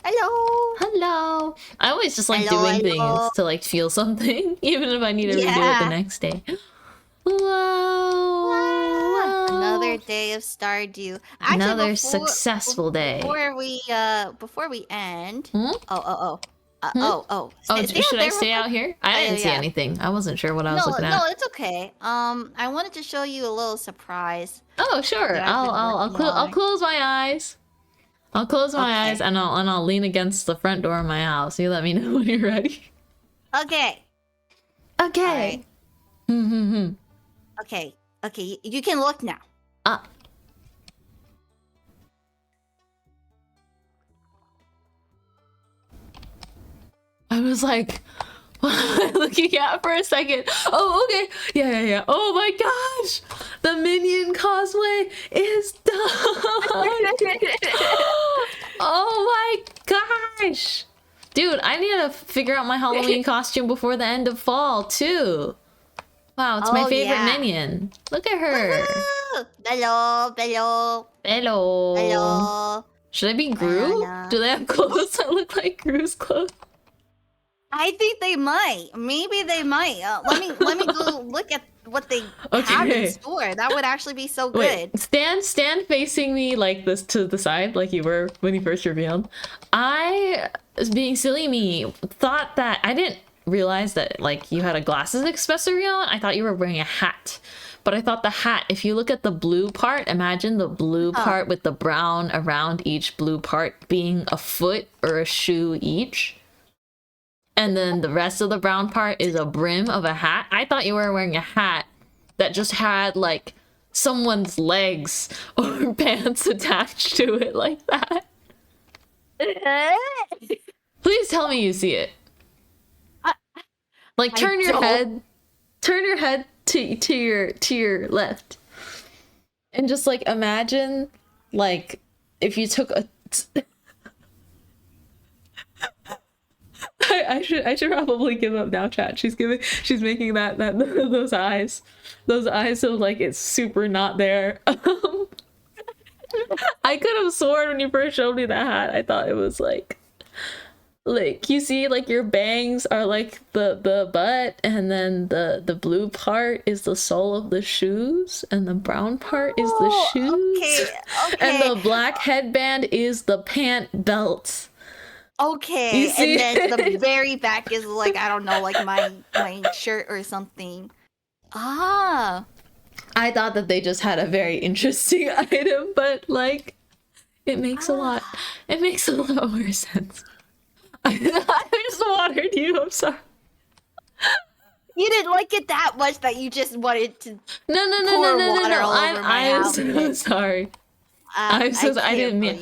Hello. I always just like doing things to like feel something, even if I need to redo it the next day. Whoa. Another day of Stardew. Actually, another successful day. Before we end. Oh, Should I stay out here? I didn't see anything. I wasn't sure what I was looking at. No, it's okay. I wanted to show you a little surprise. Oh, sure. I'll close my eyes. I'll close my eyes and I'll lean against the front door of my house. You let me know when you're ready. Okay. Okay. Okay. You can look now. I was like, what am I looking at for a second? Oh, okay. Yeah. Oh my gosh. The Minion cosplay is done. Oh my gosh. Dude, I need to figure out my Halloween costume before the end of fall, too. Wow, it's my favorite Minion. Look at her. Hello. Should I be Gru? Do they have clothes that look like Gru's clothes? I think they might. Maybe they might. Let me go look at what they have in Okay. store. That would actually be so Wait, good. stand facing me like this to the side, like you were when you first revealed. I, being silly me, thought that I didn't realize that like you had a glasses accessory on. I thought you were wearing a hat. But I thought the hat, if you look at the blue part, imagine the blue part with the brown around each blue part being a foot or a shoe each. And then the rest of the brown part is a brim of a hat. I thought you were wearing a hat that just had like someone's legs or pants attached to it like that. Please tell me you see it. Like turn your head to your left. And just like imagine like if you took a I should probably give up now, chat. She's making that those eyes of like it's super not there. I could have sworn when you first showed me that hat, I thought it was like you see like your bangs are like the butt, and then the blue part is the sole of the shoes, and the brown part is the shoes. Okay. And the black headband is the pant belt. Okay, and then the very back is like, I don't know, like my shirt or something. Ah. I thought that they just had a very interesting item, but like it makes a lot more sense. I just watered you, I'm sorry. You didn't like it that much that you just wanted to No. I'm so sorry. I'm so sorry. I didn't mean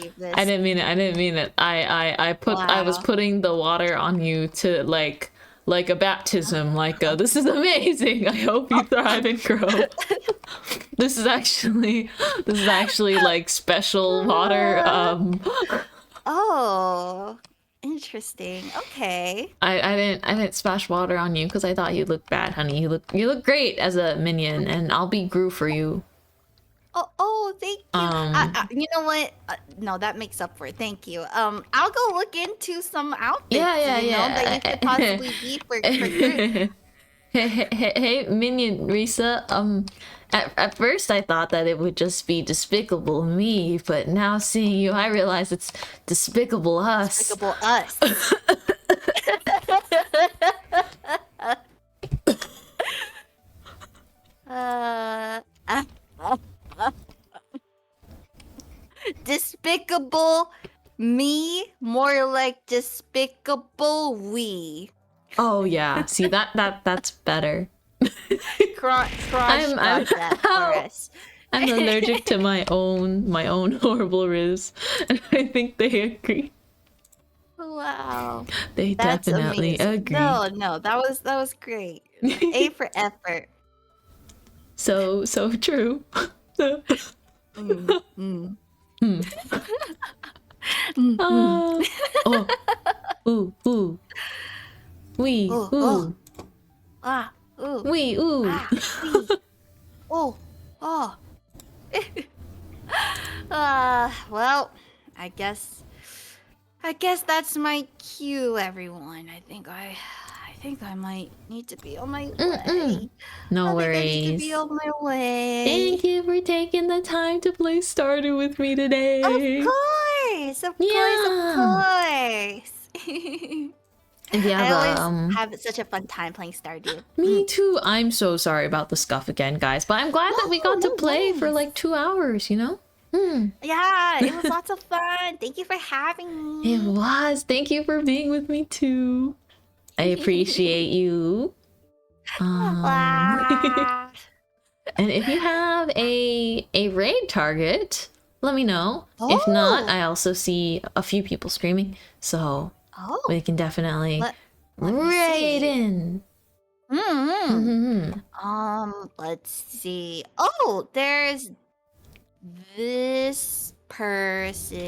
it. I was putting the water on you to like a baptism, like this is amazing. I hope you thrive and grow. This is actually like special water. Oh, interesting. Okay. I didn't splash water on you because I thought you looked bad, honey. You look great as a minion, and I'll be Gru for you. Oh, thank you. You know what? No, that makes up for it. Thank you. I'll go look into some outfits. Yeah. That you could possibly be for Gru. Hey, Minion Risa. At first I thought that it would just be Despicable Me, but now seeing you, I realize it's Despicable Us. Despicable Us. Despicable Me, more like Despicable We. Oh yeah, see that's better. Crunch that for us. I'm allergic to my own horrible riz, and I think they agree. Wow, They that's definitely amazing. agree. No, that was great. A for effort. So true. Ooh. Wee, ooh. Ah, ooh. Wee, ooh. Ah, wee. Oh. Well, I guess that's my cue, everyone. I think I might need to be on my way. No I need to worries. be on my way. Thank you for taking the time to play Stardew with me today. Of course. If you I have always have such a fun time playing Stardew. Me too. I'm so sorry about the scuff again, guys, but I'm glad that we got to play for like 2 hours, you know? Yeah, it was lots of fun. Thank you for having me. It was. Thank you for being with me too. I appreciate you. Wow. And if you have a raid target, let me know. If not, I also see a few people screaming, so we can definitely raid in. Let's see. Oh, there's this person.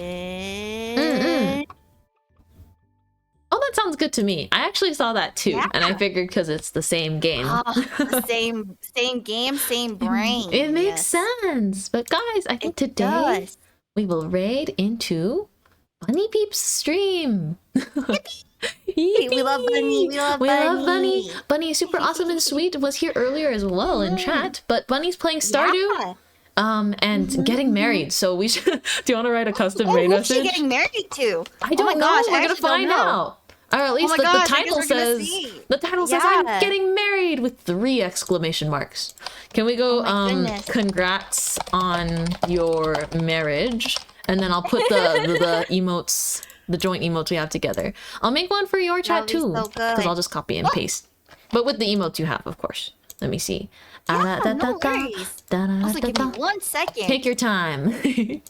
Oh, that sounds good to me. I actually saw that too, and I figured because it's the same game. The same game, same brain. It makes sense. But guys, I think today we will raid into Bunny Peep's stream. We love Bunny. We love We Bunny. love Bunny. Bunny is super awesome and sweet. Was here earlier as well in chat. But Bunny's playing Stardew. Yeah. And getting married. So we should. Do you want to write a custom Oh, raid who's she message? getting married to? I don't oh my know. gosh, We're I gonna actually don't find know. out. Or at least my the gosh, I title guess we're gonna says. see. The title says Yeah. I'm getting married with 3 exclamation marks. Can we go? Oh my goodness. Congrats on your marriage, and then I'll put the emotes, the joint emotes we have together. I'll make one for your chat That'd be too, so good. because I'll just copy and paste. But with the emotes you have, of course. Let me see. Yeah, no worries. Also, give me 1 second. Take your time.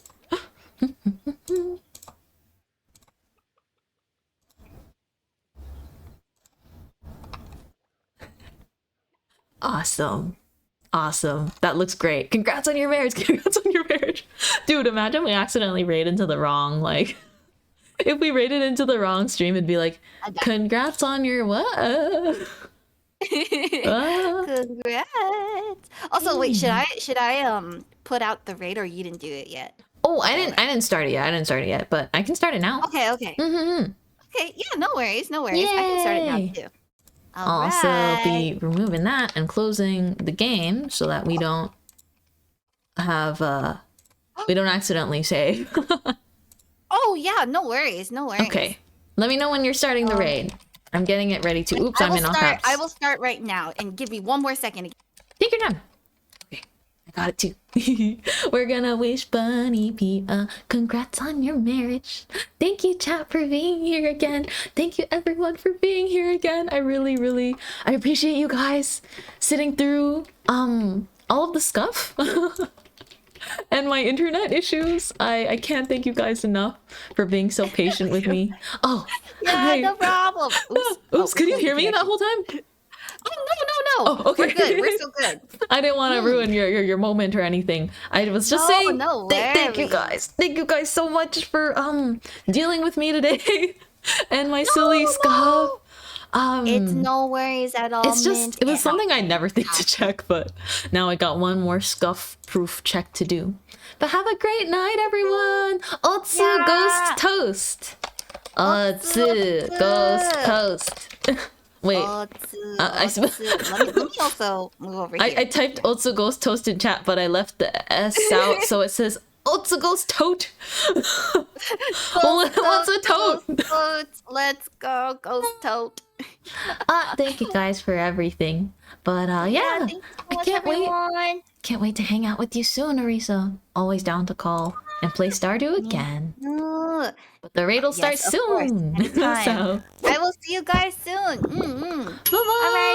Awesome. Awesome. That looks great. Congrats on your marriage. Congrats on your marriage. Dude, imagine we accidentally raid into the wrong, like, if we raided into the wrong stream, it'd be like, congrats on your what? Congrats. Also, wait, should I put out the raid or you didn't do it yet? Oh, I didn't start it yet. But I can start it now. Okay. Okay, yeah, no worries. I can start it Yay. now too. I'll also be removing that and closing the game so that we don't have we don't accidentally save. Oh yeah, no worries. Okay. Let me know when you're starting the raid. I'm getting it ready to. Oops, I'm in all caps. I will start right now and give me 1 more second. Take your time. Okay, I got it too. We're gonna wish Bunny P congrats on your marriage. Thank you, chat, for being here again. Thank you, everyone, for being here again. I really, I appreciate you guys sitting through all of the stuff and my internet issues. I can't thank you guys enough for being so patient with me. Oh, Yeah, hi. no problem. Oops. Oops, could you hear me that whole time? Oh, no. Oh, okay. We're good. We're so good. I didn't want to ruin your moment or anything. I was just saying No thank you worries. guys. Thank you guys so much for dealing with me today and my silly stuff. It's no worries at all. It's just it was something I never think to check, but now I got one more scuff proof check to do. But have a great night, everyone. Otsu Yeah. Ghost Toast. Otsu Ghost Toast. Wait. Let me also move over here. I typed Otsu Ghost Toast in chat, but I left the S out, so it says Otsu Ghost Tote. What's a tote? Let's go, ghost tote. Thank you guys for everything. But yeah, thank you so much, I can't wait. everyone. Can't wait to hang out with you soon, Arisa. Always down to call and play Stardew again. Ooh, But the raid will start yes, of course, soon. anytime. So I will see you guys soon. bye bye. All right.